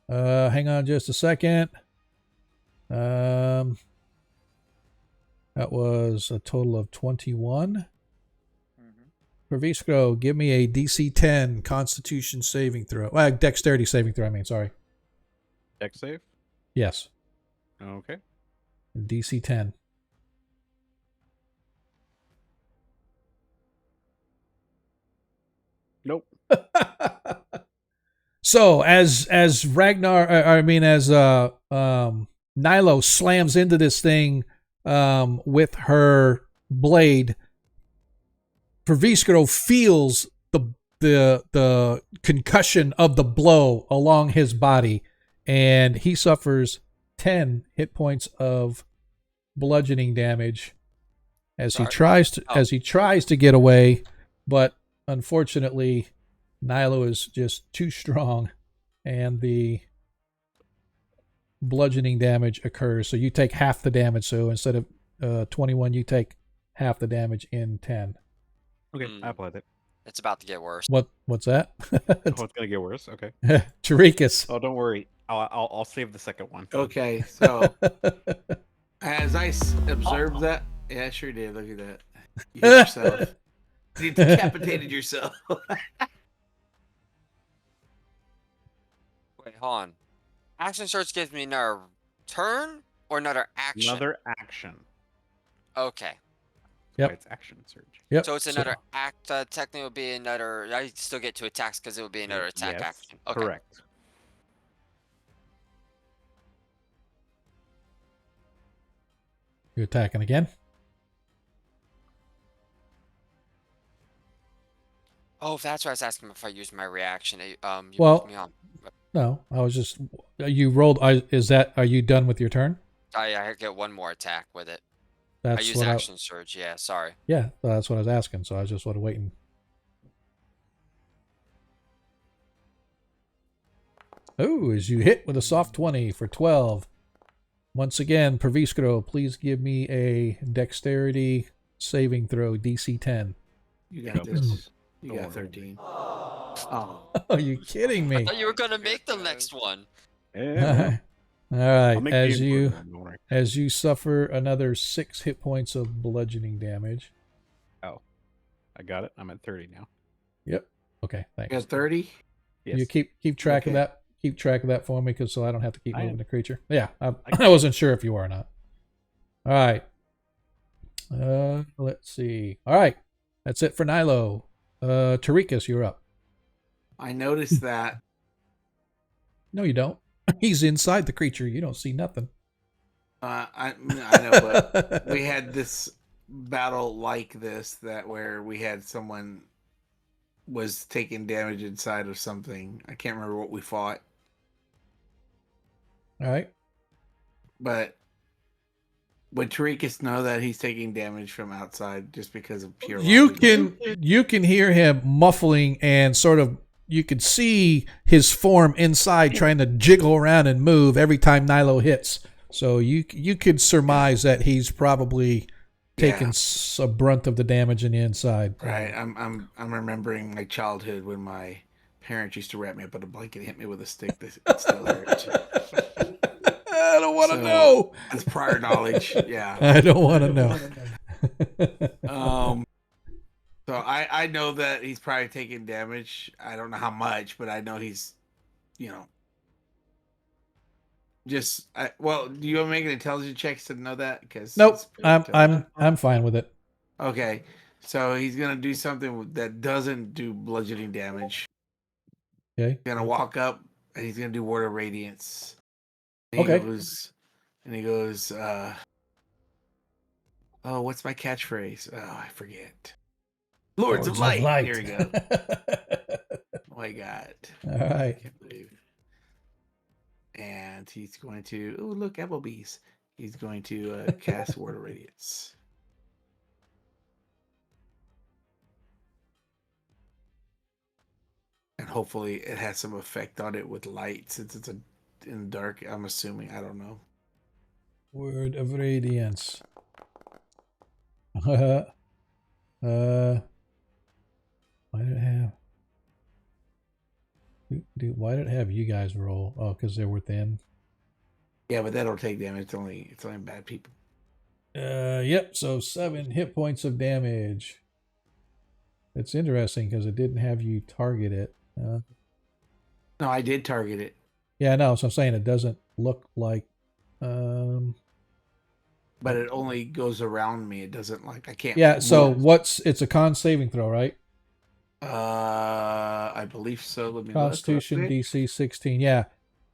Hang on just a second. That was a total of 21. Praviskro, give me a DC 10 Constitution saving throw. Dexterity saving throw, I mean, sorry. Dex save. Yes, Okay. DC 10. Nope. So as Ragnar, as Nilo slams into this thing with her blade, Praviskro feels the concussion of the blow along his body, and he suffers 10 hit points of bludgeoning damage as he tries to get away, but unfortunately Nilo is just too strong, and the bludgeoning damage occurs. So you take half the damage. So instead of 21, you take half the damage in 10. Okay, I applied it. It's about to get worse. What's that? Oh, it's gonna get worse. Okay. Chirikas. Oh, don't worry. I'll save the second one. Okay, so as I observed that, yeah, I sure did. Look at that. You hit yourself. You decapitated yourself. Wait, hold on. Action search gives me another turn or another action? Another action. Okay. Yep. It's action surge. Yep. So it's another act. Technically, it would be another. I still get 2 attacks because it would be another attack Yes, action. Okay. Correct. You attacking again? Oh, that's why I was asking if I used my reaction. You Well- moved me on. No, I was just. You rolled. Are you done with your turn? I get 1 more attack with it. That's I use what action surge. Yeah, sorry. Yeah, that's what I was asking. So I was just sort of waiting. Oh, as you hit with a soft 20 for 12. Once again, Praviskro, please give me a dexterity saving throw, DC 10. You got this. You got 13. Oh. Are you kidding I me? thought you were gonna make the next one. Yeah. All I'll right, make as the you improvement, don't worry. as you suffer another 6 hit points of bludgeoning damage. I got it. I'm at 30 now. Yep. Okay, You thanks. got 30? Yes. You keep track of Okay. that. Keep track of that for me, so I don't have to keep I moving am. the creature. Yeah, I I- wasn't sure if you were or not. All right. Let's see. All right, that's it for Nilo. Tarikas, you're up. I noticed that. No, you don't. He's inside the creature. You don't see nothing. I know, but we had this battle like this where we had someone was taking damage inside of something. I can't remember what we fought, All right. but would Tarikas know that he's taking damage from outside just because of pure? You logic? can hear him muffling, and sort of you can see his form inside trying to jiggle around and move every time Nilo hits. So you could surmise that he's probably taking a brunt of the damage in the inside. Right. I'm remembering my childhood when my parents used to wrap me up in a blanket and hit me with a stick. It still hurts. I don't want to So- know. That's prior knowledge. Yeah. I don't want to know. So I know that he's probably taking damage. I don't know how much, but I know he's, well, do you want to make an intelligence check to know that? Because Nope. I'm fine with it. okay. So he's gonna do something that doesn't do bludgeoning damage. Okay. He's gonna walk up and he's gonna do Word of Radiance. And Okay. he goes, oh, what's my catchphrase? Oh, I forget. Lords of Light. Here we go. Oh my God. All right. I can't believe. And he's going to, oh, look, Applebee's. He's going to cast Word of Radiance. hopefully it has some effect on it with light since it's in the dark. I'm assuming. I don't know. Word of Radiance. Why did it have? Dude, why did it have you guys roll? Oh, because they're within. Yeah, but that'll take damage. It's only bad people. Yep. So 7 hit points of damage. It's interesting because it didn't have you target it. No, I did target it. Yeah, no. So I'm saying it doesn't look like. But it only goes around me. It doesn't like I can't. Yeah. So move. it's a con saving throw, right? I believe so. Let me Constitution look. DC 16. Yeah,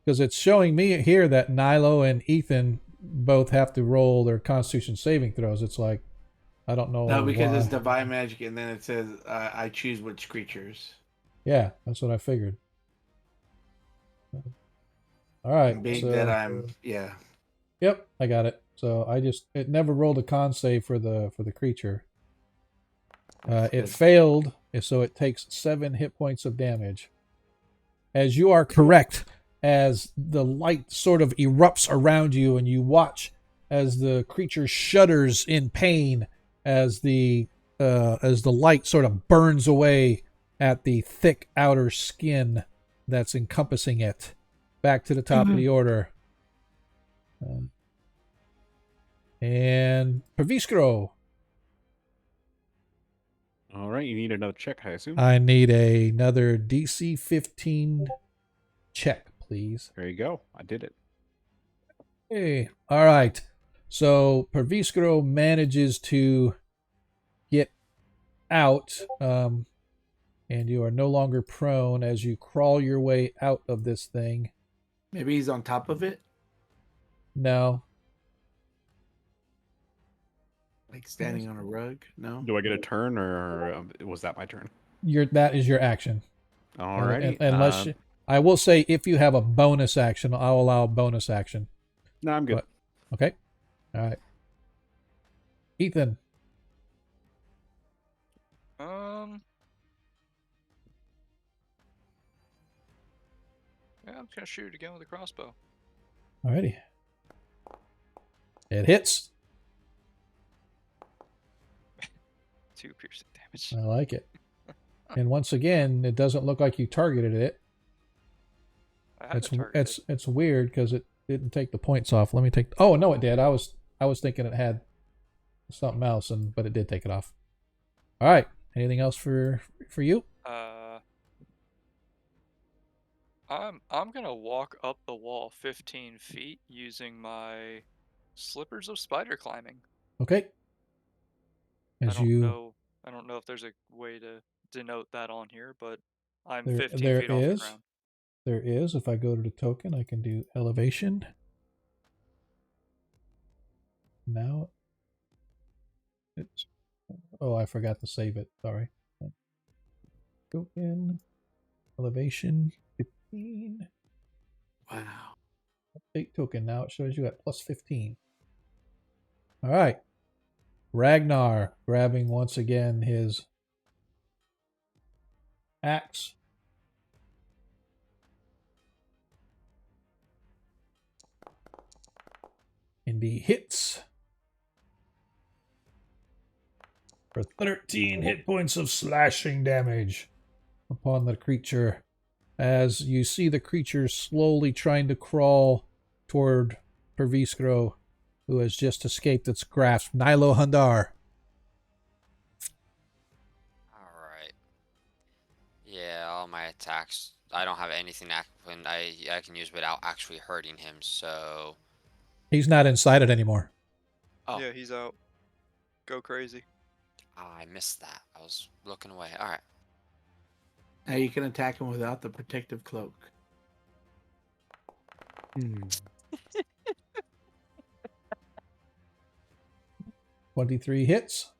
because it's showing me here that Nilo and Ethan both have to roll their Constitution saving throws. It's like I don't know. No, because why. it's divine magic, and then it says I choose which creatures. Yeah, that's what I figured. All right. And being so, that I'm Yep, I got it. So it never rolled a con save for the creature. That's It good. failed, so it takes 7 hit points of damage. As you are correct, as the light sort of erupts around you, and you watch as the creature shudders in pain as the light sort of burns away at the thick outer skin that's encompassing it. Back to the top of the order. And Paviskro. All right, you need another check, I assume. I need another DC 15 check, please. There you go. I did it. Hey, all right. So Perviskro manages to get out, and you are no longer prone as you crawl your way out of this thing. Maybe he's on top of it, No, like standing on a rug. No. Do I get a turn, or was that my turn? that is your action. All righty. Unless I will say, if you have a bonus action, I'll allow a bonus action. No, I'm good. But- Okay. All right. Ethan. Yeah, I'm gonna shoot again with a crossbow. Alrighty. It hits. 2 piercing damage. I like it. And once again, it doesn't look like you targeted it. I had to target it. It's weird because it didn't take the points off. Let me take. Oh no, it did. I was thinking it had something else, but it did take it off. All right. Anything else for you? I'm gonna walk up the wall 15 feet using my slippers of spider climbing. Okay. I don't know if there's a way to denote that on here, but I'm 15 feet off the ground. There is. If I go to the token, I can do elevation. Now it's. Oh, I forgot to save it. Sorry. Token. Elevation 15. Wow. Update token. Now it shows you at plus 15. All right. Ragnar grabbing once again his axe. And he hits for 13 hit points of slashing damage upon the creature, as you see the creature slowly trying to crawl toward Perviskro, who has just escaped its grasp. Nilo Hundar. Alright. Yeah, all my attacks. I don't have anything I can use without actually hurting him, so. He's not inside it anymore. Oh. Yeah, he's out. Go crazy. I missed that. I was looking away. Alright. Now you can attack him without the protective cloak. 23 hits.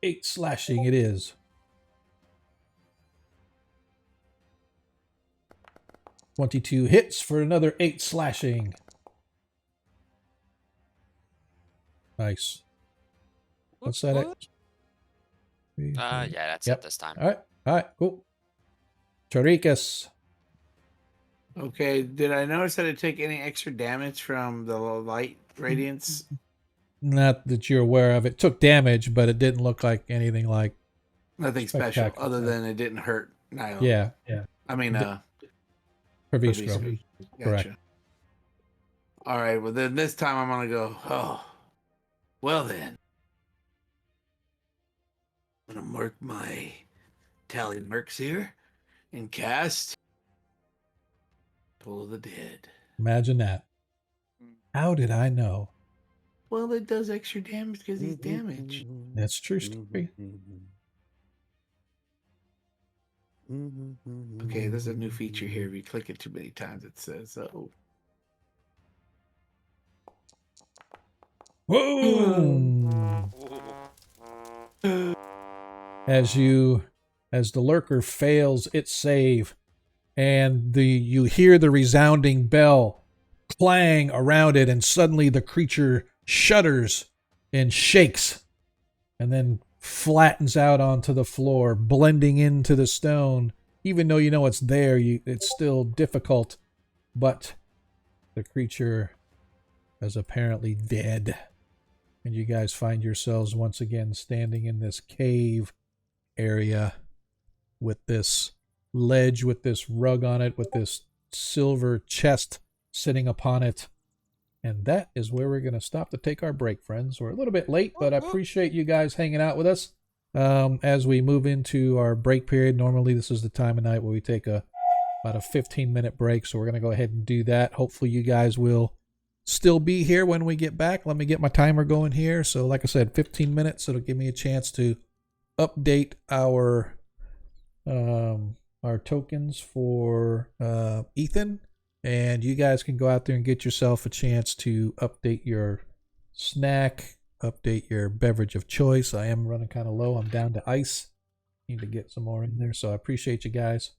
8 slashing it is. 22 hits for another 8 slashing. Nice. What's that? Yeah, that's it this time. All right, cool. Chorikas. Okay, did I notice that it took any extra damage from the light radiance? Not that you're aware of. It took damage, but it didn't look like anything like Nothing special spectacular. other than it didn't hurt Nilo. Yeah. I mean, Pravistro. Gotcha. Correct. All right, well then this time I'm gonna go, oh, well then. I'm gonna mark my tally mercs here and cast Toll of the Dead. Imagine that. How did I know? Well, it does extra damage because he's damaged. That's true story. Okay, there's a new feature here. If you click it too many times, it says, oh. Whoa! As the lurker fails its save, and you hear the resounding bell clang around it, and suddenly the creature shudders and shakes, and then flattens out onto the floor, blending into the stone. Even though you know it's there, it's still difficult. But the creature is apparently dead. And you guys find yourselves once again standing in this cave area with this ledge, with this rug on it, with this silver chest sitting upon it. And that is where we're going to stop to take our break, friends. We're a little bit late, but I appreciate you guys hanging out with us. As we move into our break period, normally this is the time of night where we take about a 15-minute break, so we're going to go ahead and do that. Hopefully you guys will still be here when we get back. Let me get my timer going here. So like I said, 15 minutes. It'll give me a chance to update our tokens for Ethan. And you guys can go out there and get yourself a chance to update your snack, update your beverage of choice. I am running kind of low. I'm down to ice. Need to get some more in there. So I appreciate you guys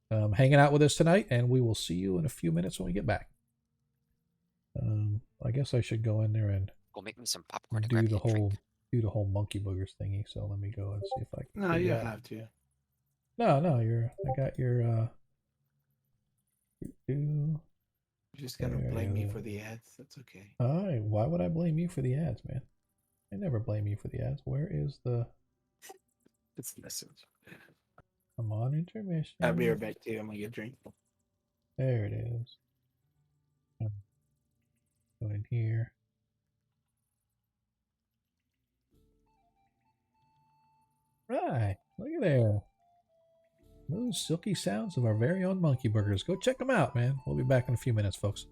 hanging out with us tonight, and we will see you in a few minutes when we get back. I guess I should go in there and Go make me some popcorn and do grab the me a drink. whole monkey boogers thingy. So let me go and see if I can. No, you don't have to. No, I got your You just gotta blame me for the ads. That's okay. Why would I blame you for the ads, man? I never blame you for the ads. Where is the? It's the message. I'm on intermission. I'll be right back too. I'm gonna get a drink. There it is. Go in here. Right, look at there. Those silky sounds of our very own monkey burgers. Go check them out, man. We'll be back in a few minutes, folks.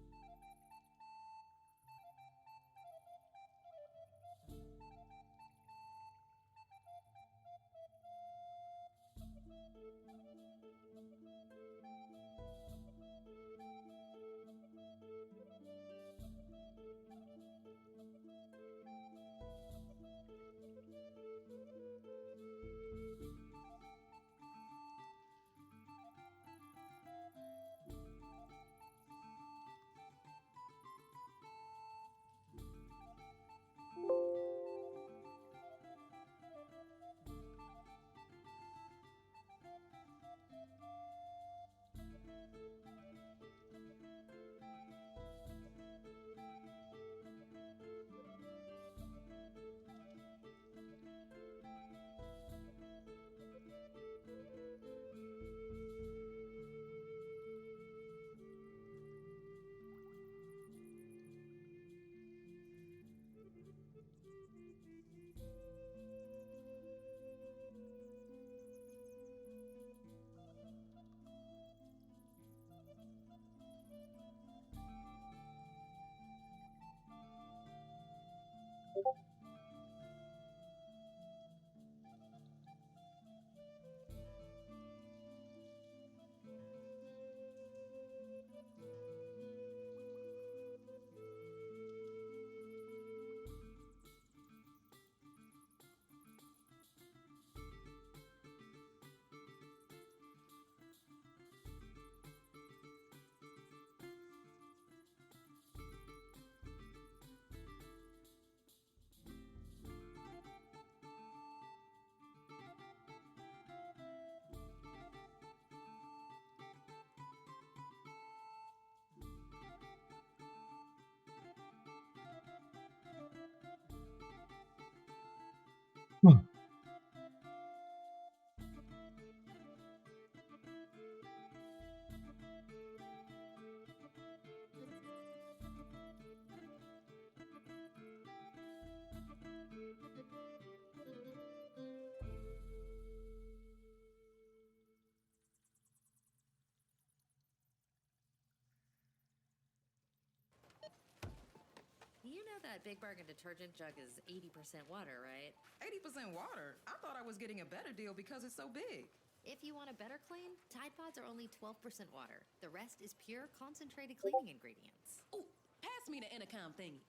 You know that Big Bargain detergent jug is 80% water, right? 80% water? I thought I was getting a better deal because it's so big. If you want a better clean, Tide Pods are only 12% water. The rest is pure, concentrated cleaning ingredients. Ooh, pass me the intercom thingy.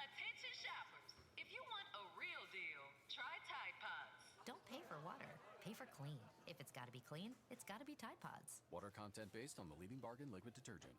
Attention shoppers. If you want a real deal, try Tide Pods. Don't pay for water, pay for clean. If it's gotta be clean, it's gotta be Tide Pods. Water content based on the leading bargain liquid detergent.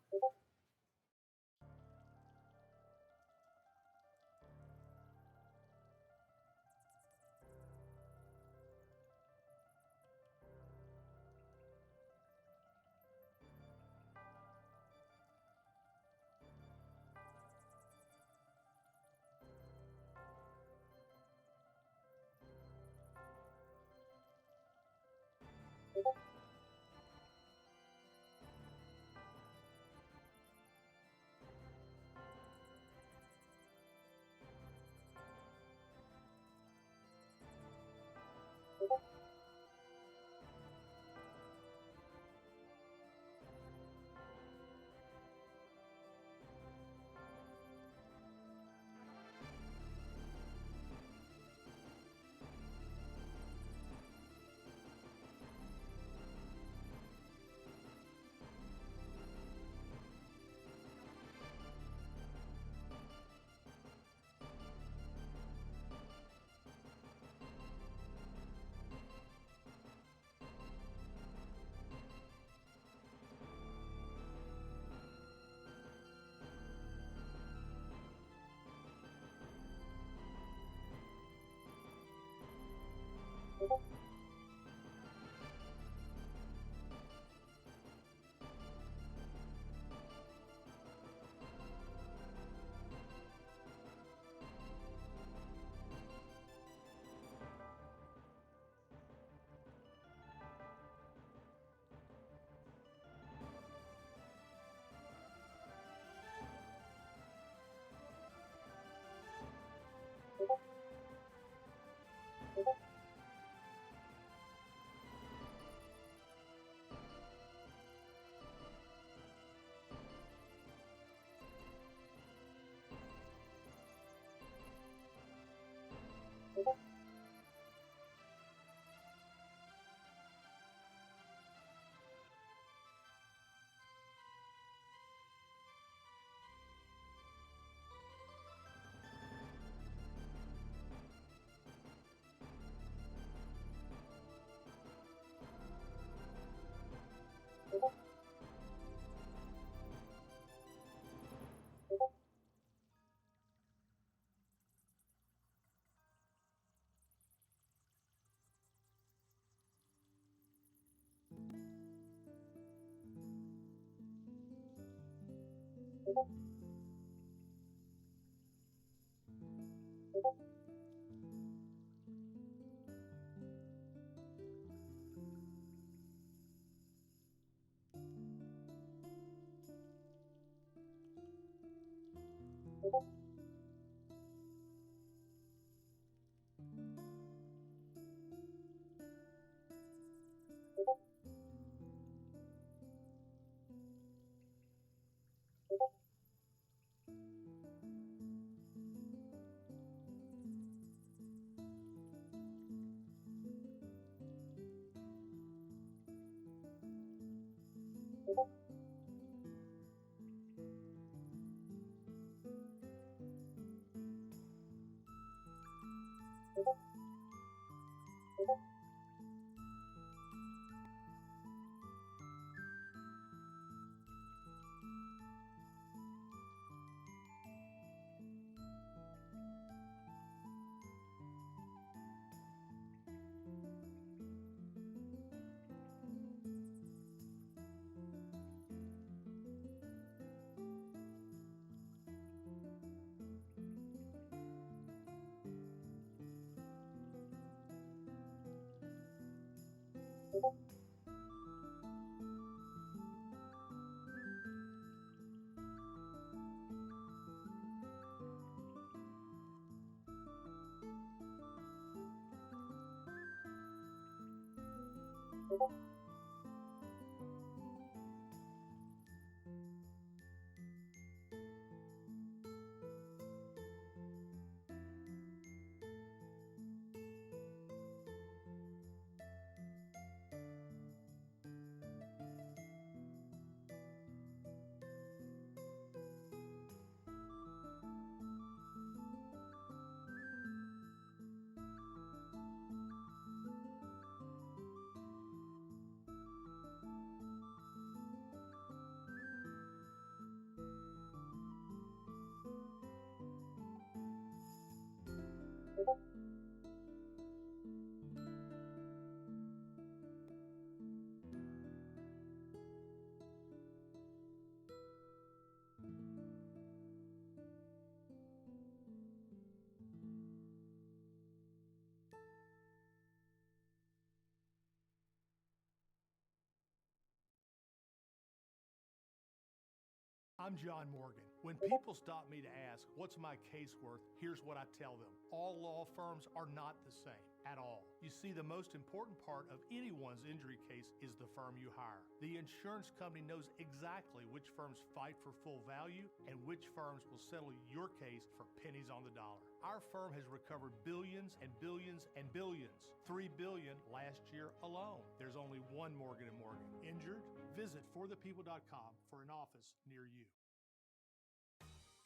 I'm John Morgan. When people stop me to ask, what's my case worth, here's what I tell them. All law firms are not the same at all. You see, the most important part of anyone's injury case is the firm you hire. The insurance company knows exactly which firms fight for full value and which firms will settle your case for pennies on the dollar. Our firm has recovered billions and billions and billions. $3 billion last year alone. There's only one Morgan & Morgan. Injured? Visit forthepeople.com for an office near you.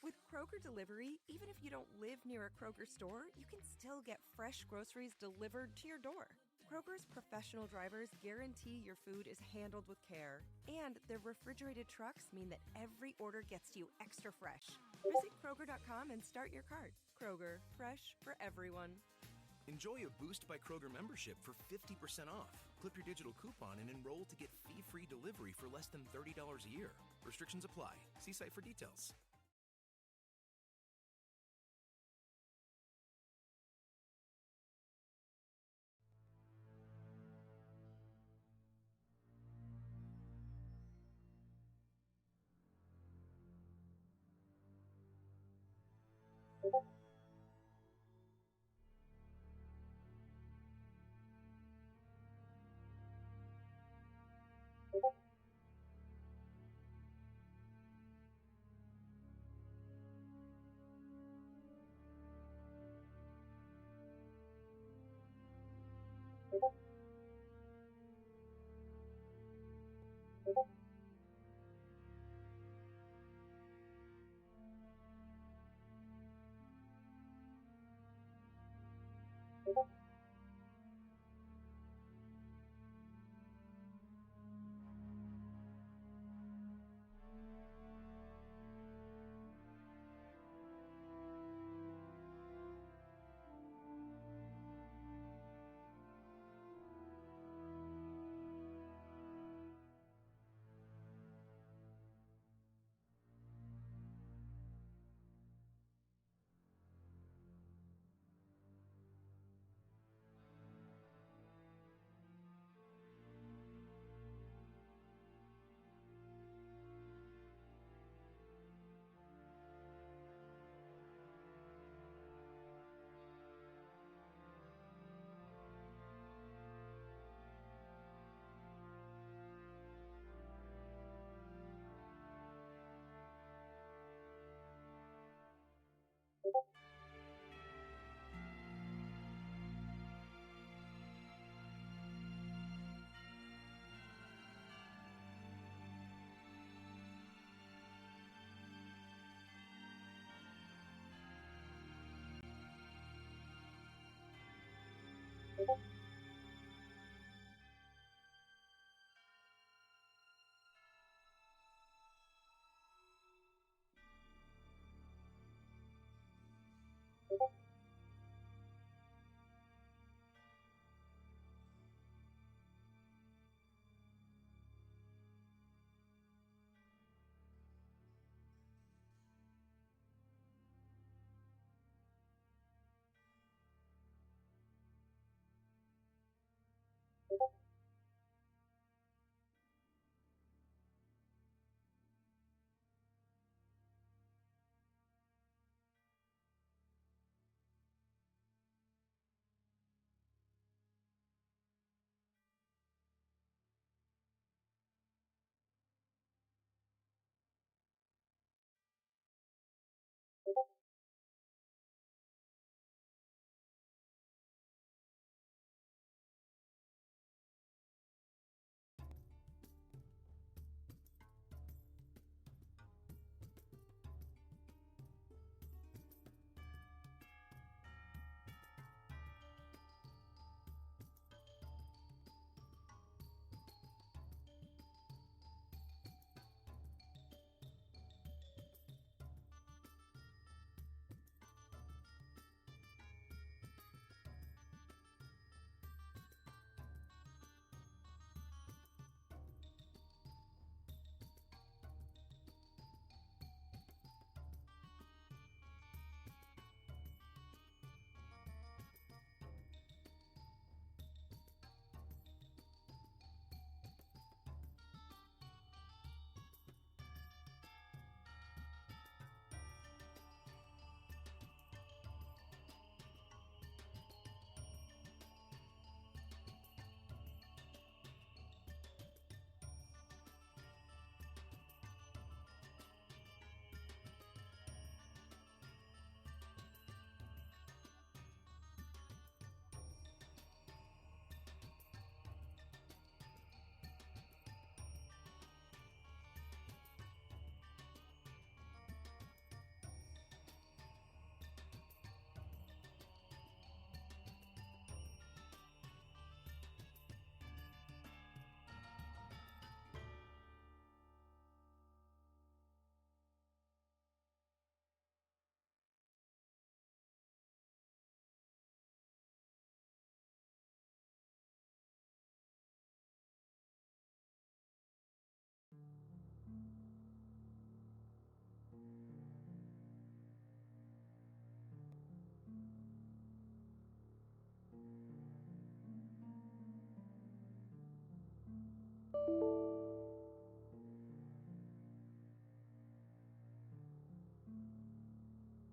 With Kroger Delivery, even if you don't live near a Kroger store, you can still get fresh groceries delivered to your door. Kroger's professional drivers guarantee your food is handled with care, and their refrigerated trucks mean that every order gets to you extra fresh. Visit Kroger.com and start your cart. Kroger, fresh for everyone. Enjoy a Boost by Kroger membership for 50% off. Clip your digital coupon and enroll to get fee-free delivery for less than $30 a year. Restrictions apply. See site for details.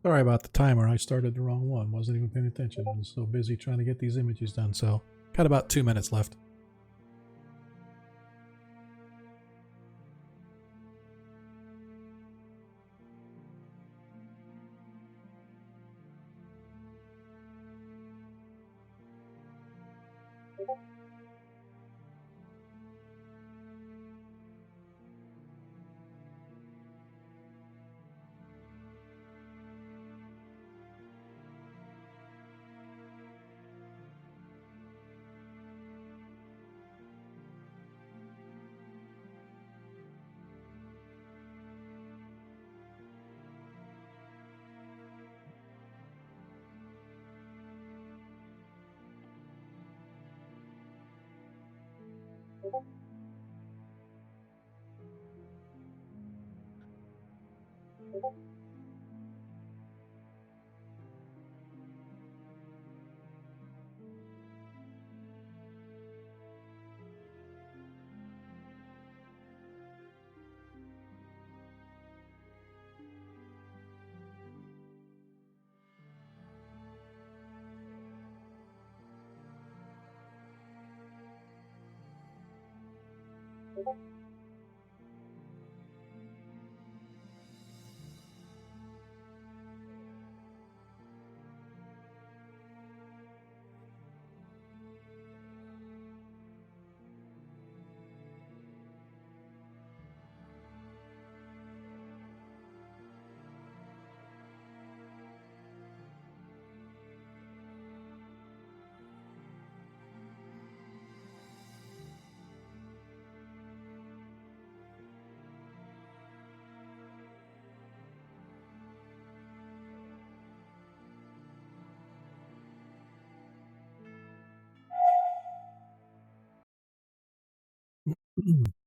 Sorry about the timer. I started the wrong one. Wasn't even paying attention. I was so busy trying to get these images done. So, got about 2 minutes left.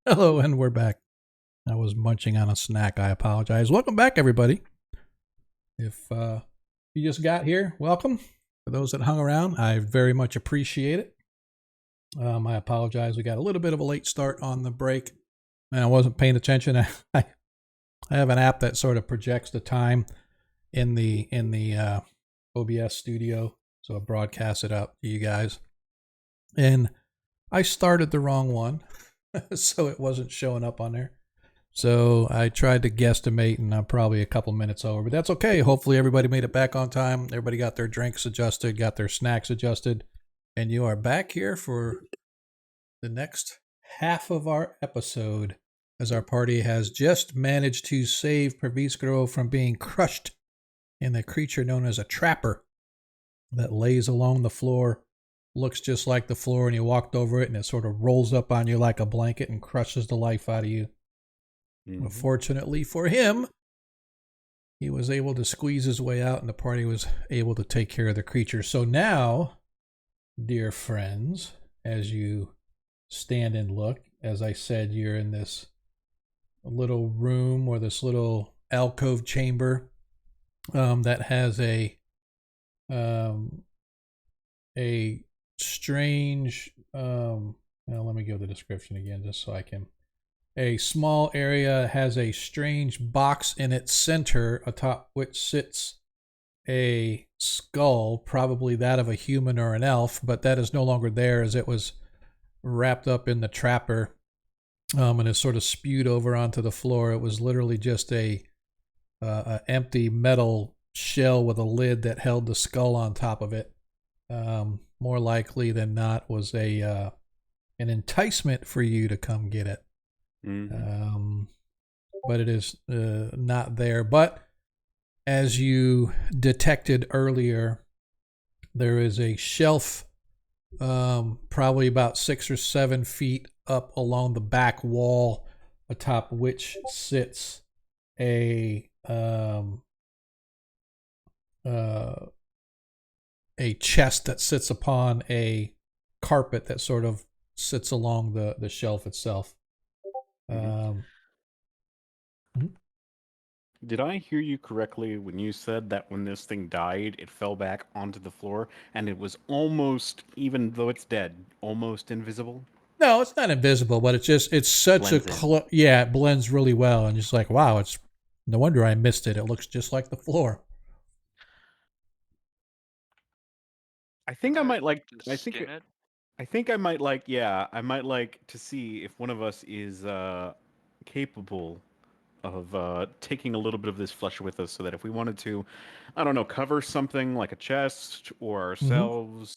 Hello, and we're back. I was munching on a snack. I apologize. Welcome back, everybody. If you just got here, welcome. For those that hung around, I very much appreciate it. I apologize. We got a little bit of a late start on the break, and I wasn't paying attention. I have an app that sort of projects the time in the OBS studio, so I broadcast it out to you guys. And I started the wrong one, so it wasn't showing up on there. So I tried to guesstimate, and I'm probably a couple minutes over, but that's okay. Hopefully everybody made it back on time. Everybody got their drinks adjusted, got their snacks adjusted, and you are back here for the next half of our episode, as our party has just managed to save Perviscro from being crushed in the creature known as a trapper that lays along the floor, looks just like the floor, and you walked over it, and it sort of rolls up on you like a blanket and crushes the life out of you. Mm-hmm. Fortunately for him, he was able to squeeze his way out, and the party was able to take care of the creature. So now, dear friends, as you stand and look, as I said, you're in this little room or this little alcove chamber that has a strange, now let me give the description again just so I can. A small area has a strange box in its center, atop which sits a skull, probably that of a human or an elf, but that is no longer there as it was wrapped up in the trapper and is sort of spewed over onto the floor. It was literally just a empty metal shell with a lid that held the skull on top of it. More likely than not was an enticement for you to come get it. Mm-hmm. But it is not there. But as you detected earlier, there is a shelf probably about 6 or 7 feet up along the back wall, atop which sits a chest that sits upon a carpet that sort of sits along the shelf itself. Did I hear you correctly when you said that when this thing died, it fell back onto the floor and it was almost, even though it's dead, almost invisible? No, it's not invisible, but it's such a Blends in. yeah, it blends really well, and just like wow, it's no wonder I missed it. It looks just like the floor. I think I might like. To skin it. I think I might like. Yeah, I might like to see if one of us is capable of taking a little bit of this flesh with us, so that if we wanted to, I don't know, cover something like a chest or ourselves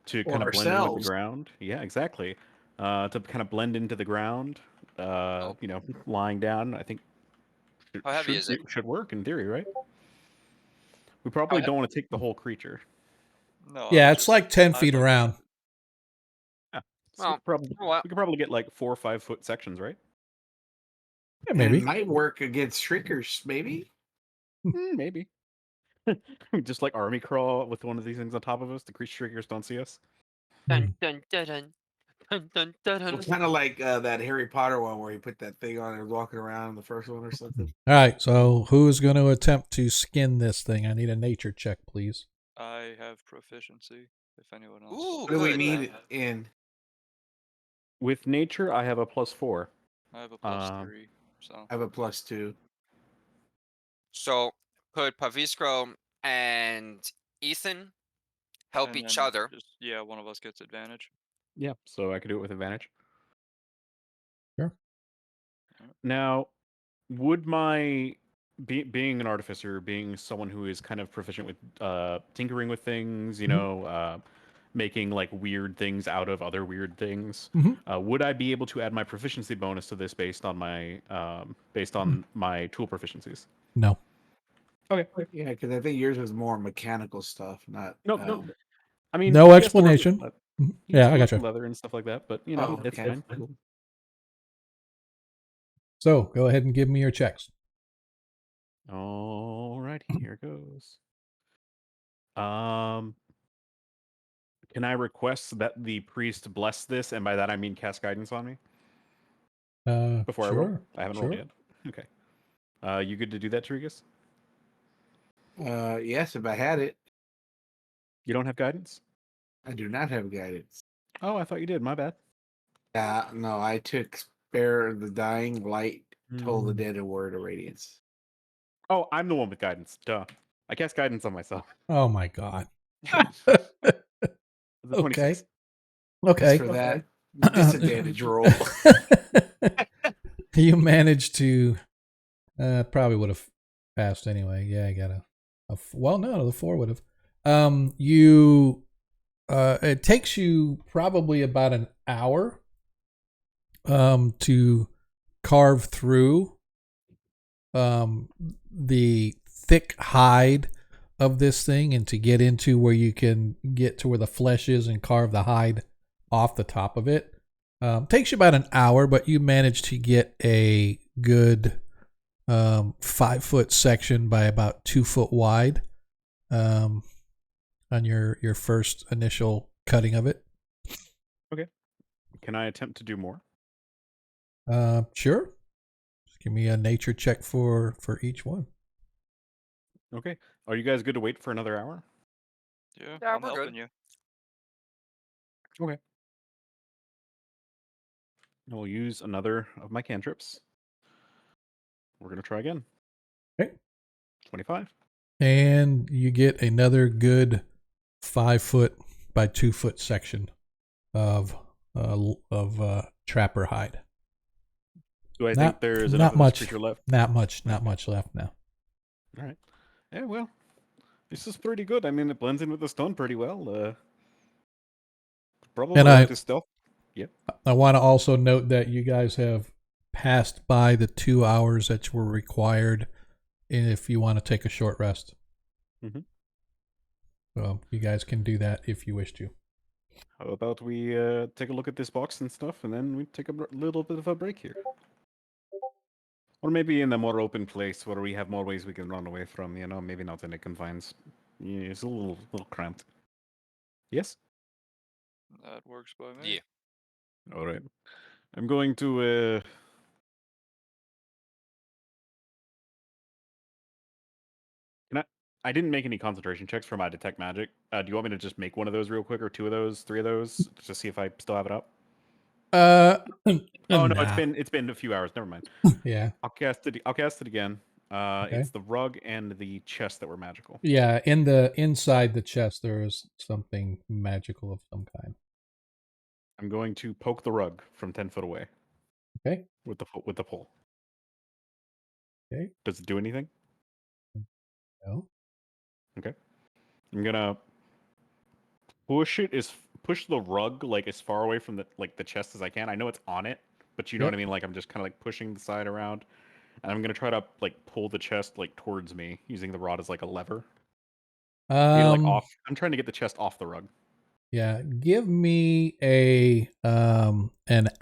to Or kind of blend in with the ourselves. ground. Yeah, exactly. To kind of blend into the ground. Oh. You know, lying down. I think How heavy is it? should work in theory, right? We probably don't want to take the whole creature. No. Yeah, it's like 10 feet I'd like around. Yeah. So Well, we could probably get like 4 or 5 foot sections, right? Yeah, And maybe. it might work against shrinkers, maybe. Maybe. Just like army crawl with one of these things on top of us. The Kreistrichers don't see us. Dun, dun, dun, dun. Dun, dun, dun, dun. Well, kind of like that Harry Potter one where he put that thing on and was walking around in the first one or something. All right, so who's going to attempt to skin this thing? I need a nature check, please. I have proficiency. If anyone else. Ooh, What do we good. need it in? With nature, I have a +4. I have a +3. So. I have a +2. So could Pavisco and Ethan help And each then other? yeah, one of us gets advantage. Yeah, so I could do it with advantage. Sure. Now, would my being an artificer, being someone who is kind of proficient with tinkering with things, you know, making like weird things out of other weird things, would I be able to add my proficiency bonus to this based on my tool proficiencies? No. Okay. Yeah, because I think yours was more mechanical stuff, not. No. I mean, No he has to work with explanation. he has Yeah, to I work gotcha. with leather and stuff like that, but you know, it's fine. Cool. So go ahead and give me your checks. All right, here goes. Can I request that the priest bless this, and by that I mean cast guidance on me before I roll? Sure. I haven't Sure. rolled yet. Okay. You good to do that, Tarigas? Yes, if I had it. You don't have guidance? I do not have guidance. Oh, I thought you did. My bad. Yeah, no, I took spare the dying, light, toll the dead, and word of radiance. Oh, I'm the one with guidance. Duh. I cast guidance on myself. Oh my god. The 26. Okay. Just for that disadvantage roll. You managed to probably would have passed anyway. Yeah, I got well, no, the 4 would have. It takes you probably about an hour to carve through the thick hide of this thing and to get into where you can get to where the flesh is and carve the hide off the top of it. Takes you about an hour, but you manage to get a good 5-foot section by about 2 foot wide on your first initial cutting of it. Okay. Can I attempt to do more? Sure. Just give me a nature check for each one. Okay. Are you guys good to wait for another hour? Yeah, Yeah, I'm we're helping good. you. Okay. I will use another of my cantrips. We're going to try again. Okay. 25. And you get another good 5-foot by 2-foot section of trapper hide. Do I think there's enough of this creature left? Not much left now. All right. Yeah, well, this is pretty good. I mean, it blends in with the stone pretty well. Probably And like this stealth. Yep. I want to also note that you guys have passed by the 2 hours that were required if you want to take a short rest. So you guys can do that if you wish to. How about we take a look at this box and stuff, and then we take a little bit of a break here? Or maybe in a more open place where we have more ways we can run away from, you know, maybe not in the confines. Yeah, it's a little cramped. Yes? That works by me. Yeah. All right. I'm going to... I didn't make any concentration checks for my detect magic. Do you want me to just make one of those real quick, or 2 of those, 3 of those, just to see if I still have it up? Oh no, nah. it's been a few hours. Never mind. Yeah. I'll cast it. I'll cast it again. Okay. It's the rug and the chest that were magical. Yeah, inside the chest there is something magical of some kind. I'm going to poke the rug from 10 foot away. Okay. With the pole. Okay. Does it do anything? No. Okay. I'm gonna push the rug like as far away from the chest as I can. I know it's on it, but you know what I mean. Like I'm just kind of like pushing the side around, and I'm gonna try to like pull the chest like towards me using the rod as like a lever. Get it, like off. I'm trying to get the chest off the rug. Yeah, give me an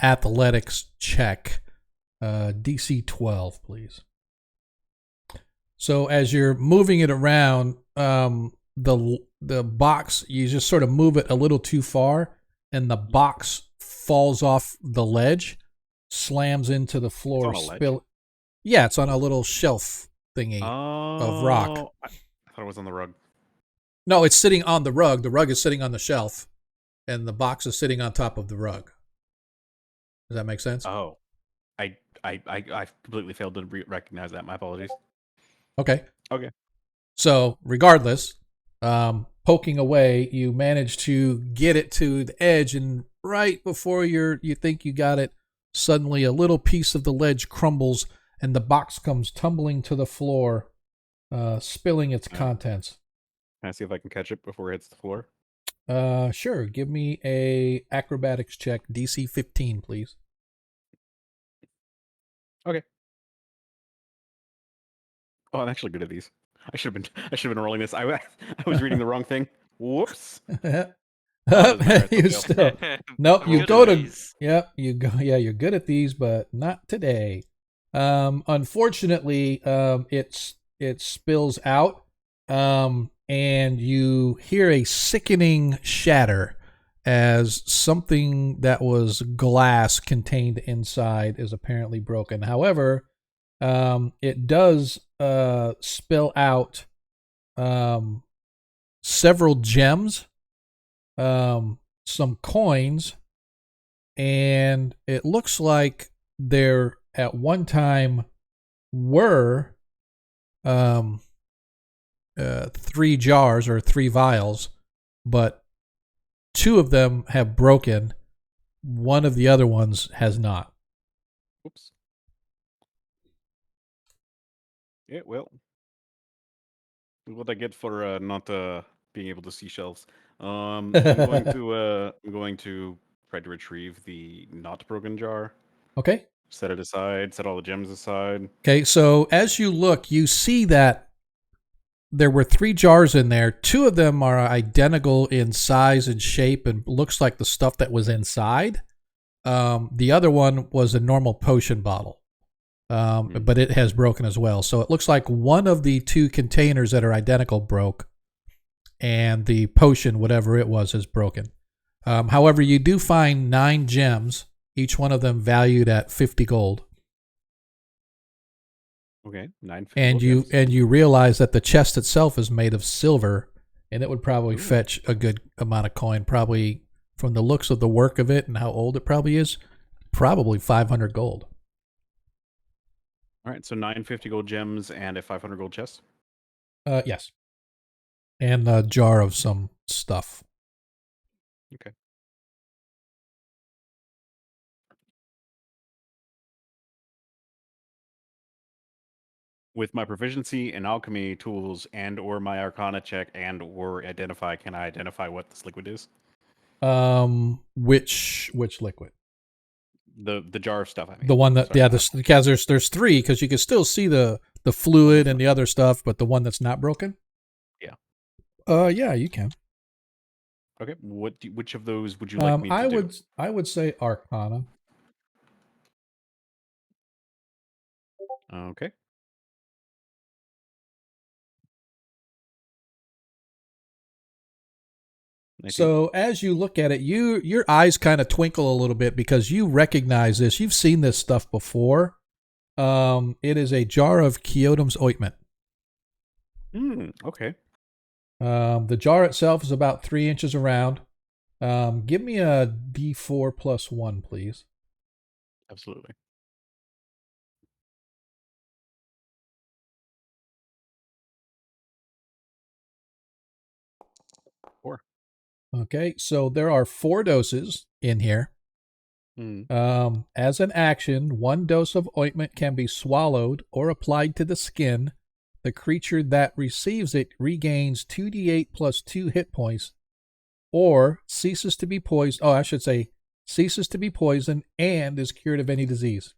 athletics check, DC 12, please. So as you're moving it around, the box, you just sort of move it a little too far, and the box falls off the ledge, slams into the floor. It's on a ledge? Yeah, it's on a little shelf thingy of rock. I thought it was on the rug. No, it's sitting on the rug. The rug is sitting on the shelf, and the box is sitting on top of the rug. Does that make sense? Oh, I completely failed to recognize that. My apologies. Okay. Okay. So regardless, poking away, you manage to get it to the edge, and right before you think you got it, suddenly a little piece of the ledge crumbles, and the box comes tumbling to the floor, spilling its contents. Can I see if I can catch it before it hits the floor? Sure. Give me a acrobatics check, DC 15, please. Okay. Oh, I'm actually good at these. I should have been rolling this. I was reading the wrong thing. Whoops. You still nope. You go to yep. You go. Yeah, you're good at these, but not today. Unfortunately, it spills out, and you hear a sickening shatter as something that was glass contained inside is apparently broken. However, it does spill out several gems, some coins, and it looks like there at one time were 3 jars or 3 vials, but 2 of them have broken. One of the other ones has not. Oops. Yeah, well, what I get for not being able to see shelves. I'm going to try to retrieve the not broken jar. Okay. Set it aside. Set all the gems aside. Okay, so as you look, you see that there were 3 jars in there. 2 of them are identical in size and shape and looks like the stuff that was inside. The other one was a normal potion bottle, but it has broken as well. So it looks like one of the 2 containers that are identical broke, and the potion, whatever it was, is broken. However, you do find 9 gems, each one of them valued at 50 gold. Okay, 9. And you realize that the chest itself is made of silver, and it would probably fetch a good amount of coin. Probably, from the looks of the work of it and how old it probably is, probably 500 gold. All right, so 9 50 gold gems and a 500 gold chest. Yes, and a jar of some stuff. Okay. With my proficiency in alchemy tools and or my arcana check and or identify, can I identify what this liquid is? Which liquid? The jar of stuff. I mean, the one that because there's 3, because you can still see the fluid and the other stuff, but the one that's not broken. Yeah. Yeah, you can. Okay. Which of those would you like me to do? I would say arcana. Okay. So as you look at it, your eyes kind of twinkle a little bit because you recognize this. You've seen this stuff before. It is a jar of Kyodom's ointment. Okay. The jar itself is about 3 inches around. Give me a D4 plus 1, please. Absolutely. Four. Okay, so there are 4 doses in here. As an action, 1 dose of ointment can be swallowed or applied to the skin. The creature that receives it regains 2d8 plus 2 hit points, or ceases to be poisoned. Oh, I should say ceases to be poisoned and is cured of any disease.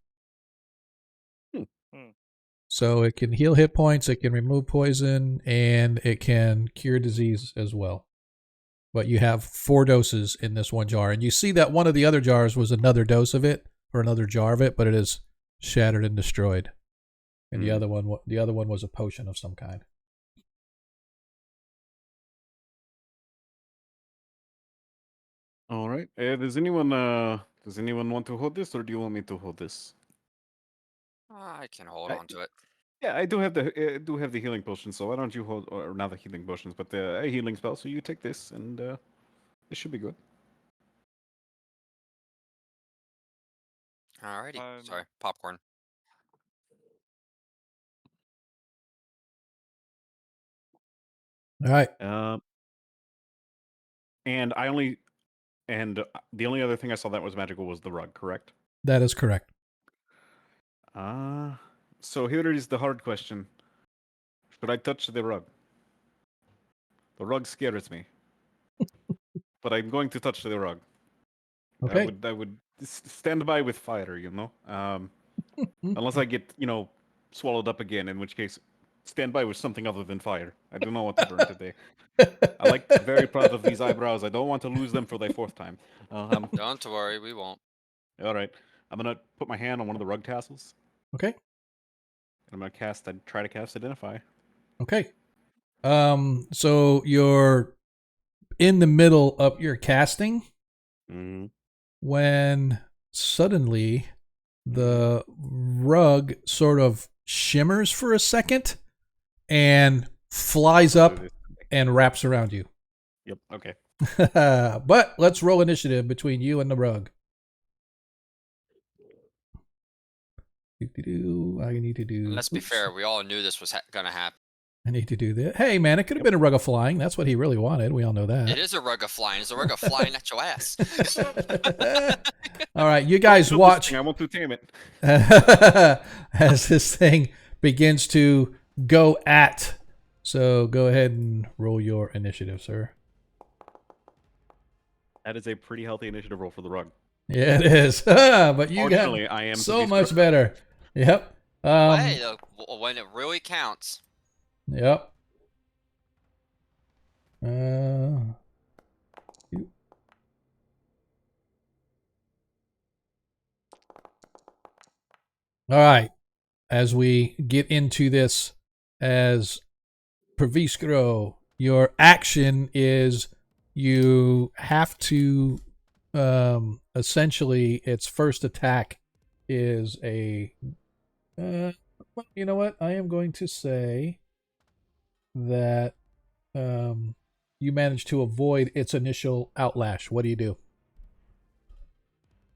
So it can heal hit points, it can remove poison, and it can cure disease as well. But you have 4 doses in this one jar. And you see that one of the other jars was another dose of it, or another jar of it, but it is shattered and destroyed. And the other one was a potion of some kind. All right. Does anyone want to hold this, or do you want me to hold this? I can hold on to it. Yeah, I do have the healing potion. So why don't you hold, or not the healing potions, but the healing spell? So you take this, and it should be good. Alrighty. Sorry, popcorn. All right. And the only other thing I saw that was magical was the rug, correct? That is correct. So here is the hard question. Should I touch the rug? The rug scares me. But I'm going to touch the rug. Okay. I would stand by with fire, you know? Unless I get, swallowed up again, in which case, stand by with something other than fire. I do not want to burn today. I like very proud of these eyebrows. I don't want to lose them for the 4th time. Don't worry, we won't. All right. I'm going to put my hand on one of the rug tassels. Okay. I'm going to try to cast Identify. Okay. So you're in the middle of your casting when suddenly the rug sort of shimmers for a second and flies up and wraps around you. Yep. Okay. But let's roll initiative between you and the rug. I need to do. Let's be fair. We all knew this was gonna happen. I need to do this. Hey, man, it could have been a rug of flying. That's what he really wanted. We all know that. It is a rug of flying. It's a rug of flying at your ass. All right, you guys watch. I want to tame it. As this thing begins to go at. So go ahead and roll your initiative, sir. That is a pretty healthy initiative roll for the rug. Yeah, it is. But you got I am so much better. Yep. Hey, when it really counts. Yep. All right. As we get into this, as Perviskro, your action is you have to essentially its first attack is a well, you know what? I am going to say that you managed to avoid its initial outlash. What do you do?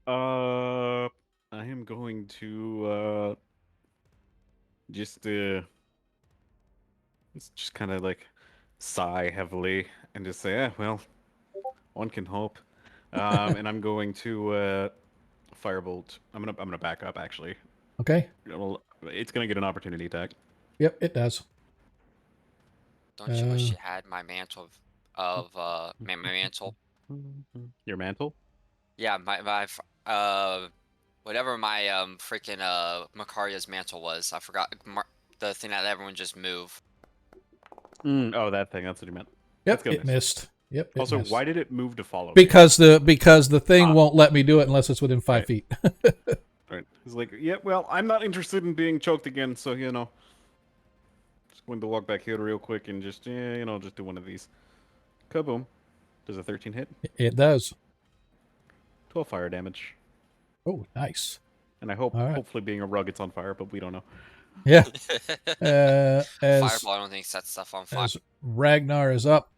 I am going to just kind of like sigh heavily and just say, well, one can hope. And I'm going to firebolt. I'm gonna back up actually. Okay. It's gonna get an opportunity attack. Yep, it does. Don't you wish you had my mantle my mantle? Your mantle? Yeah, my whatever my freaking Macaria's mantle was. I forgot the thing that everyone just moved. Oh, that thing. That's what you meant. Yep, it missed. Yep. Also, why did it move to follow? Because the thing won't let me do it unless it's within 5 feet. Right. He's like, yeah, well, I'm not interested in being choked again, so just going to walk back here real quick and just just do one of these. Kaboom. Does a 13 hit? It does. 12 fire damage. Oh, nice. And I hope, hopefully, being a rug, it's on fire, but we don't know. Yeah. Fireball, I don't think sets stuff on fire. As Ragnar is up,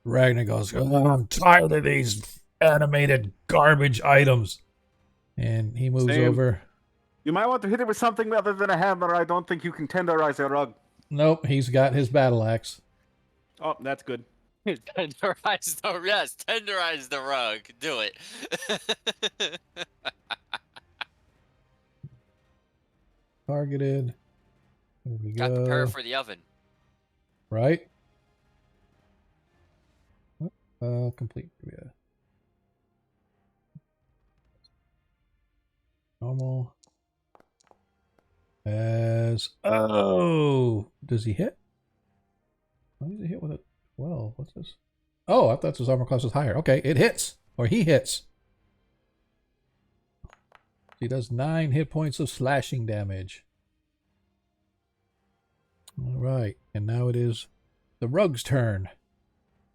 Ragnar goes, I'm tired of these animated garbage items. And he moves Same. over. You might want to hit it with something other than a hammer. I don't think you can tenderize a rug. Nope, he's got his battle axe. Oh, that's good. Tenderize the yes, tenderize the rug. Do it. Targeted. Here we Got to prepare go. for the oven. Right? Complete. Yeah. Normal. Does he hit? Why does he hit with a 12? What's this? Oh, I thought his armor class was higher. Okay, it hits. Or he hits. He does 9 hit points of slashing damage. Alright, and now it is the rug's turn.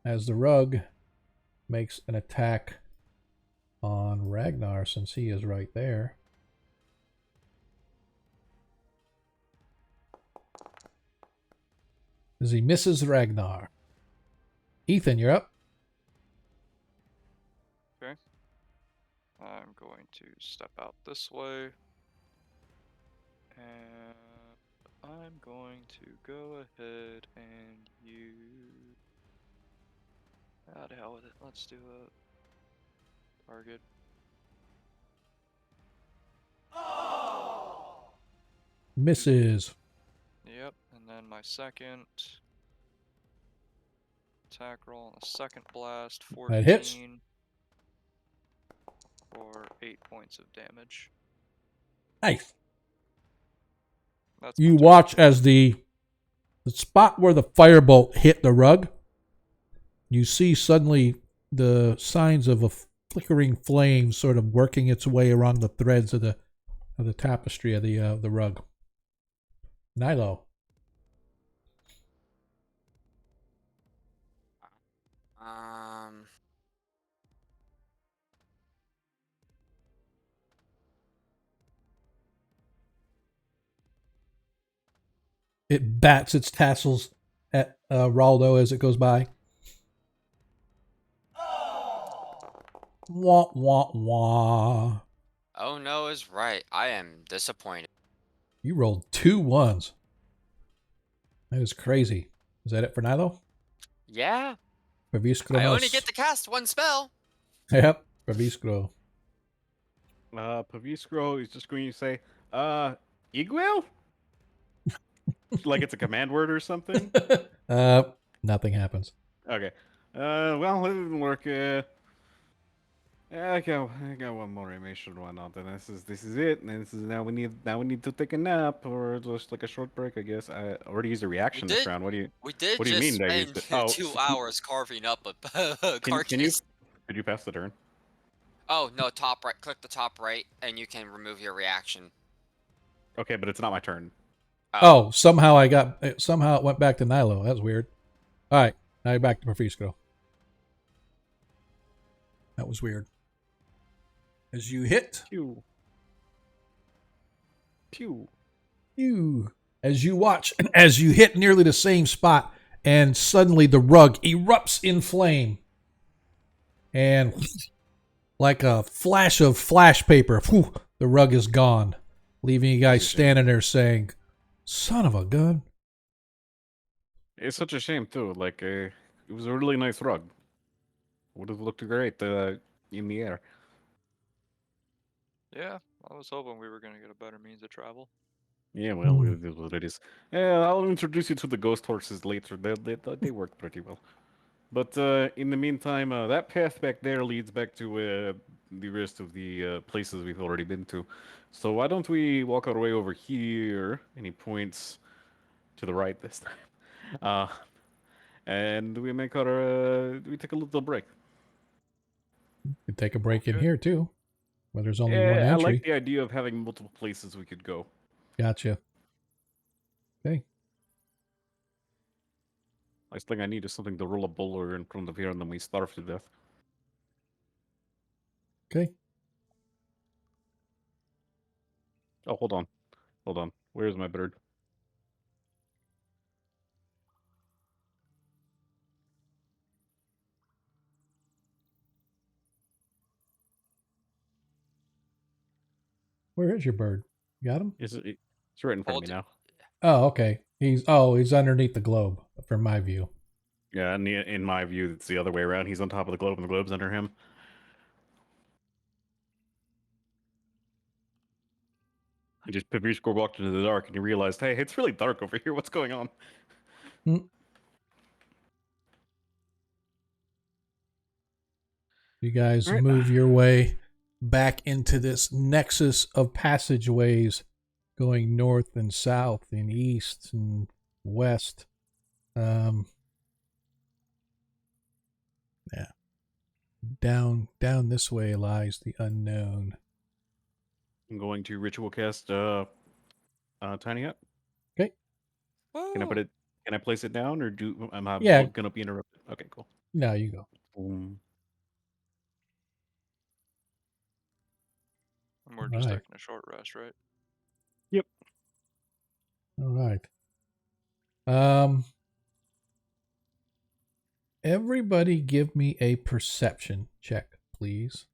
As the rug makes an attack on Ragnar, since he is right there. As he misses Ragnar. Ethan, you're up. Okay. I'm going to step out this way. And I'm going to go ahead and use... Ah, the hell with it. Let's do a target. Misses. Yep, and then my second attack roll on the second blast, 14 That hits. for 8 points of damage. Nice. That's You watch as the spot where the firebolt hit the rug, you see suddenly the signs of a flickering flame sort of working its way around the threads of the tapestry of the rug. Nilo. It bats its tassels at Raldo as it goes by. Wah, wah, wah. Oh no is right. I am disappointed. You rolled 2 1s. That is crazy. Is that it for Nilo? Yeah. Paviskro I only get to cast one spell. Yep, Paviskro. Paviskro is just going to say, Iguil? Like it's a command word or something? Nothing happens. Okay. Well, it didn't work. I got one more animation. Why not? And this is it. And this is now we need to take a nap or just like a short break, I guess. I already used a reaction this round. What do you mean? Just I used spend it? 2 hours carving up a carcass. Could you pass the turn? Oh no, top right. Click the top right, and you can remove your reaction. Okay, but it's not my turn. Oh, somehow it went back to Nilo. That's weird. All right, now you're back to Paviskro. That was weird. As you hit. Pew. Pew. Pew. As you watch, as you hit nearly the same spot, and suddenly the rug erupts in flame. And like a flash of flash paper, whew, the rug is gone, leaving you guys standing there saying, son of a gun. It's such a shame, too. Like, it was a really nice rug. Would have looked great in the air. Yeah, I was hoping we were going to get a better means of travel. Yeah, well, it is what it is. I'll introduce you to the ghost horses later. They work pretty well. But in the meantime, that path back there leads back to the rest of the places we've already been to. So why don't we walk our way over here? And he points to the right this time. And we make we take a little break. You could take a break in here too, where there's only one I entry. like the idea of having multiple places we could go. Gotcha. Okay. Last thing I need is something to roll a bowler in front of here, and then we starve to death. Okay. Oh, hold on. Where's my bird? Where is your bird? You got him? It's right in front of me now. Oh, okay. He's underneath the globe from my view. Yeah, and in my view, it's the other way around. He's on top of the globe, and the globe's under him. I just Pavisco walked into the dark, and he realized, hey, it's really dark over here. What's going on? You guys move your way back into this nexus of passageways going north and south and east and west. Yeah. Down this way lies the unknown. I'm going to ritual cast Tiny Hut. Okay. Can I put it? Can I place it down, or I'm Yeah. gonna be interrupted? Okay, cool. No, you go. And we're just Right. taking a short rest, right? Yep. All right. Everybody give me a perception check, please.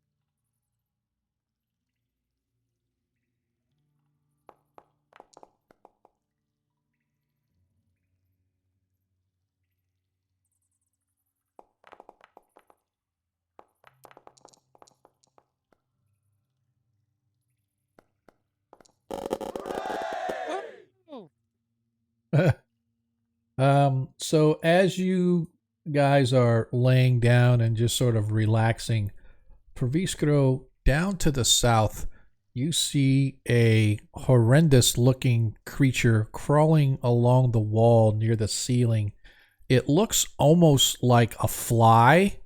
So as you guys are laying down and just sort of relaxing, Proviskro, down to the south, you see a horrendous looking creature crawling along the wall near the ceiling. It looks almost like a fly,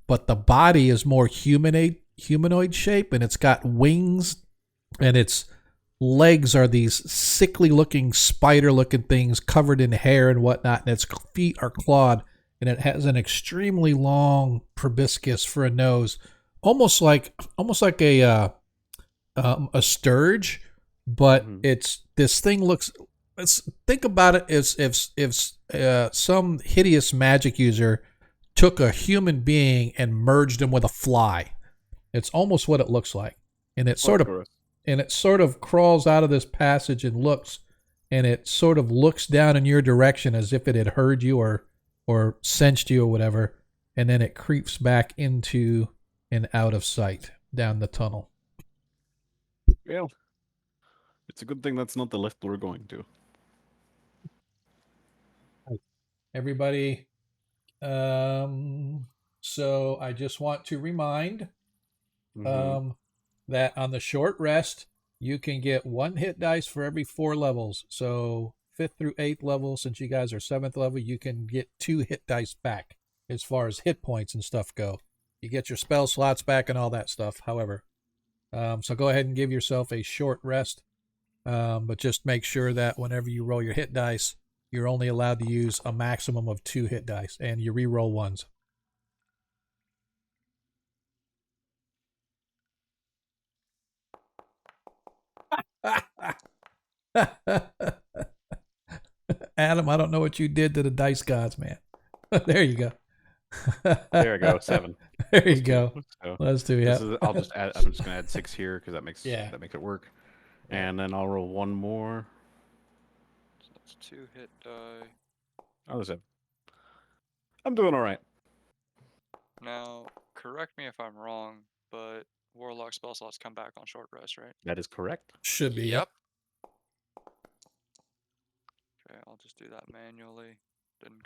but the body is more humanoid shape, and it's got wings, and its legs are these sickly looking spider looking things covered in hair and whatnot, and its feet are clawed, and it has an extremely long proboscis for a nose, almost like a sturge, but it's this thing looks. Think about it as if some hideous magic user took a human being and merged him with a fly. It's almost what it looks like, and it sort of crawls out of this passage and it sort of looks down in your direction as if it had heard you or sensed you or whatever, and then it creeps back into and out of sight down the tunnel. Well, it's a good thing that's not the lift we're going to. Everybody, so I just want to remind that on the short rest, you can get 1 hit dice for every 4 levels. So 5th through 8th level, since you guys are 7th level, you can get 2 hit dice back as far as hit points and stuff go. You get your spell slots back and all that stuff, however. So go ahead and give yourself a short rest. But just make sure that whenever you roll your hit dice, you're only allowed to use a maximum of 2 hit dice, and you re-roll ones. Adam, I don't know what you did to the dice gods, man. There you go. There I go, 7. There you go. So Let's do it. I'm just gonna add 6 here because that makes it work. And then I'll roll 1 more. So that's 2 hit die. Oh, there's 7. I'm doing all right. Now, correct me if I'm wrong, but Warlock spell slots come back on short rest, right? That is correct. Should be. Yep. Okay, I'll just do that manually.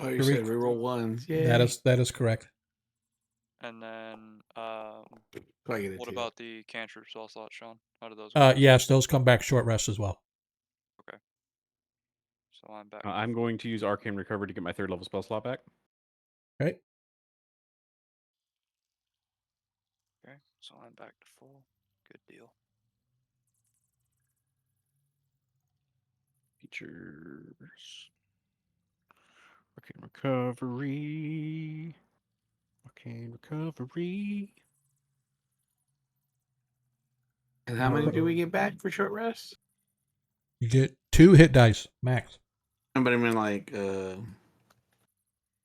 Oh, you said reroll ones. Yeah. That is correct. And then, what about the cantrip spell slots, Sean? How do those go? Yes, those come back short rest as well. Okay. So I'm back. I'm going to use Arcane Recovery to get my 3rd level spell slot back. Okay. Okay, so I'm back to full. Good deal. Features. Arcane Recovery. Arcane Recovery. And how many do we get back for short rest? You get 2 hit dice max. But I mean, like,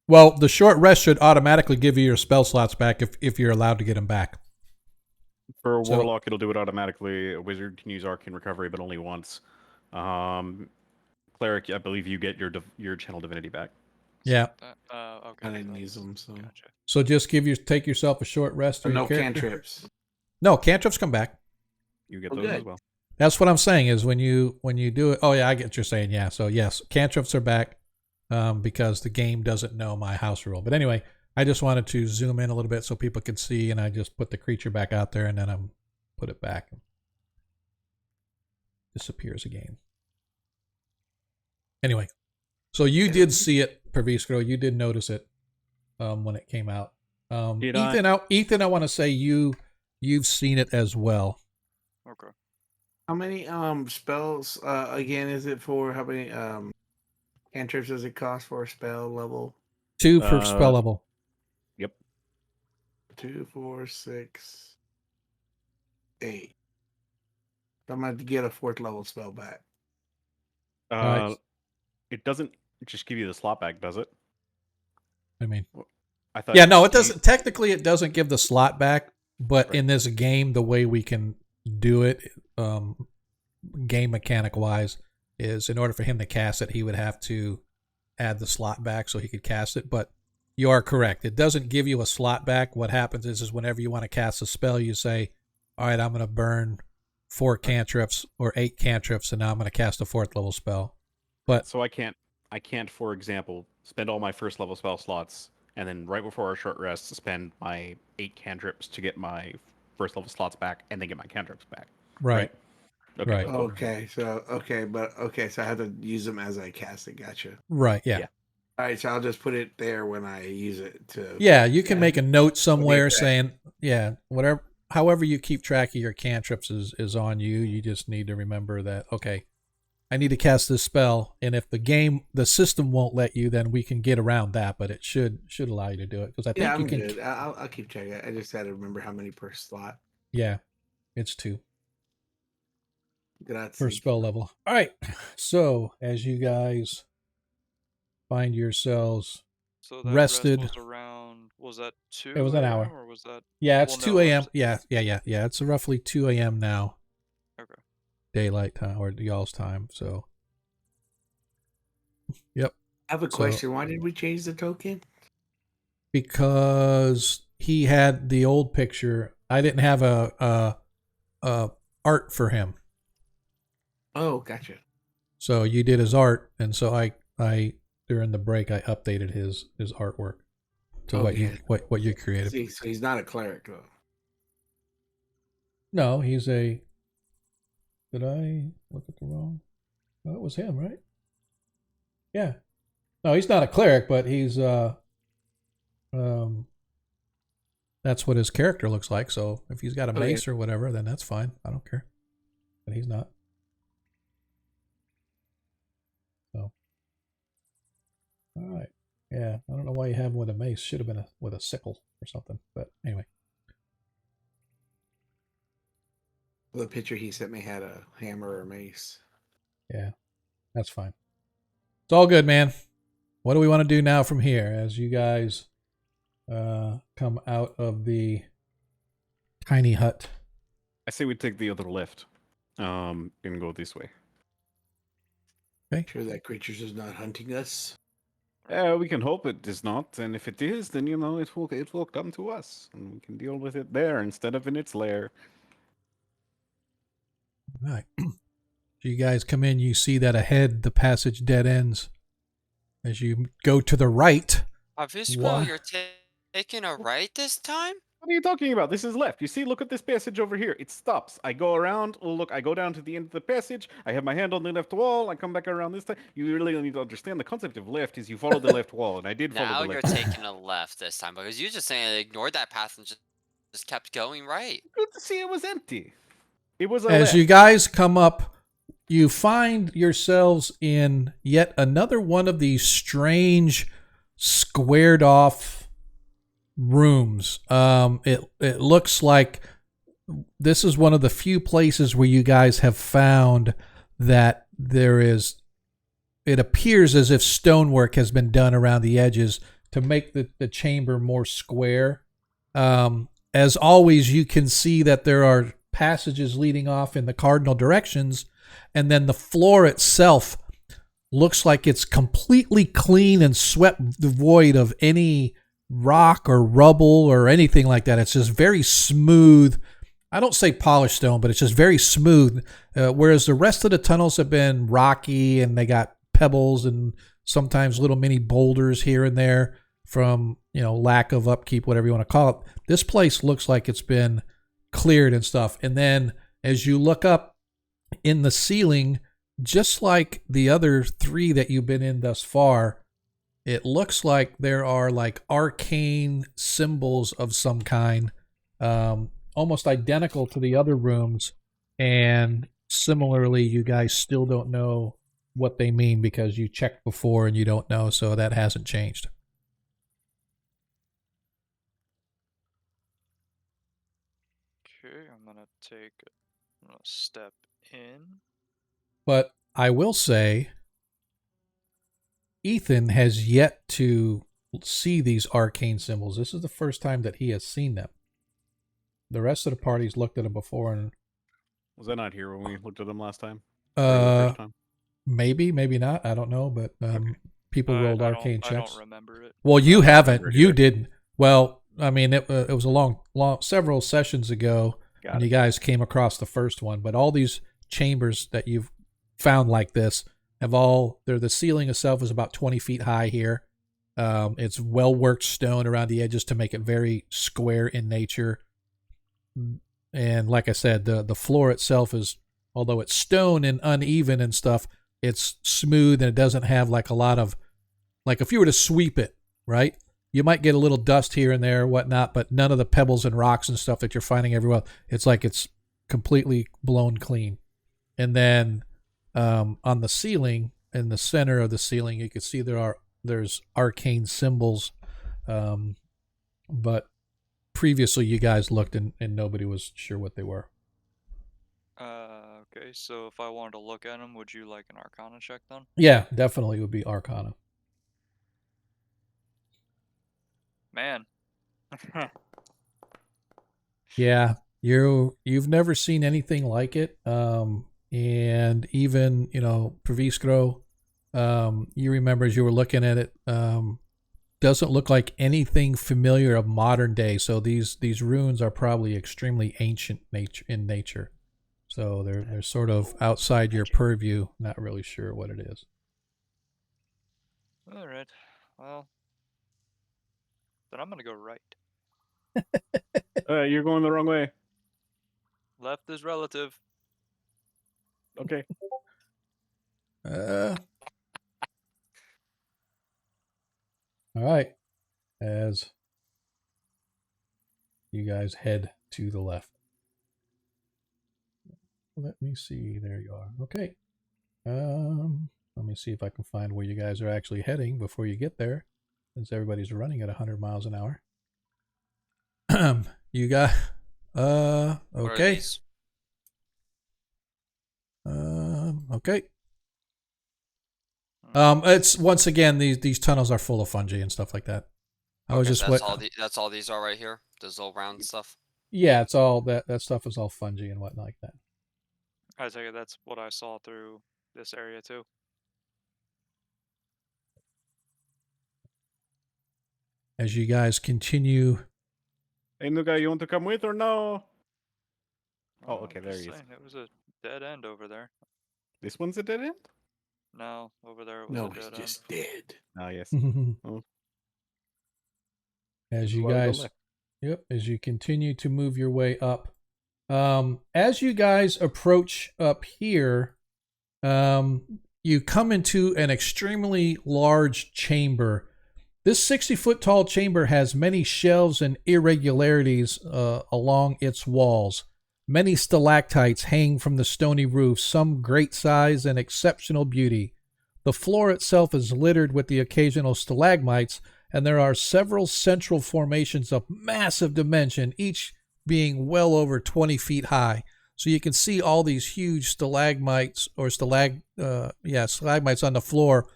well, the short rest should automatically give you your spell slots back if you're allowed to get them back. For a So- warlock, it'll do it automatically. A wizard can use arcane recovery, but only once. Cleric, I believe you get your channel divinity back. Yeah. Okay. I didn't use them, so Gotcha. So just take yourself a short rest. Or no your character. cantrips. No, cantrips come back. You get Oh, those as good. well. That's what I'm saying is when you do it. Oh yeah, I get what you're saying. Yeah. So yes, cantrips are back because the game doesn't know my house rule. But anyway, I just wanted to zoom in a little bit so people could see, and I just put the creature back out there, and then I'm put it back. Disappears again. Anyway, so you did see it, Pervisco. You did notice it when it came out. Did Ethan, I want to say you've seen it as well. Okay. How many spells again is it for? How many cantrips does it cost for a spell level? 2 per spell level. Yep. 2, 4, 6, 8. I'm going to get a 4th level spell back. Right. It doesn't just give you the slot back, does it? I mean, I thought. Yeah, no, it doesn't. Technically, it doesn't give the slot back, but Right. in this game, the way we can do it, game mechanic wise, is in order for him to cast it, he would have to add the slot back so he could cast it. But you are correct; it doesn't give you a slot back. What happens is whenever you want to cast a spell, you say, "All right, I'm going to burn 4 cantrips or 8 cantrips, and now I'm going to cast a 4th level spell." But So I can't, for example, spend all my first level spell slots and then right before our short rest spend my 8 cantrips to get my first level slots back and then get my cantrips back. right. Okay. Right. Cool. So I have to use them as I cast it. Gotcha. Right. Yeah. Yeah. All right, so I'll just put it there when I use it to. Yeah, you can make a note somewhere back. saying, yeah, whatever, however you keep track of your cantrips is on you. You just need to remember that, okay, I need to cast this spell, and if the system won't let you, then we can get around that, but it should allow you to do it because I think Yeah, you I'm can. good. I'll keep checking. I just had to remember how many per slot. Yeah, it's 2 Grazie. per spell level. All right, so as you guys find yourselves So that rested. rest was around. Was that 2? It was an AM, hour. or was that? Yeah, it's well, 2 no, a.m. it's- Yeah. It's roughly 2 a.m. now. Okay. Daylight time or y'all's time. So, yep. I have a question. Why did we change the token? Because he had the old picture. I didn't have a art for him. Oh, gotcha. So you did his art, and so I during the break I updated his artwork to Okay. what you created. See, so he's not a cleric though. No, he's a. Did I look at the wrong? Oh, it was him, right? Yeah. No, he's not a cleric, but he's that's what his character looks like. So if he's got a mace or whatever, then that's fine. I don't care. But he's not. So. All right. Yeah, I don't know why you have him with a mace. Should have been with a sickle or something. But anyway. The picture he sent me had a hammer or mace. Yeah, that's fine. It's all good, man. What do we want to do now from here as you guys come out of the tiny hut? I say we take the other lift and go this way. Okay. Sure that creatures is not hunting us. We can hope it is not, and if it is, then it will come to us, and we can deal with it there instead of in its lair. All right. So you guys come in, you see that ahead the passage dead ends. As you go to the right. Obviously, you're taking a right this time? What are you talking about? This is left. You see, look at this passage over here. It stops. I go around. Look, I go down to the end of the passage. I have my hand on the left wall. I come back around this time. You really need to understand the concept of left is you follow the left wall, and I did follow Now the you're left. taking a left this time because you just saying ignored that path and just kept going right. Good to see it was empty. It was As you guys come up, you find yourselves in yet another one of these strange squared off rooms. It looks like this is one of the few places where you guys have found that it appears as if stonework has been done around the edges to make the chamber more square. as always, you can see that there are passages leading off in the cardinal directions, and then the floor itself looks like it's completely clean and swept devoid of any rock or rubble or anything like that. It's just very smooth. I don't say polished stone, but it's just very smooth. Whereas the rest of the tunnels have been rocky and they got pebbles and sometimes little mini boulders here and there from, lack of upkeep, whatever you want to call it. This place looks like it's been cleared and stuff. And then as you look up in the ceiling, just like the other 3 that you've been in thus far, it looks like there are like arcane symbols of some kind, almost identical to the other rooms. And similarly, you guys still don't know what they mean because you checked before and you don't know, so that hasn't changed. Okay, I'm gonna take a step in. But I will say, Ethan has yet to see these arcane symbols. This is the first time that he has seen them. The rest of the party's looked at them before. And was I not here when we looked at them last time? The first time? Maybe not. I don't know. But people rolled arcane checks. I don't remember it. Well, you haven't. You didn't. Well, I mean, it was a long, several sessions ago when you guys came across the first one. But all these chambers that you've found like this the ceiling itself is about 20 feet high here. It's well worked stone around the edges to make it very square in nature. And like I said, the floor itself is, although it's stone and uneven and stuff, it's smooth and it doesn't have like a lot of, like if you were to sweep it, right, you might get a little dust here and there, whatnot, but none of the pebbles and rocks and stuff that you're finding everywhere. It's like it's completely blown clean. And then on the ceiling, in the center of the ceiling, you can see there's arcane symbols, but previously you guys looked and nobody was sure what they were. Okay, so if I wanted to look at them, would you like an Arcana check then? Yeah, definitely would be Arcana. Man. Yeah, you've never seen anything like it. And even, Praviskro, you remember as you were looking at it, doesn't look like anything familiar of modern day. So these runes are probably extremely ancient in nature. So they're sort of outside your purview, not really sure what it is. All right. Well, then I'm going to go right. You're going the wrong way. Left is relative. Okay. All right. As you guys head to the left. Let me see. There you are. Okay. Let me see if I can find where you guys are actually heading before you get there, since everybody's running at 100 miles an hour. You got okay. Okay. It's once again these tunnels are full of fungi and stuff like that. I was just that's all these are right here. This little round stuff. Yeah, it's all that stuff is all fungi and whatnot like that. I take it that's what I saw through this area too. As you guys continue. Hey, Nuga, you want to come with or no? Oh, Oh, okay, I'm there just he is. saying, it was a dead end over there. This one's a dead end? No, over there it was No, a he's dead just end. dead. Oh, yes. Oh. As you Well, go guys, left. yep, as you continue to move your way up. As you guys approach up here, you come into an extremely large chamber. This 60-foot tall chamber has many shelves and irregularities along its walls. Many stalactites hang from the stony roof, some great size and exceptional beauty. The floor itself is littered with the occasional stalagmites, and there are several central formations of massive dimension, each being well over 20 feet high. So you can see all these huge stalagmites or stalagmites on the floor,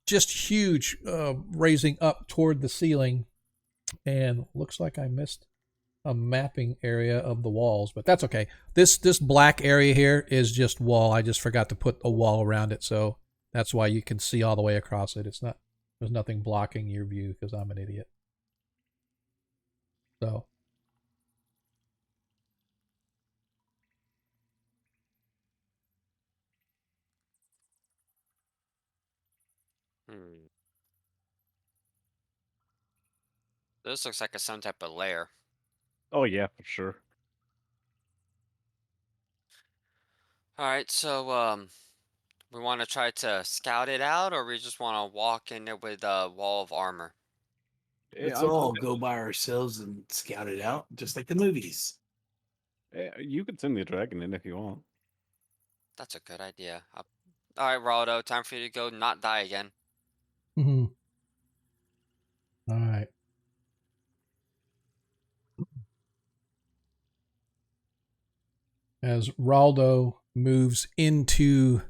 just huge, raising up toward the ceiling. And looks like I missed a mapping area of the walls, but that's okay. This black area here is just wall. I just forgot to put a wall around it, so that's why you can see all the way across it. It's not, there's nothing blocking your view because I'm an idiot. So. This looks like some type of lair. Oh yeah, for sure. All right, so we want to try to scout it out, or we just want to walk in there with a wall of armor. Let's all go by ourselves and scout it out, just like the movies. You can send the dragon in if you want. That's a good idea. All right, Raldo, time for you to go not die again. Mm-hmm. All right. As Raldo moves into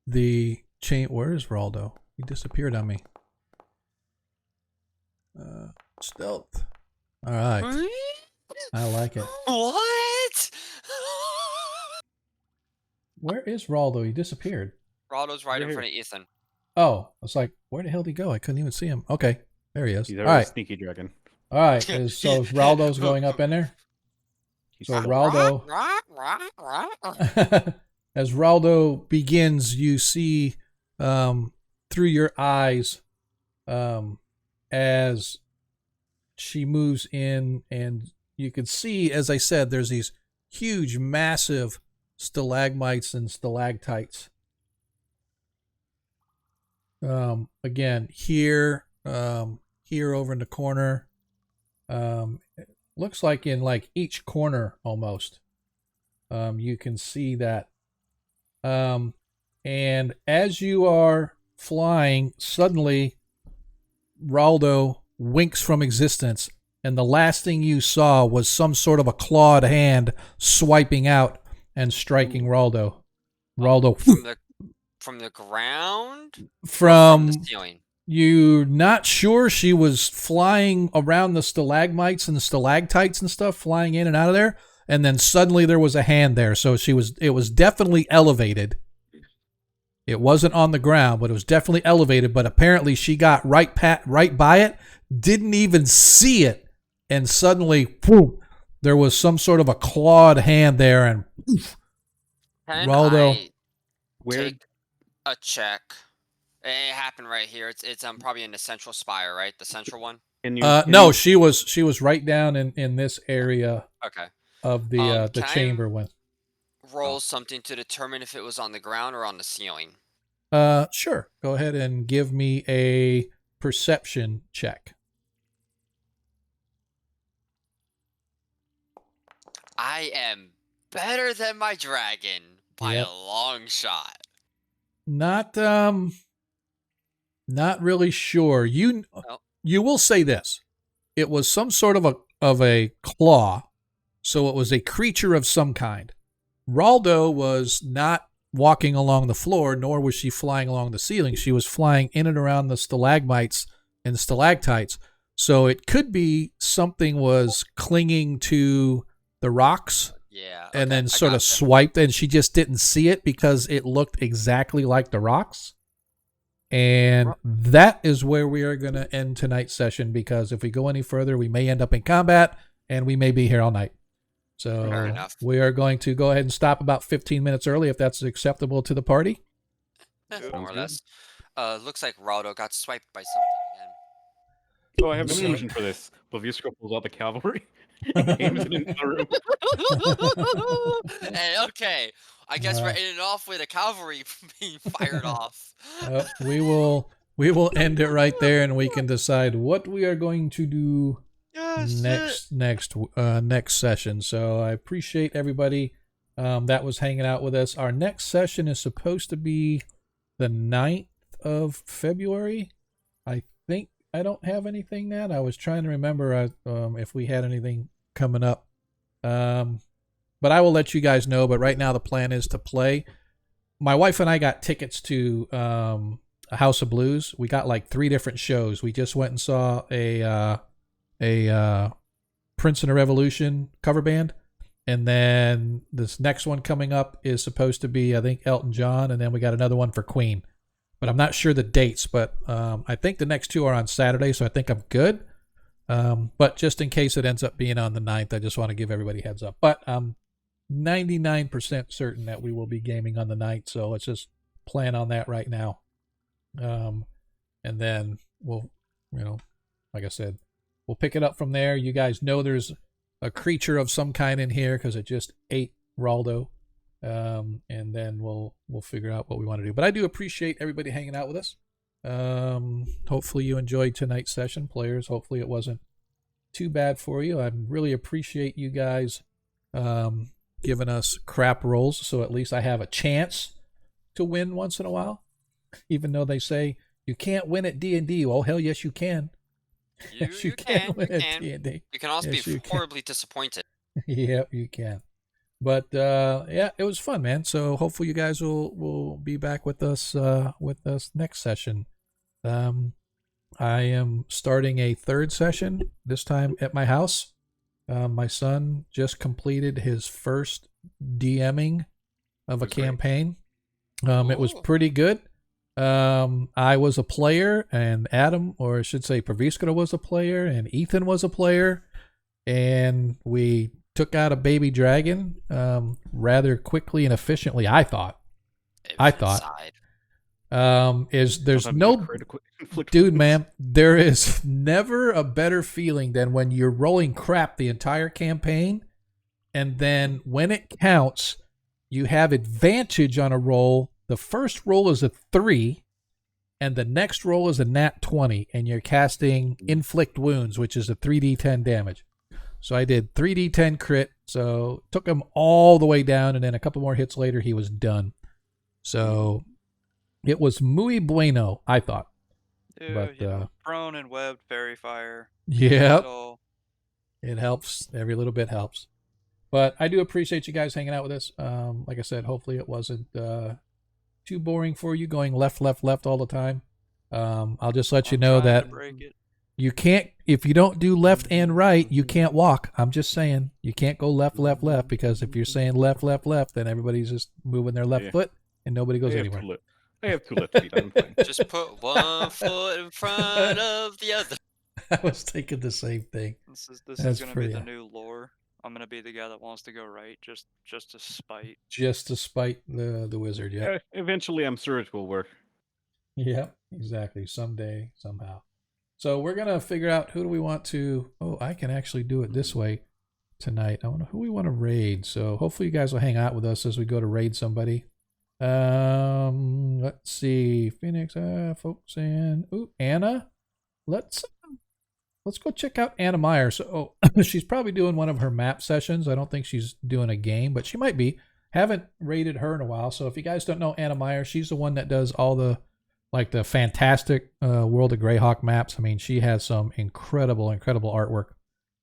the chain, where is Raldo? He disappeared on me. Stealth. All right. I like it. What? Where is Raldo? He disappeared. Raldo's right in front of Ethan. Oh, I was like, where the hell did he go? I couldn't even see him. Okay, there he is. He's All already right. sneaky dragon. All right. So Raldo's going up in there? So Raldo, as Raldo begins, you see through your eyes as she moves in, and you can see, as I said, there's these huge, massive stalagmites and stalactites. Again, here over in the corner, it looks like in like each corner almost, you can see that. And as you are flying, suddenly Raldo winks from existence, and the last thing you saw was some sort of a clawed hand swiping out and striking Raldo. Raldo from the ground? From the ceiling? You're not sure. She was flying around the stalagmites and the stalactites and stuff, flying in and out of there, and then suddenly there was a hand there. So it was definitely elevated. It wasn't on the ground, but it was definitely elevated. But apparently she got right by it, didn't even see it, and suddenly, whoop, there was some sort of a clawed hand there, and poof, Raldo. Take a check. It happened right here. It's probably in the central spire, right? The central one. No, she was right down in this area. Okay. Of the chamber one. Roll something to determine if it was on the ground or on the ceiling. Sure. Go ahead and give me a perception check. I am better than my dragon by a long shot. Not really sure. You will say this. It was some sort of a claw, so it was a creature of some kind. Raldo was not walking along the floor, nor was she flying along the ceiling. She was flying in and around the stalagmites and stalactites. So it could be something was clinging to the rocks. Yeah. And then sort of swiped, and she just didn't see it because it looked exactly like the rocks. And that is where we are going to end tonight's session, because if we go any further, we may end up in combat, and we may be here all night. So we are going to go ahead and stop about 15 minutes early, if that's acceptable to the party. More or less. Looks like Raldo got swiped by something again. Oh, I have a solution for this. Believsco pulls out the cavalry. Aims it into the room. Hey, okay. I guess we're ending off with a cavalry being fired off. We will end it right there, and we can decide what we are going to do next session. So I appreciate everybody that was hanging out with us. Our next session is supposed to be the 9th of February. I think I don't have anything that. I was trying to remember if we had anything coming up. But I will let you guys know. But right now the plan is to play. My wife and I got tickets to a House of Blues. We got like 3 different shows. We just went and saw a Prince and a Revolution cover band. And then this next one coming up is supposed to be, I think, Elton John. And then we got another one for Queen. But I'm not sure the dates. But I think the next two are on Saturday, so I think I'm good. But just in case it ends up being on the 9th, I just want to give everybody a heads up. But I'm 99% certain that we will be gaming on the 9th, so let's just plan on that right now. And then we'll, like I said, we'll pick it up from there. You guys know there's a creature of some kind in here because it just ate Raldo. And then we'll figure out what we want to do. But I do appreciate everybody hanging out with us. Hopefully you enjoyed tonight's session, players. Hopefully it wasn't too bad for you. I really appreciate you guys giving us crap rolls, so at least I have a chance to win once in a while. Even though they say you can't win at D&D. Well, hell yes you can. You can win at D&D. You can also Yes, be you can. horribly disappointed. Yep, you can. But yeah, it was fun, man. So hopefully you guys will be back with us next session. I am starting a third session, this time at my house. My son just completed his first DMing of a campaign. It was pretty good. I was a player, and Adam, or I should say Praviskra, was a player, and Ethan was a player, and we took out a baby dragon rather quickly and efficiently, I thought. There's no dude, man, there is never a better feeling than when you're rolling crap the entire campaign, and then when it counts, you have advantage on a roll. The first roll is a 3, and the next roll is a nat 20, and you're casting Inflict Wounds, which is a 3d10 damage. So I did 3d10 crit, so took him all the way down, and then a couple more hits later, he was done. So it was muy bueno, I thought. But prone and webbed fairy fire. Yeah. So it helps. Every little bit helps. But I do appreciate you guys hanging out with us. Like I said, hopefully it wasn't too boring for you going left all the time. I'll just let you know that you can't, if you don't do left and right, you can't walk. I'm just saying, you can't go left, because if you're saying left, then everybody's just moving their left foot and nobody goes anywhere. I have 2 left feet. I'm fine. Just put one foot in front of the other. I was thinking the same thing. This is going to be the new lore. I'm going to be the guy that wants to go right just to spite. Just to spite the wizard, yeah. Eventually, I'm sure it will work. Yeah, exactly. Someday, somehow. So we're going to figure out who do we want to... Oh, I can actually do it this way tonight. I wonder who we want to raid. So hopefully you guys will hang out with us as we go to raid somebody. Let's see. Phoenix, folks, and... Ooh, Anna. Let's go check out Anna Meyer. So she's probably doing one of her map sessions. I don't think she's doing a game, but she might be. Haven't raided her in a while. So if you guys don't know Anna Meyer, she's the one that does all the fantastic World of Greyhawk maps. I mean, she has some incredible artwork.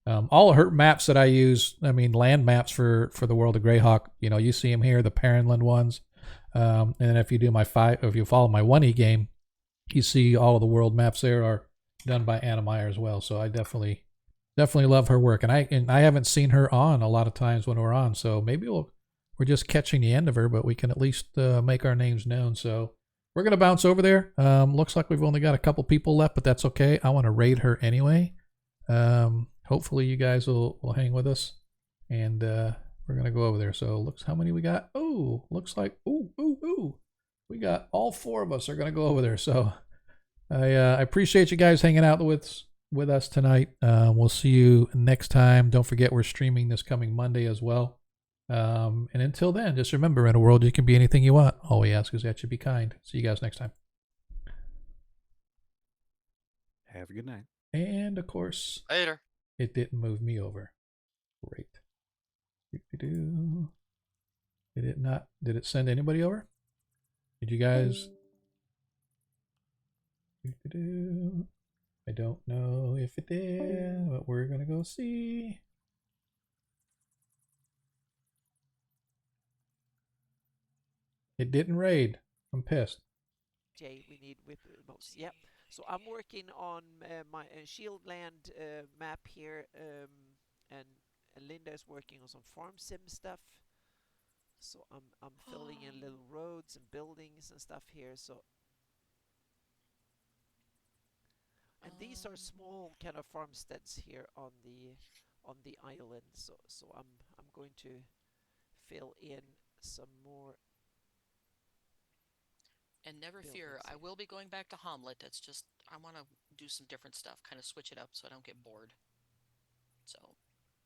All of her maps that I use, I mean, land maps for the World of Greyhawk, you see them here, the Perrinland ones. And then if you do if you follow my 1E game, you see all of the world maps there are done by Anna Meyer as well. So I definitely love her work. And I haven't seen her on a lot of times when we're on. So maybe we're just catching the end of her, but we can at least make our names known. So we're going to bounce over there. Looks like we've only got a couple people left, but that's okay. I want to raid her anyway. Hopefully you guys will hang with us. And we're going to go over there. So looks how many we got. Oh, looks like, we got all 4 of us are going to go over there. So I appreciate you guys hanging out with us tonight. We'll see you next time. Don't forget we're streaming this coming Monday as well. And until then, just remember, in a world you can be anything you want. All we ask is that you be kind. See you guys next time. Have a good night. And of course, later. It didn't move me over. Great. Did it not? Did it send anybody over? Did you guys? I don't know if it did, but we're gonna go see. It didn't raid. I'm pissed. We need with most. Yep. So I'm working on my Shieldland map here, and Linda is working on some farm sim stuff. So I'm filling in little roads and buildings and stuff here. So and these are small kind of farmsteads here on the island. So I'm going to fill in some more. And never fear, I will be going back to Hamlet. It's just I want to do some different stuff, kind of switch it up so I don't get bored. So.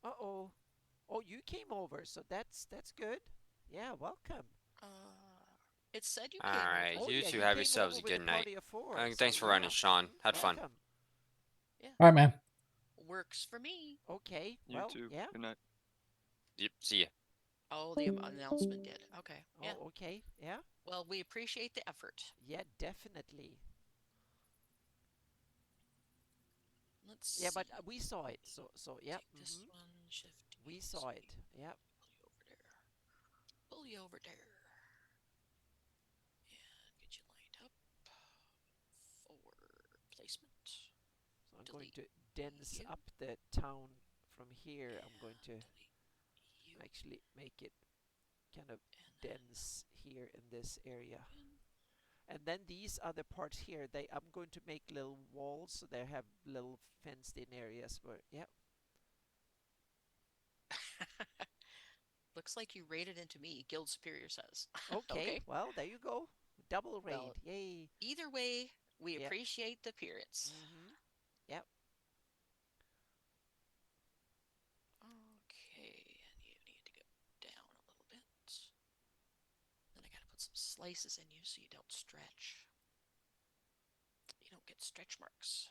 Uh-oh. Oh, you came over, so that's good. Yeah, welcome. It said you All came right, over. you yeah, two you have came yourselves over a with a good night. party of four, Thanks so for running, yeah. Sean. Had fun. Welcome. Yeah. All right, man. Works for me. Okay, You well, too. yeah. Good night. Yep. See ya. Oh, the announcement did. Okay. Yeah. Oh, okay, yeah. Well, we appreciate the effort. Yeah, definitely. Let's see. Yeah, but we saw it, so yeah. Take this one, shift. We saw it. Yeah. Pull you over there. Pull you over there. And get you lined up for placement. So I'm going to dense up the town from here. I'm going to actually make it kind of dense here in this area. And then these other parts here, I'm going to make little walls so they have little fenced in areas where, yeah. Looks like you raided into me, Guild Superior says. Okay, well, there you go. Double raid, well, yay. Either way, we appreciate the appearance. Yep. Okay, and you need to go down a little bit. Then I gotta put some slices in you so you don't stretch. You don't get stretch marks.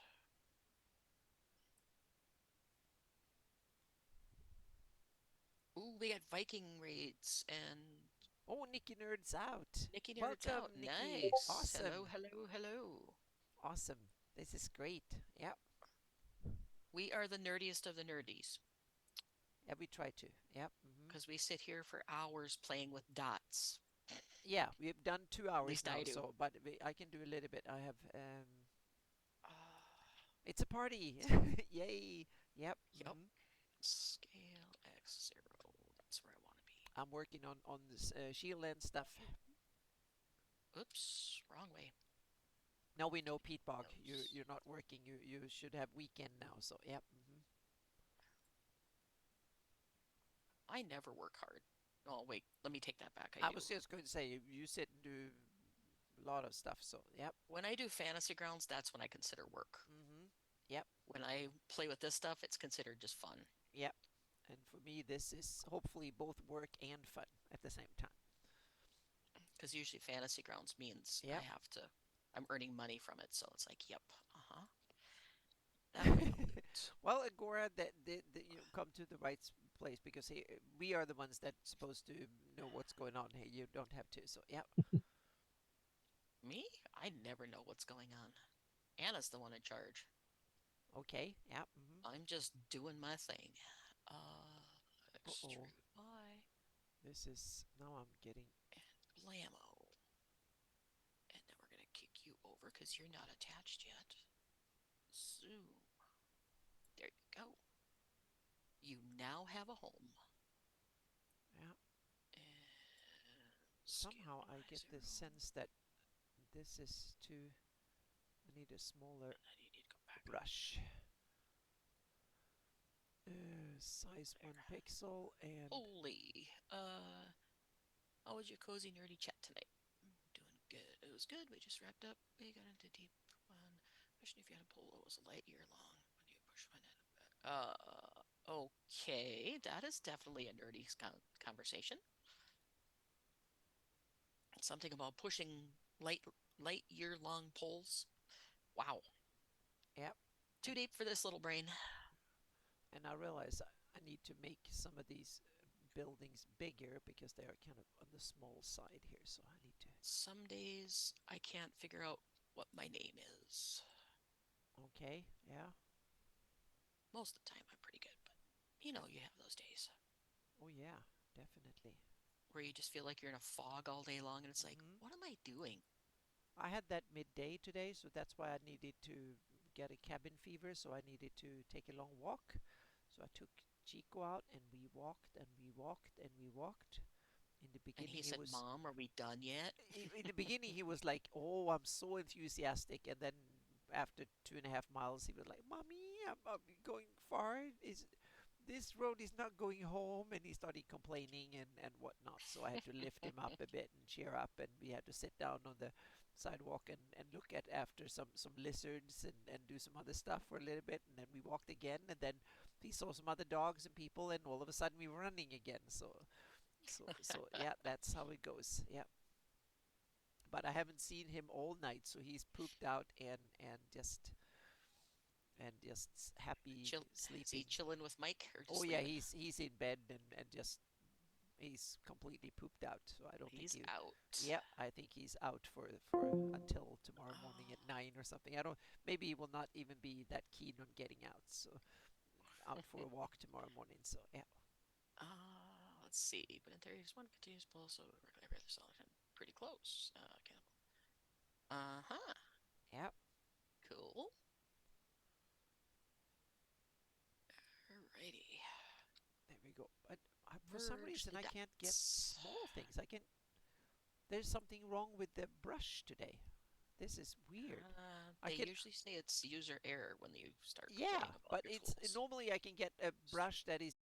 Ooh, we got Viking raids and... Oh, Nikki Nerd's out. Nikki Nerd's Welcome, out. Nikki. Nice. Awesome. Hello, hello, hello. Awesome. This is great. Yep. We are the nerdiest of the nerdies. Yeah, we try to. Yep. Because we sit here for hours playing with dots. Yeah, we've done 2 hours least now, I do. so but I can do a little bit. I have it's a party. Yay. Yep. Yep. Scale X0. That's where I want to be. I'm working on this shield and stuff. Oops, wrong way. Now we know, Pete Bog, you're not working. You should have weekend now. So yep. I never work hard. Oh wait, let me take that back. I was just going to say you sit and do a lot of stuff. So yep. When I do Fantasy Grounds, that's when I consider work. Yep. When I play with this stuff, it's considered just fun. Yep. And for me, this is hopefully both work and fun at the same time. Because usually Fantasy Grounds means I have to. I'm earning money from it, so it's like, yep, Well, Agora, that you come to the right place because we are the ones that's supposed to know what's going on here. You don't have to, so yeah. Me? I never know what's going on. Anna's the one in charge. Okay, yeah. I'm just doing my thing. Extrude Y. This is now I'm getting blammo. And then we're gonna kick you over because you're not attached yet. Zoom. There you go. You now have a home. Yeah. And somehow I get the sense that this is too. I need a smaller brush. Size 1 pixel and. Holy. How was your cozy nerdy chat tonight? Doing good. It was good. We just wrapped up. We got into deep one. Question if you had a polo was a light year long. When you push one in. Okay. That is definitely a nerdy conversation. Something about pushing light year long poles. Wow. Yep. Too deep for this little brain. And I realize I need to make some of these buildings bigger because they are kind of on the small side here, so I need to. Some days I can't figure out what my name is. Okay, yeah. Most of the time I'm pretty good, but you know, you have those days. Oh yeah, definitely. Where you just feel like you're in a fog all day long and it's like, what am I doing? I had that midday today, so that's why I needed to get a cabin fever, so I needed to take a long walk. So I took Chico out, and we walked and we walked and we walked. In the And beginning, he said, "Mom, are we done yet?" in the beginning he was like, "Oh, I'm so enthusiastic," and then after 2.5 miles, he was like, "Mommy, I'm going far. Is this road is not going home?" And he started complaining and whatnot. So I had to lift him up a bit and cheer up, and we had to sit down on the sidewalk and look at after some lizards and do some other stuff for a little bit, and then we walked again, and then we saw some other dogs and people, and all of a sudden we were running again. So yeah, that's how it goes. Yeah. But I haven't seen him all night, so he's pooped out and just happy sleeping. Is he chilling with Mike or just Oh yeah, sleeping? he's in bed and just he's completely pooped out. So I don't He's think out. Yeah, I think he's out for until tomorrow morning at 9 or something. I don't. Maybe he will not even be that keen on getting out. So out for a walk tomorrow morning. So yeah. Let's see. But in theory, it's one continuous pulse, so every other solid pretty close. Cannibal. Yeah. Cool. Alrighty. There we go. But for some reason I can't get small things. I can. There's something wrong with the brush today. This is weird. They usually say it's user error when you start Yeah, getting above but your it's tools. normally I can get a brush that is